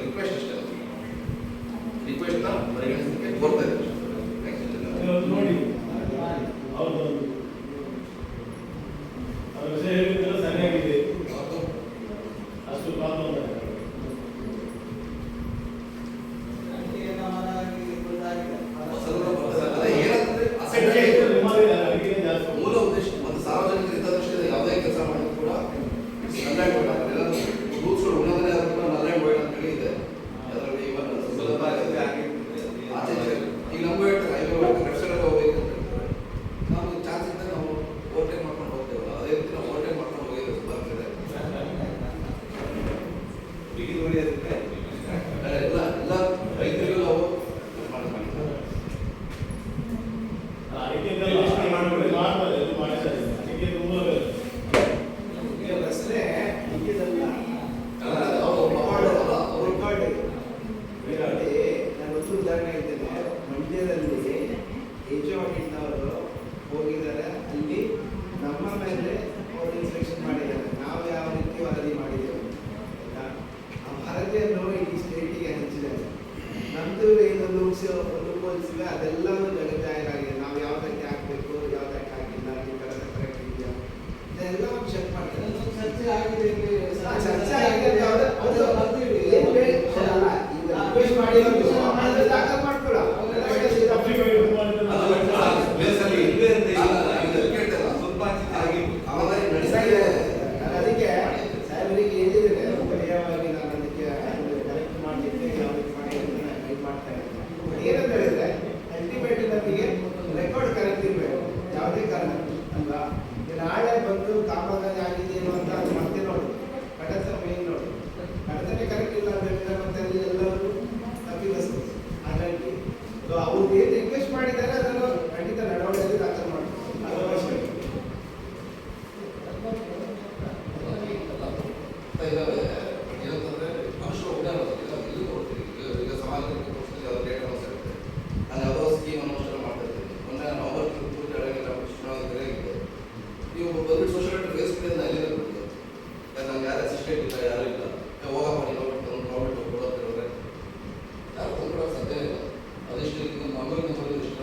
ರಿಕ್ವೆಸ್ಟ್ ಅಷ್ಟೇ, ರಿಕ್ವೆಸ್ಟ್ನ ಪರಿಗಣಿಸಲಿಕ್ಕೆ ಕೋರ್ತಾ ಇದ್ದೀವಿ. ನೋಡಿ ಹೌದು ಅವ್ರ ವಿಷಯ ಹೇಳಿದ್ರೆ ಸರಿಯಾಗಿದೆ, ಅಷ್ಟು ಪ್ರಾಬ್ಲಮ್ ಮೂಲ ಉದ್ದೇಶ ಒಂದು ಸಾರ್ವಜನಿಕ ಹಿತದೃಷ್ಟಿಯಿಂದ ಯಾವುದೇ ಕೆಲಸ ಮಾಡಿದ್ರು ಕೂಡ ರೂಲ್ಸ್ಗಳು ಉಲ್ಲಂಘನೆ ಆದರೂ ಕೂಡ ನಲ್ಲಾಂಡ್ ವರ್ಡ್ ಅಂತ ಹೇಳಿ ಇದೆ. ಅದರಲ್ಲಿ ಇವನ್ ಸುಲಭ ಆಚೆ ಈಗ ನಮಗೂ ಹೇಳ್ತಾರೆ ಹೈವೇ ಕಟ್ಸಡೆಲ್ಲ ಹೋಗ್ಬೇಕು ಅಂತ ಹೇಳ್ತಾರೆ. ನಾವು ಚಾನ್ಸ್ ಇದ್ದಾಗ ನಾವು ಓವರ್ಟೇಕ್ ಮಾಡ್ಕೊಂಡು ಹೋಗ್ತೇವಲ್ಲ, ಅದೇ ರೀತಿ ನಾವು ಓವರ್ಟೇಕ್ ಮಾಡ್ಕೊಂಡು ಹೋಗಿದ್ರೆ ಸುಧಾರಿಸಿದೆ ಎಲ್ಲ ಎಲ್ಲ ರೈತರಿಗೂ ನಾವು ಮಾಡಿದ್ದಾರೆ. ರಸ್ತೆ ಹಿಂಗಿದಲ್ಲ ನಾನು ಒಂದು ಉದಾಹರಣೆ ಹೇಳ್ತೇನೆ. ಮಂಡ್ಯದಲ್ಲಿ HODನವರು ಹೋಗಿದ್ದಾರೆ, ಅಲ್ಲಿ ನಮ್ಮ ಮೇಲೆ ಅವರು ಇನ್ಸ್ಪೆಕ್ಷನ್ ಮಾಡಿದ್ದಾರೆ. ನಾವು ಯಾವ ರೀತಿ ವರದಿ ಮಾಡಿದ್ದೇವೆ ಆಯ್ತಾ, ಆ ವರದಿಯನ್ನು ಇಡೀ ಸ್ಟೇಟಿಗೆ ಹಂಚಿದ್ದಾರೆ. ನಮ್ಮದು ಏನು ಲೂಪೋಲ್ಸಿವೆ ಅದೆಲ್ಲವೂ ಜಗಜ್ಜಾಹೀರಾಗಿದೆ. ನಾವು ಯಾವುದಕ್ಕೆ ಹಾಕಬೇಕು, ಯಾವುದಕ್ಕೆ ಹಾಕಿಲ್ಲ, ಈ ಥರದ ಕರೆಕ್ಟ್ ಇದೆಯಾ ಇದೆಲ್ಲವೂ ಚೆಕ್ ಮಾಡ್ತಾರೆ. ಚರ್ಚೆ ಆಗಿದೆ, ಚರ್ಚೆ ಆಗಿದೆ ದಾಖಲು ಮಾಡ್ಕೊಳ ಅದಕ್ಕೆ ಸಾಹೇಬರಿಗೆ ಹೇಳಿದ್ರೆ ಪರ್ಯಾಯವಾಗಿ ನಾನು ಅದಕ್ಕೆ ಕರೆಕ್ಟ್ ಮಾಡಲಿಕ್ಕೆ ಯಾವ ರೀತಿ ಮಾಡಿ ಅಂತ ಗೈಡ್ ಮಾಡ್ತಾ ಇದ್ದೇನೆ. ಏನಂತ ಹೇಳಿದ್ರೆ ಅಲ್ಟಿಮೇಟ್ ನಮಗೆ ರೆಕಾರ್ಡ್ ಕರೆಕ್ಟ್ ಇರಬೇಕು, ಯಾವುದೇ ಕಾರಣ ಅಲ್ವಾ. ನಾಳೆ ಬಂದು ಕಾಮಗಾರಿ ಆಗಿದೆಯೋ ಅಂತ ಅದು ಮತ್ತೆ ನೋಡು, ಕಡತ ಮೇನ್ ನೋಡು, ಕಡತನೇ ಕರೆಕ್ಟ್ ಇಲ್ಲ ಅಂತ ಹೇಳಿದ್ರೆ ಮತ್ತೆ ಅಲ್ಲಿ ಎಲ್ಲರೂ ತಪ್ಪಿಸ್ತಾರೆ. ಹಾಗಾಗಿ ಅವ್ರು ಏನು ರಿಕ್ವೆಸ್ಟ್ ಮಾಡಿದ್ದಾರೆ ಅದನ್ನು ಖಂಡಿತ ನಡವಳಿಕೆಯಲ್ಲಿ ದಾಖಲು ಮಾಡಬೇಕು. ಅದು ಅವಶ್ಯಕ. ಏನಂತಂದ್ರೆ ಮನುಷ್ಯ ಇಲ್ಲಿ ಕೊಡ್ತೀವಿ. ಈಗ ಸಮಾಜಕ್ಕೆ ತೋರಿಸಿದ್ರೆ ಯಾವುದೋ ಡೇಟಾ ಇರುತ್ತೆ, ನಾನು ಯಾವುದೋ ಸ್ಕೀಮ್ ಅನುಷ್ಠಾನ ಮಾಡ್ತಾ ಇದ್ದೀನಿ. ಮೊನ್ನೆ ನವೆಂಬರ್ ಚುನಾವಣೆ ಇದೆ. ನೀವು ಬಂದ್ಬಿಟ್ಟು ಸೋಷಿಯಲ್ ಮೀಡಿಯಾ ಫೇಸ್ಬುಕ್ ಅಲ್ಲಿಂದ ಕೊಡ್ತೀವಿ. ನಮ್ಗೆ ಯಾರು ಅಸಿಸ್ಟೆಂಟ್ ಇಲ್ಲ, ಯಾರು ಇಲ್ಲ, ಹೋಗಪ್ಪ ನೀವು ಗೌರ್ಮೆಂಟ್ ಕೊಡೋದ್ರೆ ಯಾರು ಕೊಂಡ್ಕೊಳ್ಳೋಕೆ ಸಾಧ್ಯ ಇಲ್ಲ. ಅದಿಷ್ಟು ನಮ್ಮಲ್ಲಿ ಇಷ್ಟು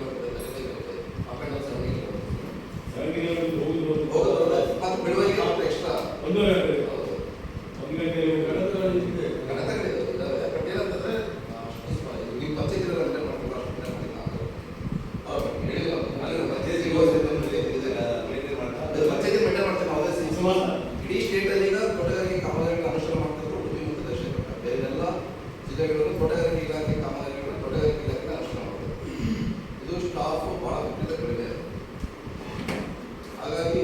ಹೋಗೋದು ಮತ್ತು ಬಿಡುವರಿಗೆ ಎಕ್ಸ್ಟ್ರಾ ಇಡೀ ಸ್ಟೇಟಲ್ಲಿ ಈಗ ತೋಟಗಾರಿಕೆ ಕಾಮಗಾರಿಗಳ ಅನುಷ್ಠಾನ ಮಾಡ್ತಿದ್ರು ಉಡುಪಿ ಮತ್ತು ದಕ್ಷಿಣ ಕನ್ನಡ. ಬೇರೆ ಎಲ್ಲ ಜಿಲ್ಲೆಗಳಲ್ಲಿ ತೋಟಗಾರಿಕೆ ಇಲಾಖೆ ಕಾಮಗಾರಿಗಳನ್ನ ತೋಟಗಾರಿಕೆ ಇಲಾಖೆ ಅನುಷ್ಠಾನ ಮಾಡ್ತಾರೆ. ಇದು ಸ್ಟಾಫ್ ಬಹಳ ವಿಪರೀತ ಕಡಿಮೆ. ಹಾಗಾಗಿ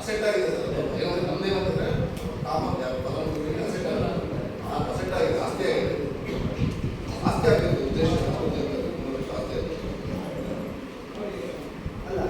ಅಸೆಟ್ ಆಗಿದೆ ಸರ್. ಏನಂದ್ರೆ ನಮ್ದೇನಂತಂದ್ರೆ ಫಲಾನುಭವಿಗಳಿಗೆ ಅಸೆಟ್ ಆಗಿದೆ, ಅಸೆಟ್ ಆಗಿದೆ, ಆಸ್ತಿ ಆಗಿದೆ, ಆಸ್ತಿ ಆಗಿದೆ. ಉದ್ದೇಶ ಆಸ್ತಿ ಆಗಿದೆ. ಅಲ್ಲ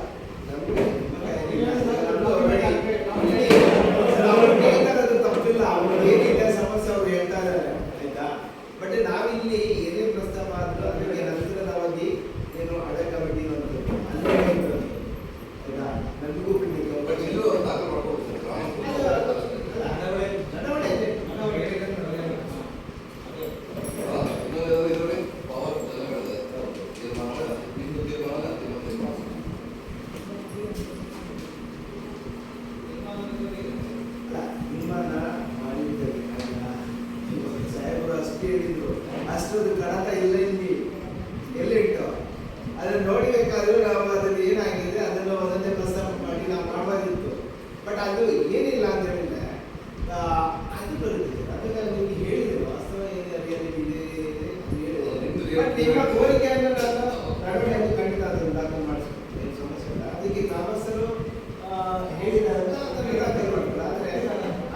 ಹೇಳಿದಾರಲ್ಲ ಅದನ್ನೆಲ್ಲ ತಗೊಳ್ತಾರೆ. ಆದರೆ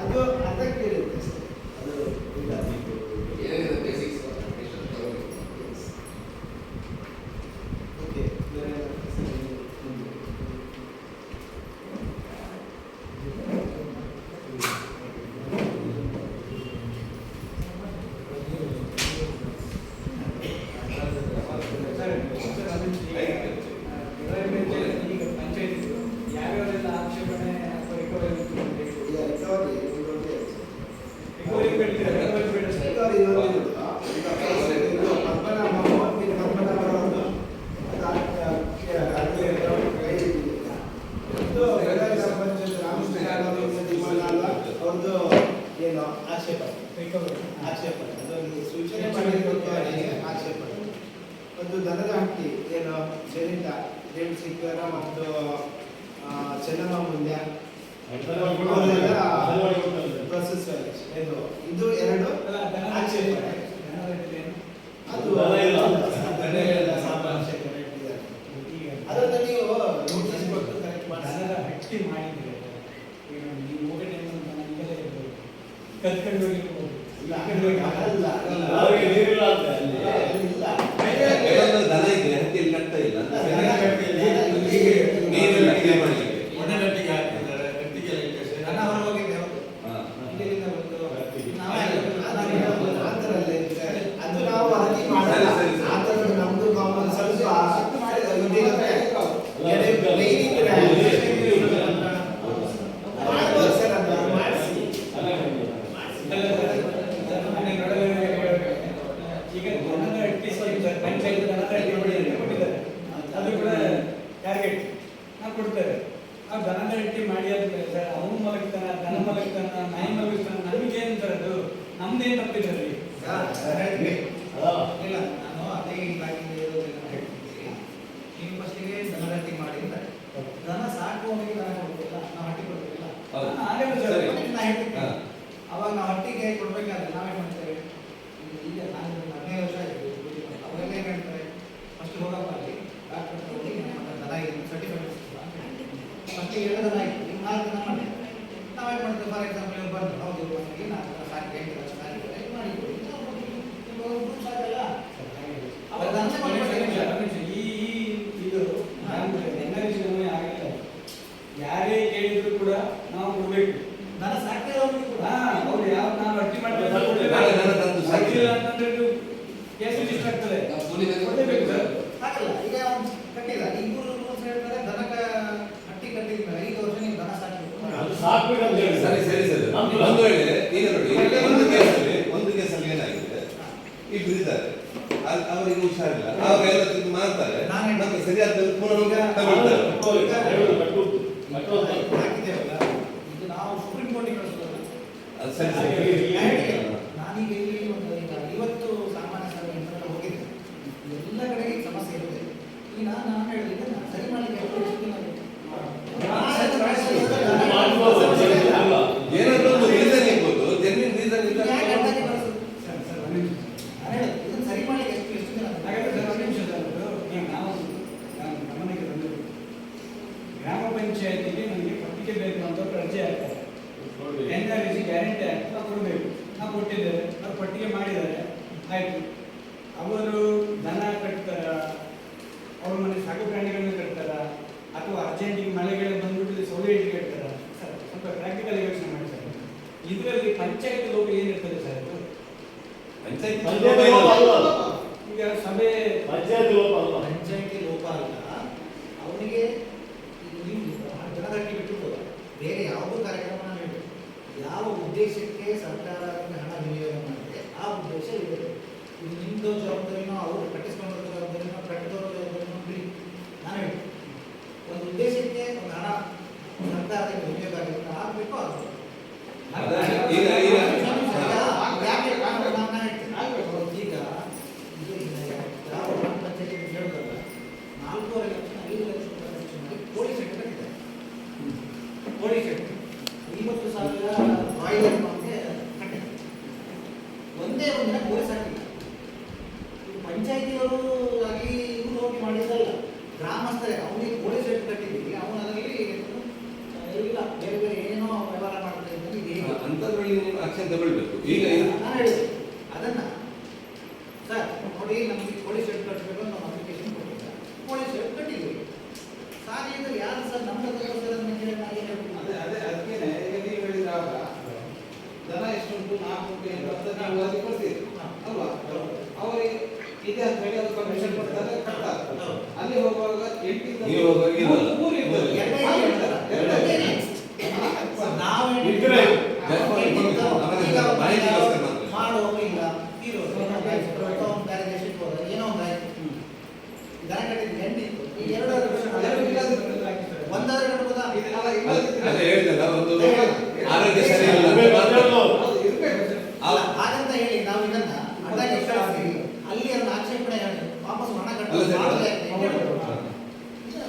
ಅದು ಅದಕ್ಕೆ ಹೇಳಿರುತ್ತೆ ಅಷ್ಟೇ. ಅದು ಇಲ್ಲ ಏನಿದೆ ಬೇಸಿಕ್ಸ್ ಓಕೆ ಬೇರೆ ಈಗ ಪಂಚಾಯತ್ ಯಾವ್ಯಾವೆಲ್ಲ ಆಕ್ಷೇಪಣೆ ಅಥವಾ ರಿಕವರಿ ಅವ್ರದ್ದು ಏನು ಆಕ್ಷೇಪಣೆ ಅದರಲ್ಲಿ ಸೂಚನೆ ಮಾಡಿದ್ದಕ್ಕೆ ಆಕ್ಷೇಪಣೆ. ಒಂದು ದನದ ಹಟ್ಟಿ ಏನು ಜನಿತ ಡೇವಿಡ್ ಸಿಕ್ಕರ ಮತ್ತು ಚೆನ್ನಮ್ಮ ಮುಂದೆ ಪ್ರೊಸೆಸ್ ಇದು ಎರಡು ಆಕ್ಷೇಪಣೆ. ಅದು ಅದನ್ನು ನೀವು ನೋಟಿಸ್ ಕೊಟ್ಟು ಕರೆಕ್ಟ್ ಮಾಡಿ. ದನದ ಹಟ್ಟಿ ಮಾಡಿದ್ರೆ ಈಗ ನೀವು ಹೋಗೋ ಟೈಮಲ್ಲಿ ನಮಗೆಲ್ಲ ಇರ್ಬೋದು ಕಲ್ತ್ಕೊಂಡು ಹೋಗಿರ್ಬೋದು. ಇಲ್ಲ ಅಲ್ಲ ಅವ್ರಿಗೆ ನೀರಿಲ್ಲ ಅಂತ ಅಲ್ಲಿ. ಇಲ್ಲ ದನ ಇದೆ ಹತ್ತಿಯಲ್ಲಿ ಕಟ್ಟ ಇಲ್ಲ ನೀರಿಲ್ಲ ಕ್ಲೀನ್ ಮಾಡಲಿಕ್ಕೆ ದನ ಹೊರಗೋಗಿದೆ ಇಲ್ಲಿಂದ ಬಂದು ಅದು ನಾವು ಅದಕ್ಕೆ ಮಾಡಲ್ಲ. ಆ ಥರ ನಮ್ದು ಕಾಮನ್ ಸ್ವಲ್ಪ ಮಾಡ್ಬೋದು ಸರ್, ಅದನ್ನ ಮಾಡಿಸಿ. ಈಗ ದನದ ಹಟ್ಟಿ ಪಂಚಾಯತ್ ದನದ ಹಟ್ಟಿ ಕೊಟ್ಟಿದ್ದಾರೆ. ಅದು ಕೂಡ ಟಾರ್ಗೆಟ್ ನಾವು ಕೊಡ್ತೇವೆ. ಆ ದನದ ಹಟ್ಟಿ ಮಾಡಿ ಆದ್ಮೇಲೆ ಸರ್ ಅವನು ಮಲಗ್ತಾನ, ದನ ಮಲಗ್ತಾನ, ನಾಯಿ ಮಲಗ್ತಾನ, ನಮಗೇನು ಸರ್ ಅದು ನಮ್ದೇನು ತಪ್ಪಿದೆ ಅಲ್ಲಿ? ಇಲ್ಲ ನಾನು ಅದೇ ಇಲಾಖೆಗೆ ಇರೋದನ್ನ ಹೇಳ್ತಿದ್ದೀನಿ. ನೀವು ಫಸ್ಟಿಗೆ ದನ ಹಟ್ಟಿ ಮಾಡಿ ಅಂತಾರೆ. ದನ ಸಾಕುವವನಿಗೆ ದನ ಕೊಡ್ತಿಲ್ಲ, ನಾವು ಹಟ್ಟಿ ಕೊಡ್ತಿಲ್ಲ. ಆಗಲ್ಲ ಸರ್. ನಾ ಹೇಳ್ತೀನಿ ಅವಾಗ ನಾವು ಹಟ್ಟಿಗೆ ಕೊಡ್ಬೇಕಾದ್ರೆ ನಾವೇನು ಮಾಡ್ತೇವೆ, ಈಗ ನಾನು 15 ವರ್ಷ ಆಯಿತು ಅವಾಗೆಲ್ಲ ಏನು ಹೇಳ್ತಾರೆ, ಫಸ್ಟ್ ಹೋಗಪ್ಪ ಅಲ್ಲಿ ಡಾಕ್ಟರ್ ಹೋಗಿ ದನ ಇದೆ ಸರ್ಟಿಫಿಕೇಟ್ ಫಸ್ಟಿಗೆ 2 ದನ ಆಯಿತು, ಈಗ 4 ದನ ಮಾಡಿ ನಾವೇನು ಮಾಡ್ತೇವೆ. ಫಾರ್ ಎಕ್ಸಾಂಪಲ್ ಇವ್ರು ಬಂದು ಹೌದು ನನಗೆ 4 ದನ ಸಾಕಿ 8 ವರ್ಷ ಸಾಕಿದ್ದಾರೆ ಮಾಡಿಕೊಡಿ ಸಾಕಲ್ಲ ಅವಾಗ ದಂಚೆ ಮಾಡ್ಕೊಡ್ತಾರೆ. ಇದು ಎನರ್ಜಿನೂ ಆಗಿಲ್ಲ. ಯಾರೇ ಕೇಳಿದ್ರು ಕೂಡ ನಾವು ಕೊಡ್ಬೇಕು. ದನ ಸಾಕಿರೋರಿಗೆ ಕೂಡ ಅವ್ರು ಯಾವ ನಾವು ಅಟ್ಟಿ ಮಾಡ್ತೀವಿ ನಾಳೆ ದನ ತಂದು ಸಾಕಿದ್ರೆ. ಅಂತಂದ್ರೆ ಇದು ಕೇಸು ರಿಜಿಸ್ಟರ್ ಆಗ್ತದೆ. ನಾವು ಕೂಲಿಗೆ ಕೊಡ್ಲೇಬೇಕು ಸರ್. ಹಾಗಲ್ಲ ಈಗ ಅವ್ನು ಕಟ್ಟಿಲ್ಲ. ಇಬ್ಬರು ರೂಲ್ಸ್ ಹೇಳ್ತಾರೆ, ದನಕ ಹಟ್ಟಿ ಕಟ್ಟಿದ್ಮೇಲೆ 5 ವರ್ಷ ನೀವು ದನ ಸಾಕಬೇಕು. ಅದು ಸಾಕ್ಬೇಕಂತ ಹೇಳಿ ಸರಿ ಸರಿ ಸರಿ ಒಂದು ವೇಳೆ ಈಗ ನೋಡಿ ಒಂದು ಕೇಸಲ್ಲಿ ಏನಾಗಿದೆ, ಇಬ್ರು ಇದ್ದಾರೆ ಅವರಿಗೆ ಹುಷಾರಿಲ್ಲ, ಅವರೆಲ್ಲ ತಿಂದು ಮಾಡ್ತಾರೆ, ಮತ್ತೆ ಸರಿಯಾದ ಪುನಃ ತಗೊಳ್ತಾರೆ. ಹಾಕಿದ್ದೇವಲ್ಲ ಇದು ನಾವು ಸುಪ್ರೀಂ ಕೋರ್ಟಿಗೆ ಕಳಿಸೋದು. ಅದು ಸರಿ ಸರಿ ನಾನೀಗ ಇಲ್ಲಿ ಒಂದು ಈಗ 50 ಸಾಮಾನ್ಯ ಸಭೆಯಿಂದ ಹೋಗಿದ್ದೆ. ಎಲ್ಲ ಕಡೆಗೆ ಈ ಸಮಸ್ಯೆ ಇರುತ್ತೆ. ಈಗ ನಾನು ಹೇಳಿದ್ರೆ ನಾನು ಸರಿ ಮಾಡಲಿಕ್ಕೆ ಏನಾದ್ರೂ ಒಂದು ರೀಸನ್ ಇರ್ಬೋದು, ಜೆನ್ಯೂನ್ ರೀಸನ್ ಇಲ್ಲ. ಇದನ್ನು ಸರಿ ಮಾಡಲಿಕ್ಕೆ ಎಷ್ಟು ಜನ ಹಾಗಾದ್ರೆ ಸರ್ ಒಂದು ನಿಮಿಷ ಸರ್, ಅದು ಈಗ ನಾವು ಗಮನಕ್ಕೆ ಬಂದಿದ್ದೀವಿ. ಗ್ರಾಮ ಪಂಚಾಯತಿಗೆ ನಮಗೆ ಪಟ್ಟಿಗೆ ಬೇಕು ಅಂತ ಅರ್ಜಿ ಹಾಕ್ತಾರೆ. NREC ಗ್ಯಾರಂಟಿ ಆಕ್ಟ್ ನಾವು ಕೊಡಬೇಕು. ನಾವು ಕೊಟ್ಟಿದ್ದೇವೆ, ಅವ್ರು ಪಟ್ಟಿಗೆ ಮಾಡಿದ್ದಾರೆ, ಆಯಿತು. ಅವರು ದನ ಕಟ್ತಾರ, ಅವ್ರ ಮನೆ ಸಾಕು ಪ್ರಾಣಿಗಳನ್ನ ಕಟ್ತಾರ, ಅಥವಾ ಅರ್ಜೆಂಟಿಗೆ ಮಳೆಗಳು ಬಂದ್ಬಿಟ್ಟು ಸೌಲಭ್ಯ ಕಟ್ತಾರ. ಸರ್ ಸ್ವಲ್ಪ ಪ್ರಾಕ್ಟಿಕಲ್ ಯೋಚನೆ ಮಾಡಿ ಸರ್. ಇದರಲ್ಲಿ ಪಂಚಾಯತ್ ಲೋಕ ಏನಿರ್ತದೆ ಸರ್? ಅದು ಈಗ ಸಭೆ ಪಂಚಾಯತ್ ಲೋಪ ಅಲ್ಲ. ಪಂಚಾಯತಿ ಲೋಪ ಅಲ್ಲ. ಅವನಿಗೆ ನೀವು ಜನಗಟ್ಟಿ ಬಿಟ್ಟು ಬೇರೆ ಯಾವುದೋ ಕಾರ್ಯಕ್ರಮ ನೀಡಿ ಯಾವ ಉದ್ದೇಶಕ್ಕೆ ಸರ್ಕಾರದಿಂದ ಹಣ ವಿನಿಯೋಗ ಮಾಡಿದೆ ಆ ಉದ್ದೇಶ ಇದೆ. ಇದು ನಿಮ್ಮದು ಜವಾಬ್ದಾರಿನೋ ಅವರು ಕಟ್ಟಿಸ್ಕೊಂಡ್ರ ಜವಾಬ್ದಾರಿನೋ ಕಟ್ಟಿದವ್ರ ಜವಾಬ್ದಾರಿನೋ ಬಿಡಿ. ನಾನು ಹೇಳಿ ಒಂದು ಉದ್ದೇಶಕ್ಕೆ ಒಂದು ಹಣ ಸರ್ಕಾರದಿಂದ ವಿನಿಯೋಗ ಆಗಿದೆ ಆಗಬೇಕು ಅದು. ಈಗ ಈಗ ಯಾವ ಗ್ರಾಮ ಪಂಚಾಯತಿ ಹೇಳಿದ್ರಲ್ಲ 4.5 ಲಕ್ಷ 5 ಲಕ್ಷ ರೂಪಾಯಿ ಖರ್ಚು ಮಾಡಿ ಕೋಳಿ ಸೆಟ್ ಕಟ್ಟಿದ್ದಾರೆ. ಕೋಳಿ ಸೆಟ್ 50,000 ಬಾಯ್ಲರ್ ನಮಗೆ ಕಟ್ಟಿದ್ದಾರೆ. ಒಂದೇ ಒಂದಿನ ಕೋಳಿ ಸಾಕಿಲ್ಲ. ಪಂಚಾಯತಿಯವರು ಆಗಿ ಇವರು ಹೋಗಿ ಮಾಡಿದ್ದಲ್ಲ, ಗ್ರಾಮಸ್ಥರೇ ಅವನಿಗೆ ಕೋಳಿ ಸೆಟ್ ಕಟ್ಟಿದ್ದೀವಿ. ಅವನು ಅದರಲ್ಲಿ ಈಗ ನಾನು ಹೇಳಿದೆ ಅದನ್ನ ಸರ್ ನೋಡಿ, ನಮಗೆ ಪೊಲೀಸ್ ಶೆಡ್ ಕಟ್ಟಬೇಕು ಅಂತ ನಾವು ಅಪ್ಲಿಕೇಶನ್ ಕೊಟ್ಟಿದ್ದ, ಪೊಲೀಸ್ ಶೆಡ್ ಕಟ್ಟಿದ್ದೀವಿ. ಸಾರಿಗೆ ಯಾರು ಸರ್ ನಮ್ಮ ಅದೇ ಅದಕ್ಕೇನೆ ಈಗ ನೀವು ಹೇಳಿದ್ರಾಗ ದನ ಎಷ್ಟುಂಟು 4 ಕೋಟಿ ಅಂತ ನೀವು ಅದಕ್ಕೆ ಕೊಡ್ತೀರಿ ಅಲ್ವಾ? ಅವರಿಗೆ ಇದೆ ಅಂತ ಹೇಳಿ ಅದು ಪರ್ಮಿಷನ್ ಕೊಡ್ತಾರೆ, ಕಟ್ತಾರೆ. ಅಲ್ಲಿ ಹೋಗುವಾಗ 8 ನೀವು ಹೋಗಿರಲ್ಲ. ಮಾಡುವ ಇಲ್ಲ ಇರೋದು ಏನೋ ಒಂದು ದನ ಕಟ್ಟಿದ್ದು ಎಂಟಿತ್ತು, ಈ 2 ಒಂದಾದ್ರೆ ಕಟ್ಬೋದಾ? ಅದೇ ಹೇಳ್ತೇನೆ, ಒಂದು ಆರೋಗ್ಯ ಸರಿ ಇಲ್ಲ ಅಲ್ಲ ಹಾಗಂತ ಹೇಳಿ ನಾವು ಇದನ್ನ ಅಡ್ಡಾಗಿ ಕಳಿಸ್ತೀವಿ, ಅಲ್ಲಿ ಅದನ್ನ ಆಕ್ಷೇಪಣೆ ವಾಪಸ್ ಹಣ ಕಟ್ಟಲು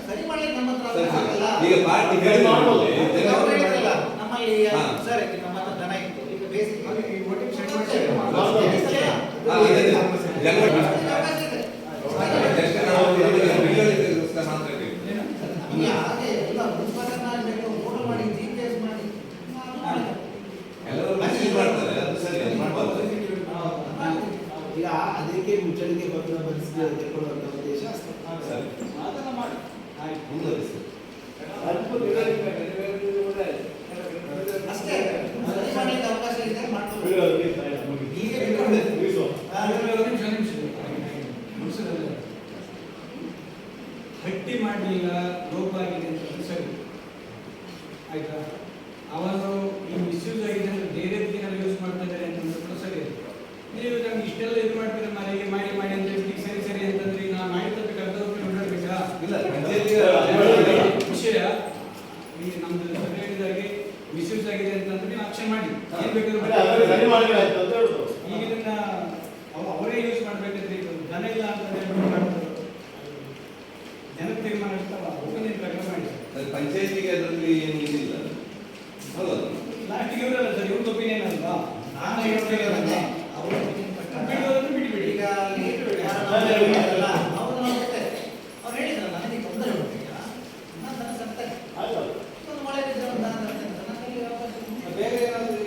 ಸರಿ ಮಾಡ್ಲಿಕ್ಕೆ ನಮ್ಮ ಹತ್ರ ಆಗಲ್ಲ. ಈಗ ಪಾರ್ಟಿ ಅವ್ರು ಹೇಳಿದ್ರಲ್ಲ, ನಮ್ಮಲ್ಲಿ ಸರ್ ನಮ್ಮ ಹತ್ರ ದನ ಇತ್ತು, ಈಗ ಬೇಸಿಗೆ ಹಾಗೆ ಎಲ್ಲ ಉತ್ಪಾದನೆ ಆಗಬೇಕು, ಫೋಟೋ ಮಾಡಿ GPS ಮಾಡಿ ಎಲ್ಲರೂ ಮೆಸೇಜ್ ಮಾಡ್ತಾರೆ, ಅದು ಸರಿ, ಅದು ಮಾಡ್ಬಾರ್ದು. ಈಗ ಅದಕ್ಕೆ ಮುಚ್ಚಳಿಕೆ ಪತ್ರ ಬರೆಸಿ ತೆಕ್ಕೊಳ್ಳುವಂತ ಉದ್ದೇಶ ಅಷ್ಟೇ. ಸರಿ, ಅದನ್ನ ಮಾಡಿ ಮುಂದುವರಿಸಿ. ಅಷ್ಟೇ, ಸರಿ ಮಾಡ್ಲಿಕ್ಕೆ ಅವಕಾಶ ಇದೆ ಮಾಡ್ಕೊಳ್ಳಿ. ಈಗ ಹಟ್ಟಿ ಮಾಡಲಿಲ್ಲ, ಲೋಪ ಆಗಿದೆ ಅಂತ ಸರಿ ಆಯ್ತಾ. ಅವನು ಈ ಮಿಸ್ಯೂಸ್ ಆಗಿದೆ ಅಂದ್ರೆ ಬೇರೆ ರೀತಿಯಲ್ಲಿ ಯೂಸ್ ಮಾಡ್ತಾ ಇದ್ದಾರೆ ಅಂತ ಕೂಡ ಸರಿ. ನೀವು ನಮ್ಗೆ ಇಷ್ಟೆಲ್ಲ ಇದು ಮಾಡ್ತೀರ ಮನೆಗೆ ಮಾಡಿ ಮಾಡಿ ಅಂತ ಹೇಳಿ ಸರಿ ಸರಿ ಅಂತಂದ್ರೆ ಈಗ ನಾವು ಮಾಡಿ ತಪ್ಪಿ ಕರ್ತವ್ಯ ನೋಡಬೇಕಾ? ಇಲ್ಲ, ವಿಷಯ ಈಗ ನಮ್ದು ಸರಿ ಹೇಳಿದಾಗೆ ಮಿಸ್ಯೂಸ್ ಆಗಿದೆ ಅಂತಂದ್ರೆ ನೀವು ಆಕ್ಷನ್ ಮಾಡಿ, ಏನ್ ಬೇಕಾದ್ರೂ ಈಗ ಇದನ್ನ ಅವರೇ ಯೂಸ್ ಮಾಡ್ಬೇಕಂದ್ರೆ ಇದು ದನ ಇಲ್ಲ ಅಂತಂದ್ರೆ ಮಾಡ್ತಾರೆ, ಜನ ತೀರ್ಮಾನ ಇರ್ತಾವ, ಒಪಿನಿಯನ್ ಪ್ರಕಾರ ಮಾಡಿ. ಪಂಚಾಯತಿಗೆ ಅದರಲ್ಲಿ ಏನು ಇದಿಲ್ಲ, ಹೌದಾ? ಲಾಸ್ಟಿಗೆ ಇವರಲ್ಲ ಸರ್, ಇವ್ರದ್ದು ಒಪಿನಿಯನ್ ಅಲ್ವಾ? ನಾನು ಹೇಳ್ತಿರೋದನ್ನೇ ಅವರು ಬಿಡೋದನ್ನು ಬಿಟ್ಬಿಡಿ. ಈಗ ಹೇಳಿದ್ರಲ್ಲ, ಅವ್ರು ಹೇಳಿದ್ರಲ್ಲ, ನನಗೆ ತೊಂದರೆ ಉಂಟಿಲ್ಲ, ನಾನು ದನ ಸಾಕ್ತೇನೆ, ಒಂದು ಮಳೆ ಬಿದ್ದರೆ ಒಂದು ದನ ತರ್ತೇನೆ, ದನ ಕೈಲಿ ಅವಕಾಶ ಉಂಟು. ಬೇರೆ ಏನಾದರೂ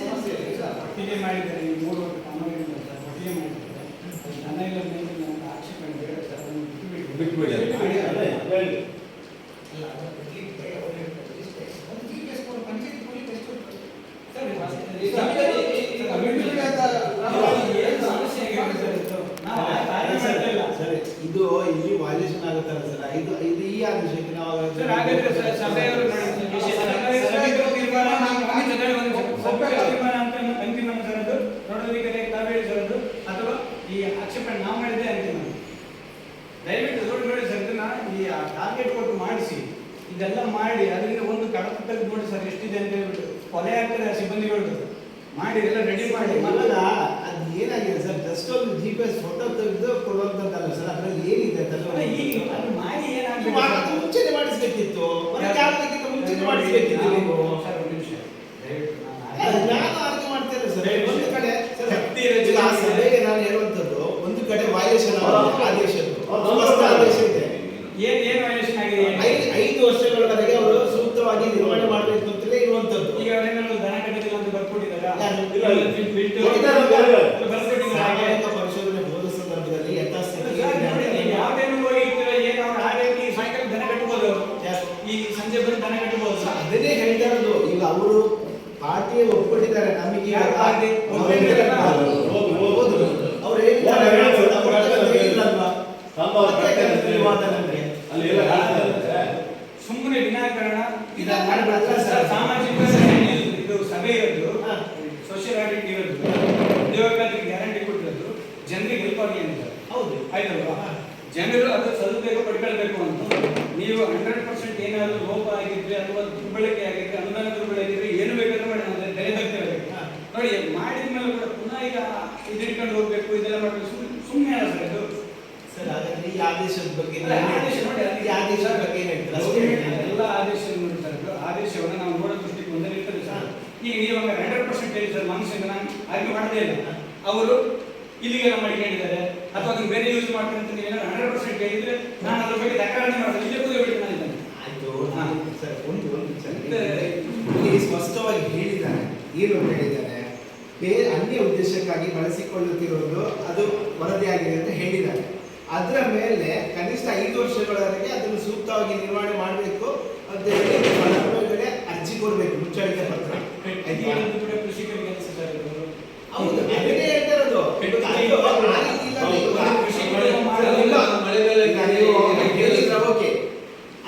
ಸಮಸ್ಯೆ ಇಲ್ಲ, ಒಟ್ಟಿಗೆ ಮಾಡಿದ್ದಾರೆ, ಈ 3 ಕಾಮಗಾರಿಗಳು ಒಟ್ಟಿಗೆ ಮಾಡಿದ್ದಾರೆ, ದನ ಇಲ್ಲ ಮೇಲೆ ನಮ್ಗೆ ಆಕ್ಷೇಪಣೆ ಬೇಡ ಸರ್, ಅದನ್ನು ಬಿಟ್ಬಿಡಿ. ಅಲ್ಲ, ಅದನ್ನು ಬಿಡ್ಲಿಕ್ಕೆ ಅವ್ರು ಹೇಳ್ತಾರೆ ಇಷ್ಟೇ. ಒಂದು GPS ಕೊಡು, ಪಂಚಾಯತ್ ಕೊಡ್ಲಿಕ್ಕೆ ಎಷ್ಟು ಉಂಟು? ಸರ್, ಈಗ ಏನು ಸಮಸ್ಯೆ ಆಗಿದೆ ಸರ್ ಇದು? ನಾವು ಆಯ್ಕೆ ಮಾಡ್ತಾ ಇಲ್ಲ. ಸರಿ, ಇದು ಇಲ್ಲಿ ವಾಲ್ಯೂಷನ್ ಆಗುತ್ತಲ್ಲ ಸರ್, ಇದು ಈ ಆದೇಶಕ್ಕೆ ನಾವು ಸರ್, ಹಾಗಾದ್ರೆ ಸಭೆಯವರು ವಿಷಯ ಸಭೆಯವರು ತೀರ್ಮಾನ ತೀರ್ಮಾನ ಅಂತ ಅಂತಿಮ ಸರದು ನೋಡೋದಕ್ಕೆ ತಾವೇಳಿ ಸರದು ಅಥವಾ ಈ ಆಕ್ಷೇಪಣೆ ನಾವು ಮಾಡಿದ್ದೆ ಅಂತಿಮ. ದಯವಿಟ್ಟು ನೋಡಿ ಸರ್, ಇದನ್ನ ಈ ಟಾರ್ಗೆಟ್ ಕೊಟ್ಟು ಮಾಡಿಸಿ ಇದೆಲ್ಲ ಮಾಡಿ ಅದರಿಂದ ಒಂದು ಕಡತ ತೆಗೆದು ನೋಡಿ ಸರ್ ಎಷ್ಟಿದೆ ಅಂತ ಹೇಳ್ಬಿಟ್ಟು ಕೊಲೆ ಆಗ್ತದೆ ಆ ಸಿಬ್ಬಂದಿಗಳು ಮಾಡಿ ಎಲ್ಲ ರೆಡಿ ಮಾಡಿ. ಅಲ್ಲ, ಅದು ಏನಾಗಿದೆ ಸರ್, ಜಸ್ಟ್ ಒಂದು GPS ಫೋಟೋ ತೆಗೆದು ಕೊಡುವಂತದ್ದಲ್ಲ ಸರ್, ಅದ್ರಲ್ಲಿ ಏನಿದೆ ಅಲ್ಲ, ಈಗ ಅದು ಮಾಡಿ ಏನಾಗ್ಬೇಕು ಅದು ಮುಂಚೆನೆ ಮಾಡಿಸ್ಬೇಕಿತ್ತು, ಅದಕ್ಕಿಂತ ಮುಂಚೆನೆ ಮಾಡಿಸ್ಬೇಕಿತ್ತು ನೀವು. ಸರ್, ಒಂದು ನಿಮಿಷ ದಯವಿಟ್ಟು ನಾನು ಆರ್ಗ್ಯೂ ಮಾಡ್ತೇನೆ ಸರ್. ಒಂದು ಕಡೆ ಸರ್, ಶಕ್ತಿ ಈಗ ಆ ಸಭೆಗೆ ನಾನು ಹೇಳುವಂತದ್ದು, ಒಂದು ಕಡೆ ವಾಲ್ಯೂಷನ್ ಆದೇಶದ್ದು ಸ್ಪಷ್ಟ ಆದೇಶ ಇದೆ. ಏನು ವಯಸ್ಸಿನ ಆಗಿದೆ? 5 ವರ್ಷಗಳವರೆಗೆ ಅವರು ಸೂಕ್ತವಾಗಿ ನಿರ್ವಹಣೆ ಮಾಡಬೇಕು ಅಂತಲೇ ಇರುವಂತದ್ದು. ಈಗ ಅವರೇನಾದ್ರು ದನ ಕಟ್ಟಿಲ್ಲ ಅಂತ ಬರ್ಕೊಟ್ಟಿದ್ದಾರೆ, ಸಾಮಾಜಿಕ ಪರಿಶೋಧನೆ ಹೋದ ಸಂದರ್ಭದಲ್ಲಿ ಯಥಾಸ್ಥಿತಿ ಯಾವ್ದೇನು ಹೋಗಿರ್ತೀರ ಏನು ಅವ್ರು ಹಾಗಾಗಿ ಸಾಯಂಕಾಲ ದನ ಕಟ್ಬೋದು, ಈ ಸಂಜೆ ಬಂದು ದನ ಕಟ್ಬೋದು. ಅದನ್ನೇ ಹೇಳ್ತಾ ಇರೋದು. ಈಗ ಅವರು ಪಾರ್ಟಿಯೇ ಒಪ್ಪಿಟ್ಟಿದ್ದಾರೆ, ನಮಗೆ ಯಾರು ಪಾರ್ಟಿ? ಅವ್ರು ಹೇಳಿದ್ದಾರೆ ಅಲ್ಲಿ ಎಲ್ಲ ಕಾಣ್ತಾ ಸುಮ್ಮನೆ ವಿನಾಕಾರಣ ಸಾಮಾಜಿಕ ಇದು ಸಭೆ ಇರೋದು, ಸೋಷಿಯಲ್ ಆಡಿಟ್ ಇರೋದು, ಉದ್ಯೋಗಕ್ಕೆ ಗ್ಯಾರಂಟಿ ಕೊಟ್ಟಿರೋದು ಜನರಿಗೆ ಹೆಲ್ಪ್ ಆಗಿ ಅಂತ. ಹೌದು, ಆಯ್ತಲ್ವಾ? ಜನರು ಅದು ಸದುಪಯೋಗ ಪಡ್ಕೊಳ್ಬೇಕು ಅಂತ. ನೀವು 100% ಏನಾದರೂ ಲೋಪ ಆಗಿದ್ರೆ ಅಥವಾ ದುರ್ಬಳಕೆ ಆಗಿದ್ರೆ, ಅನುದಾನ ದುರ್ಬಳಕೆ ಆಗಿದ್ರೆ ಏನು ಬೇಕಾದ್ರೂ ಮಾಡಿ ನಾವು ಬೆಲೆ ತಗ್ತಿರಬೇಕು ನೋಡಿ. ಮಾಡಿದ್ಮೇಲೆ ಕೂಡ ಪುನಃ ಈಗ ಇದಿಟ್ಕೊಂಡು ಹೋಗ್ಬೇಕು, ಇದೆಲ್ಲ ಮಾಡಬೇಕು, ಸುಮ್ಮನೆ ಅಲ್ಲ ಸರ್ ಇದು. ಸರ್, ಹಾಗಾದ್ರೆ ಈ ಆದೇಶದ ಬಗ್ಗೆ ಆದೇಶ ನೋಡಿ, ಈ ಆದೇಶದ ಬಗ್ಗೆ ಏನ್ ಹೇಳ್ತೀರಾ? ಎಲ್ಲ ಆದೇಶ ನೋಡ್ತಾರೆ, ಆದೇಶವನ್ನು ನಾವು ನೋಡೋ ದೃಷ್ಟಿಕೋನದಲ್ಲಿ ಇರ್ತದೆ ಸರ್. ಈಗ ನೀವು 100% ಹೇಳಿ ಸರ್, ಮನುಷ್ಯನ ನಾನು ಆಯ್ಕೆ ಮಾಡದೇ ಇಲ್ಲ, ಅವರು ಇಲ್ಲಿಗೆಲ್ಲ ಮಾಡಿಕೊಂಡಿದ್ದಾರೆ ಅಥವಾ ಅದನ್ನು ಬೇರೆ ಯೂಸ್ ಮಾಡ್ತಾರೆ ಅಂತ ನೀವೇನಾದ್ರು 100% ಹೇಳಿದ್ರೆ ನಾನು ಅದ್ರ ಬಗ್ಗೆ ತಕರಾರು ಮಾಡೋದು ಇಲ್ಲೇ ಕೂದಬಿಟ್ಟು ನಾನು ಇದ್ದೇನೆ. ಆಯ್ತು ಸರ್, ಒಂದು ಇಲ್ಲಿ ಸ್ಪಷ್ಟವಾಗಿ ಹೇಳಿದ್ದಾನೆ. ಏನು ಹೇಳಿದ್ದಾನೆ? ಬೇರೆ ಉದ್ದೇಶಕ್ಕಾಗಿ ಬಳಸಿಕೊಳ್ಳುತ್ತಿರುವುದು ಅದು ವರದಿಯಾಗಿದೆ ಅಂತ ಹೇಳಿದ್ದಾರೆ. ಅದರ ಮೇಲೆ ಕನಿಷ್ಠ 5 ವರ್ಷಗಳವರೆಗೆ ಅದನ್ನು ಸೂಕ್ತವಾಗಿ ನಿರ್ವಹಣೆ ಮಾಡಬೇಕು ಅಂತ ಹೇಳಿ ಫಲಾನುಭವಿಗಳೇ ಅರ್ಜಿ ಕೊಡಬೇಕು, ಮುಚ್ಚಳಿಕೆ ಪತ್ರ. ಕೃಷಿಕರಿಗೆ ಅನಿಸುತ್ತಾರೆ ಹೌದು, ಅದನ್ನೇ ಹೇಳ್ತಾ ಇರೋದು. ಓಕೆ,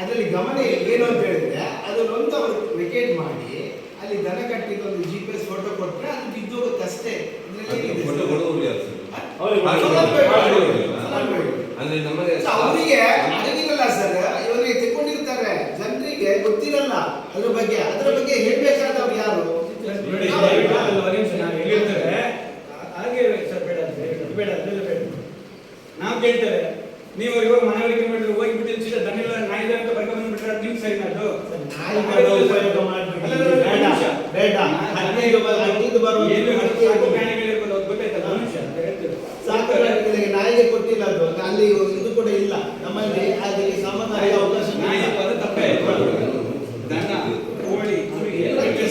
ಅದರಲ್ಲಿ ಗಮನ ಏನು ಅಂತ ಹೇಳಿದ್ರೆ ಅದನ್ನೊಂದು ಅವರು ವಿಕೆಟ್ ಮಾಡಿ ಅಲ್ಲಿ ದನ ಕಟ್ಟಿದ್ದು ಒಂದು GPS ಫೋಟೋ ಕೊಟ್ಟರೆ ಅದು ಬಿದ್ದು ಹೋಗುತ್ತೆ ಅಷ್ಟೇ. ಫೋಟೋ ಕೊಡುವುದು ಯಾರು ಸರ್? ಅಂದ್ರೆ ನಮಗೆ ಅವರಿಗೆ ಅರಿವಿರಲ್ಲ ಸರ್, ಇವರಿಗೆ ತೆಕ್ಕೊಂಡಿರ್ತಾರೆ, ಜನರಿಗೆ ಗೊತ್ತಿರಲ್ಲ ಅದ್ರ ಬಗ್ಗೆ ಹೇಳ್ಬೇಕಾದವ್ರು ಯಾರು? ಹಾಗೆ ಸರ್, ಬೇಡ ನಾವು ಕೇಳ್ತೇವೆ. ನೀವು ಇವಾಗ ಮನವರಿಕೆ ಮಾಡಿದ್ರೆ ಹೋಗಿಬಿಟ್ಟು ಸೀದಾ ದನಗಳ ನಾಯಿದ ಅಂತ ಬರ್ಕೊಂಡ್ಬಿಟ್ರೆ ಅದು ನಿಮ್ಗೆ ಸರಿ ಅದು ಉಪಯೋಗ ಮಾಡ್ಬಿಟ್ಟು ಬೇಡ 15 ಪ್ರಾಣಿಗಳಿರ್ಬೋದು, ಅದು ಗೊತ್ತಾಯ್ತಲ್ಲ ಮನುಷ್ಯ ಸಾಕು ಪ್ರಾಣಿಗಳಿಗೆ ನಾಯಿಗೆ ಕೊಟ್ಟಿಲ್ಲ ಅದು, ಅಲ್ಲಿ ಇದು ಕೂಡ ಇಲ್ಲ ನಮ್ಮಲ್ಲಿ. ಅದಕ್ಕೆ ಸಾಮಾನ್ಯ ಅವಕಾಶ ನಾಯಿ ಅದು ತಪ್ಪೇ. ದನ, ಕೋಳಿ,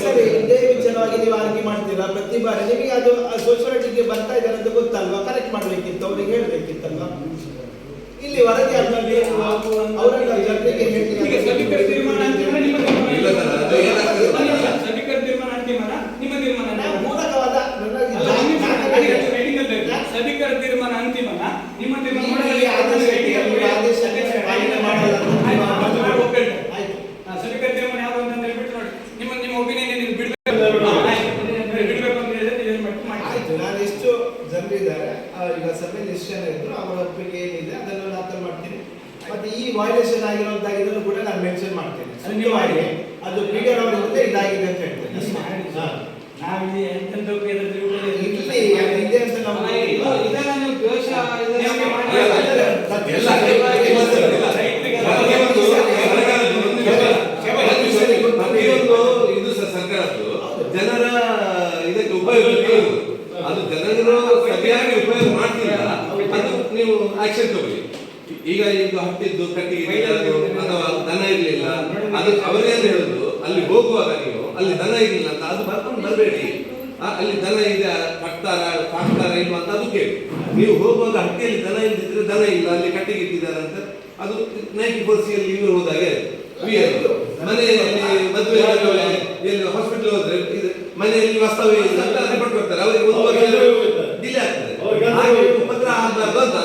ಸರಿ, ಇದೇ ವಿಚಾರವಾಗಿ ನೀವು ಆರ್ಗ್ಯೂ ಮಾಡ್ತೀರಾ ಪ್ರತಿ ಬಾರಿ. ನಿಮಗೆ ಅದು ಸೋಷಿಯಾಲಿಟಿಗೆ ಬರ್ತಾ ಇದ್ದಾರೆ ಅಂತ ಗೊತ್ತಲ್ವಾ? ಕರೆಕ್ಟ್ ಮಾಡ್ಬೇಕಿತ್ತು, ಅವ್ರಿಗೆ ಹೇಳ್ಬೇಕಿತ್ತಲ್ವಾ? ಇಲ್ಲಿ ವರದಿ ಆದ್ಮೇಲೆ ಅವರೆಲ್ಲ ಜನರಿಗೆ ಈಗ ಸಭಿಕರ ತೀರ್ಮಾನ ಅಂತಿಮನ, ನಿಮ್ಮ ಇಲ್ಲ ಸರ್, ಅದು ಏನಾಗ್ತದೆ? ಸಭಿಕರ ತೀರ್ಮಾನ ಅಂತಿಮನ, ನಿಮ್ಮ ತೀರ್ಮಾನ ಮೂಲಕವಾದ ಸಭಿಕರ ತೀರ್ಮಾನ ಅಂತಿಮನ, ನಿಮ್ಮ ತೀರ್ಮಾನ ಸಭಿಕರ ತೀರ್ಮಾನ ಯಾವುದು ಅಂತ ಹೇಳ್ಬಿಟ್ಟು ನೋಡಿ. ನಿಮ್ಮ ಒಪಿನಿಯನ್ ಬಿಡ್ಬೇಕು ಅಂತ ಹೇಳಿದ್ರೆ ಏನು ಮಾಡಿ. ಆಯ್ತು, ನಾನು ಎಷ್ಟು ಜನರಿದ್ದಾರೆ ಈಗ ಸಭೆ ನಿಶ್ಚಯ ಇದ್ರು, ಅವರ ಒಪ್ಪಿಗೆ ಏನಿದೆ ಅದನ್ನು ದಾಖಲು ಮಾಡ್ತೀನಿ. ಮತ್ತೆ ಈ ವೈಲೇಷನ್ ಆಗಿರುವಂತಹ ಇದನ್ನು ಕೂಡ ನಾನು ಮೆನ್ಷನ್ ಮಾಡ್ತೇನೆ. ಅದು ಪೀಡಿಯರ್ ಅವರಿಂದ ಇದಾಗಿದೆ ಅಂತ ಹೇಳ್ತೇನೆ. ನಾವಿಲ್ಲಿ ಎಂತೆಂಥವ್ಕೆ ಇಲ್ಲಿ ಇದೆ ಅಂತ ನಾವು ಇದನ್ನ ನೀವು ದೋಷ ಇದು ಸರ್ಕಾರದ್ದು ಜನರ ಇದಕ್ಕೆ ಉಪಯೋಗ, ಅದು ಜನರು ಸರಿಯಾಗಿ ಉಪಯೋಗ ಮಾಡ್ತಿಲ್ಲ, ಅದು ನೀವು ಆಕ್ಷನ್ ತಗೊಳ್ಳಿ. ಈಗ ಇದು ಹಟ್ಟಿದ್ದು ಕಟ್ಟಿಗೆ ಅಥವಾ ದನ ಇರ್ಲಿಲ್ಲ, ಅದು ಅವರೇನು ಹೇಳುದು, ಅಲ್ಲಿ ಹೋಗುವಾಗ ನೀವು ಅಲ್ಲಿ ದನ ಇರ್ಲಿಲ್ಲ ಅಂತ ಅದು ಬರ್ಕೊಂಡು ಬರಬೇಡಿ. ಅಲ್ಲಿ ದನ ಇದೆ, ಹಾಕ್ತಾರ ಇಲ್ವಾ ಅಂತ ಅದು ಕೇಳಿ. ನೀವು ಹೋಗುವಾಗ ಹಟ್ಟಿಯಲ್ಲಿ ದನ ಇಲ್ದಿದ್ರೆ ದನ ಇಲ್ಲ, ಅಲ್ಲಿ ಕಟ್ಟಿಗೆ ಇಟ್ಟಿದ್ದಾರೆ ಅಂತ ಅದು 94C ಇವರು ಹೋದಾಗೆ ಮನೆಯಲ್ಲಿ ಮದುವೆ ಎಲ್ಲಿ ಹಾಸ್ಪಿಟಲ್ ಹೋದ್ರೆ ಮನೆಯಲ್ಲಿ ವಾಸ್ತವ್ಯ ಇಲ್ಲ ಅಂತ ರಿಪೋರ್ಟ್ ಕೊಡ್ತಾರೆ, ಅವರಿಗೆ ಒಂದು ವರ್ಷ ಡಿಲೇ ಆಗ್ತದೆ. ಹಾಗೆ ಉಪದ್ರ ಆಗಬಾರ್ದು ಅಂತ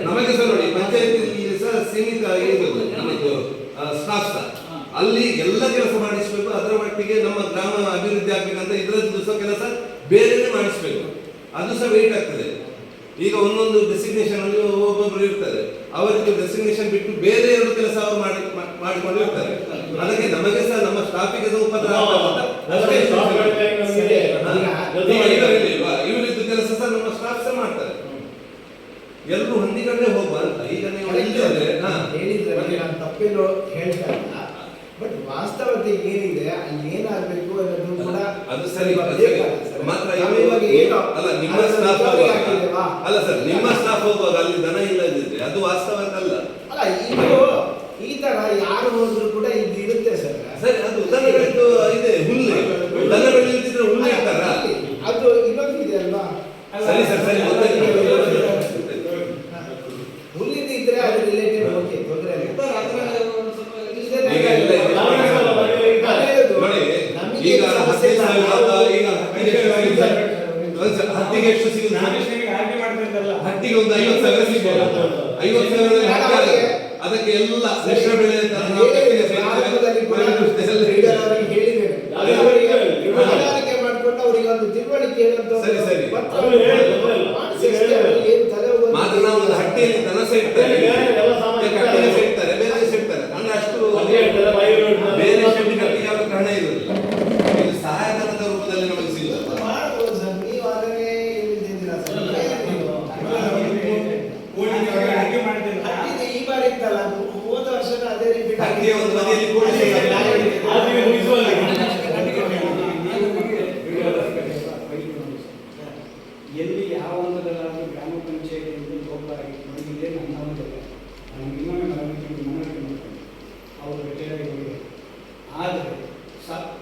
ನಮಗೆ ಸಹ ನೋಡಿ, ಪಂಚಾಯತಿ ಸಹ ಸೀಮಿತ ಇರ್ಬೇಕು ನಮ್ಮದು ಸ್ಟಾಫ್ ಸಹ, ಅಲ್ಲಿ ಎಲ್ಲ ಕೆಲಸ ಮಾಡಿಸ್ಬೇಕು. ಅದರ ಮಟ್ಟಿಗೆ ನಮ್ಮ ಗ್ರಾಮ ಅಭಿವೃದ್ಧಿ ಆಗ್ಬೇಕಂತ ಇದರದ್ದು ಸಹ ಕೆಲಸ ಬೇರೆನೇ ಮಾಡಿಸ್ಬೇಕು, ಅದು ಸಹ ವೇಟ್ ಆಗ್ತದೆ. ಈಗ ಒಂದೊಂದು ಡೆಸಿಗ್ನೇಷನ್ ಅಲ್ಲಿ ಒಬ್ಬೊಬ್ಬರು ಇರ್ತಾರೆ, ಅವರಿಗೆ ಡೆಸಿಗ್ನೇಷನ್ ಬಿಟ್ಟು ಬೇರೆ ಎರಡು ಕೆಲಸ ಅವರು ಮಾಡಿಕೊಂಡಿರ್ತಾರೆ. ಅದಕ್ಕೆ ನಮಗೆ ಸಹ ನಮ್ಮ ಸ್ಟಾಫಿಗೆ ಸಹ ಉಪದ್ರ ಇವರಿದ್ದು ಕೆಲಸ ಸಹ ನಮ್ಮ ಸ್ಟಾಫ್ ಸಹ ಮಾಡ್ತಾರೆ. ಎಲ್ಲರೂ ಹೊಂದಿಕೊಂಡೇ ಹೋಗುವ ಅಂತ. ಈಗ ನೀವು ಹೇಳಿದ್ರೆ ನಾನು ತಪ್ಪೇನು ಹೇಳ್ತಾ ಇಲ್ಲ, ಬಟ್ ವಾಸ್ತವತೆ ಏನಿದೆ ಅಲ್ಲಿ ಏನಾಗಬೇಕು ಅನ್ನೋದು ಕೂಡ ಅದು ಸರಿ. ಮಾತ್ರ ಅಲ್ಲ, ನಿಮ್ಮ ಸ್ಟಾಫ್ ಅಲ್ಲ ಸರ್, ನಿಮ್ಮ ಸ್ಟಾಫ್ ಹೋಗುವಾಗ ಅಲ್ಲಿ ದನ ಇಲ್ಲದಿದ್ರೆ ಅದು ವಾಸ್ತವ ಅಲ್ಲ. ಅಲ್ಲ, ಇದು ಈ ತರ ಯಾರು ಹೋದ್ರು ಕೂಡ ಇದು ಇರುತ್ತೆ ಸರ್. ಸರಿ, ಅದು ದನಗಳಿದ್ದು ಇದೆ, ಹುಲ್ಲು ದನಗಳು ಇಲ್ದಿದ್ರೆ ಹುಲ್ಲು ಇರ್ತಾರ, ಅದು ಇನ್ನೊಂದು ಇದೆ ಅಲ್ವಾ? ಸರಿ ಸರ್, ಸರಿ ಹುಲ್ಲಿದ್ರೆ ಅದು ರಿಲೇಟೆಡ್ ಓಕೆ, ತೊಂದರೆ ಇಲ್ಲ. ಈಗ ಹತ್ತಿಗೆ ಎಷ್ಟು ಸಿಗುತ್ತೆ? ಹಟ್ಟಿಗೆ ಒಂದು 50,000 ಸಿಗ್ಬೋದು. 50,000 ಅದಕ್ಕೆ ಎಲ್ಲ ಮಿಶ್ರ ಬೆಳೆ ಅಂತ ಮಾಡ್ಕೊಂಡು ಅವರಿಗೆ ಒಂದು ತಿಳುವಳಿಕೆ ಸರಿ ಸರಿ ಮಾತ್ರ ನಾವು ಒಂದು ಹಟ್ಟಿಯಲ್ಲಿ ದನ ಇಡ್ತಾರೆ, ಕಟ್ಟಿಗೆ ಇಡ್ತಾರೆ, ಬೇರೆ ಇಡ್ತಾರೆ, ಅಂದ್ರೆ ಅಷ್ಟು ಬೇರೆ ಕಟ್ಟಿಗೆ ಯಾವ ಕಾರಣ ಇರುವುದಿಲ್ಲ. ಇದು ಸಹಾಯಧನದ ರೂಪದಲ್ಲಿ ನಮಗೆ ಸಿಗುತ್ತೆ. ಈ ಬಾರಿ ಇತ್ತಲ್ಲ, ಹೋದ ವರ್ಷ ಅದೇ ರೀತಿ ಒಂದು ಬದಿಯಲ್ಲಿ ಎಲ್ಲಿ ಯಾವ ಹಂತದಲ್ಲಾದರೂ ಗ್ರಾಮ ಪಂಚಾಯತಿಯಿಂದ ಲೋಪವಾಗಿ ನೋಡಿದೆ ನನ್ನ ಒಂದು ಇನ್ನೊಮ್ಮೆ ಮನವರಿಕೆ ಮಾಡ್ಕೊಂಡು ಅವರು ರಿಟೈರಾಗಿ ಹೋಗಿದೆ. ಆದರೆ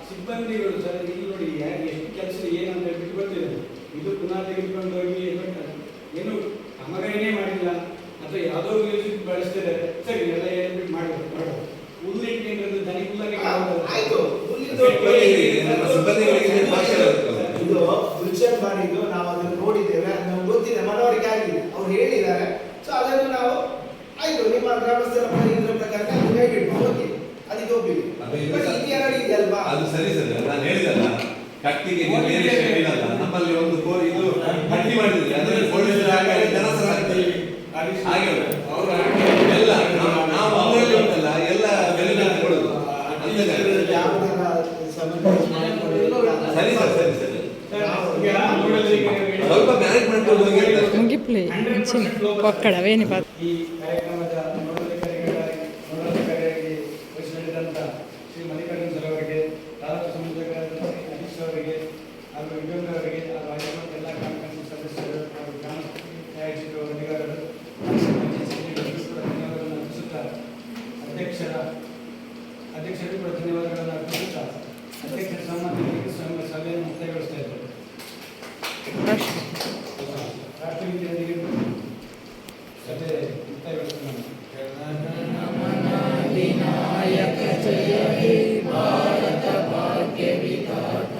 ಸಿಬ್ಬಂದಿಗಳು ಸರ್ ಇಲ್ಲಿ ನೋಡಿ ಎಷ್ಟು ಕೆಲಸ ಏನು ಅಂತ ಹೇಳ್ಬಿಟ್ಟು ಗೊತ್ತಿದೆ. ಇದು ಪುನಃ ತೆಗೆದುಕೊಂಡು ಹೋಗಿ ಏನು ಕಾಮಗಾರಿನೇ ಮಾಡಿಲ್ಲ ಅಥವಾ ಯಾವುದೋ ಮ್ಯೂಸಿಕ್ ಬಳಸ್ತಿದ್ದಾರೆ, ಸರಿ ಎಲ್ಲ ಹೇಳ್ಬಿಟ್ಟು ಮಾಡೋದು ಹುಲ್ಲಿಟ್ಟಿಂಗ್ ದನಿ ಹುಲ್ಲಾಗಿ ಆಯ್ತು. ನಮ್ಮ ಸಿಬ್ಬಂದಿಗಳಿಗೆ ಭಾಷೆ ಇರುತ್ತಲ್ಲ. ಇದು ಬುಲ್ಚರ್ ಮಾಡಿದ್ದು ನಾವು ಅದನ್ನು ನೋಡಿದ್ದೇವೆ, ಅದು ನಮ್ಗೆ ಗೊತ್ತಿದೆ, ಮನವರಿಕೆ ಆಗಿದೆ, ಅವ್ರು ಹೇಳಿದ್ದಾರೆ. ಸೊ ಅದನ್ನು ನಾವು ಆಯ್ತು ನಿಮ್ಮ ಗ್ರಾಮಸ್ಥರ ಇದ್ರ ಪ್ರಕಾರ ಅದು ಹೇಗಿಟ್ಟು ಓಕೆ ಅದಕ್ಕೆ ಒಪ್ಪಿಗೆ. ಬಟ್ ಇದು ಇದೆಯಲ್ವಾ? ಅದು ಸರಿ ನಾನು ಹೇಳಿದಲ್ಲ, ಕಟ್ಟಿಗೆ ವೇರಿಯೇಷನ್ ಇರಲ್ಲ. ನಮ್ಮಲ್ಲಿ ಒಂದು ಇದು ಕಟ್ಟಿ ಮಾಡಿದ್ರೆ ಅದರಲ್ಲಿ ಪೊಲೀಸರು ಹಾಗೆ ಜನಸರ ಹಾಗೆ ಎಲ್ಲ ನಾವು ಅವರಲ್ಲಿ ಉಂಟಲ್ಲ ಎಲ್ಲ ಬೆಲೆ ಕೊಡೋದು. ಸರಿ ಸರ್, ಸರಿ ಸರಿ. ಸ್ವಲ್ಪ ಮ್ಯಾನೇಜ್ಮೆಂಟ್ ಮುಗಿಪ್ಲೆ ಒಕ್ಕಡವೇನಿ ಪಾತ್ರ ಈ ಕಾರ್ಯಕ್ರಮದ ನೋಡೋದಕ್ಕಾಗಿ ವಹಿಸಿಕೊಂಡಿದ್ದಂಥ ಶ್ರೀ ಮಲ್ಲಿಕಾರ್ಜುನ್ ಸರ್ ಅವರಿಗೆ, ತಾಲೂಕು ಸಂಯೋಜಕರಾದ ಹರೀಶ್ ಅವರಿಗೆ ಹಾಗೂ ವಿಜಯ್ ಅವರಿಗೆ, ಹಾಗೂ ಆಯುಷ್ಮಾನ್ ಎಲ್ಲ ಗ್ರಾಮ ಪಂಚಾಯತ್ ಸದಸ್ಯರು ಹಾಗೂ ಗ್ರಾಮ ನ್ಯಾಯಾಧೀಶರು, ಅಧಿಕಾರಿಗಳು, ಧನ್ಯವಾದಗಳನ್ನು ಅರ್ಪಿಸುತ್ತಾ ಅಧ್ಯಕ್ಷರಿಗೂ ಕೂಡ ಧನ್ಯವಾದಗಳನ್ನು ಅರ್ಪಿಸುತ್ತಾ ಅಧ್ಯಕ್ಷರ ಸನ್ಮಾನಕ್ಕೆ ಸಭೆಯನ್ನು ಮುಕ್ತಾಯಗೊಳಿಸ್ತಾ ಇದ್ದಾರೆ. ರಾಷ್ಟ್ರಗೀತೆಯೊಂದಿಗೆ ಸಭೆ ಮುಕ್ತಾಯಗೊಳಿಸ್ತಾನೆ. ವಿನಾಯಕ ಜಯ ಹೇ ಭಾರತ ಭಾಗ್ಯ ವಿಧಾತ,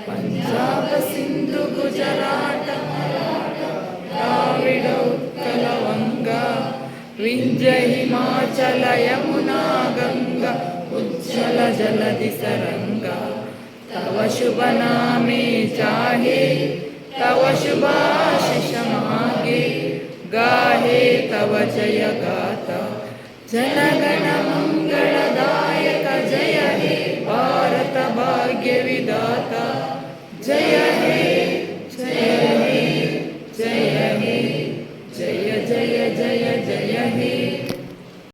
ಪಂಜಾಬ ಸಿಂಧು ಗುಜರಾಟ ಮರಾಠ ದ್ರಾವಿಡ ಉತ್ಕಲ ವಂಗ, ವಿಂಧ್ಯ ಹಿಮಾಚಲ ಯಮುನಾ ಗಂಗಾ ಉಜ್ಜಲ ಜಲಧಿ ಸರಂಗ, तव शुभ नामे चाहे तव शुभाशिष मागे, गाहे तव जय गाथा जनगण मंगलदायक, जय हे भारत भाग्य विधाता, जय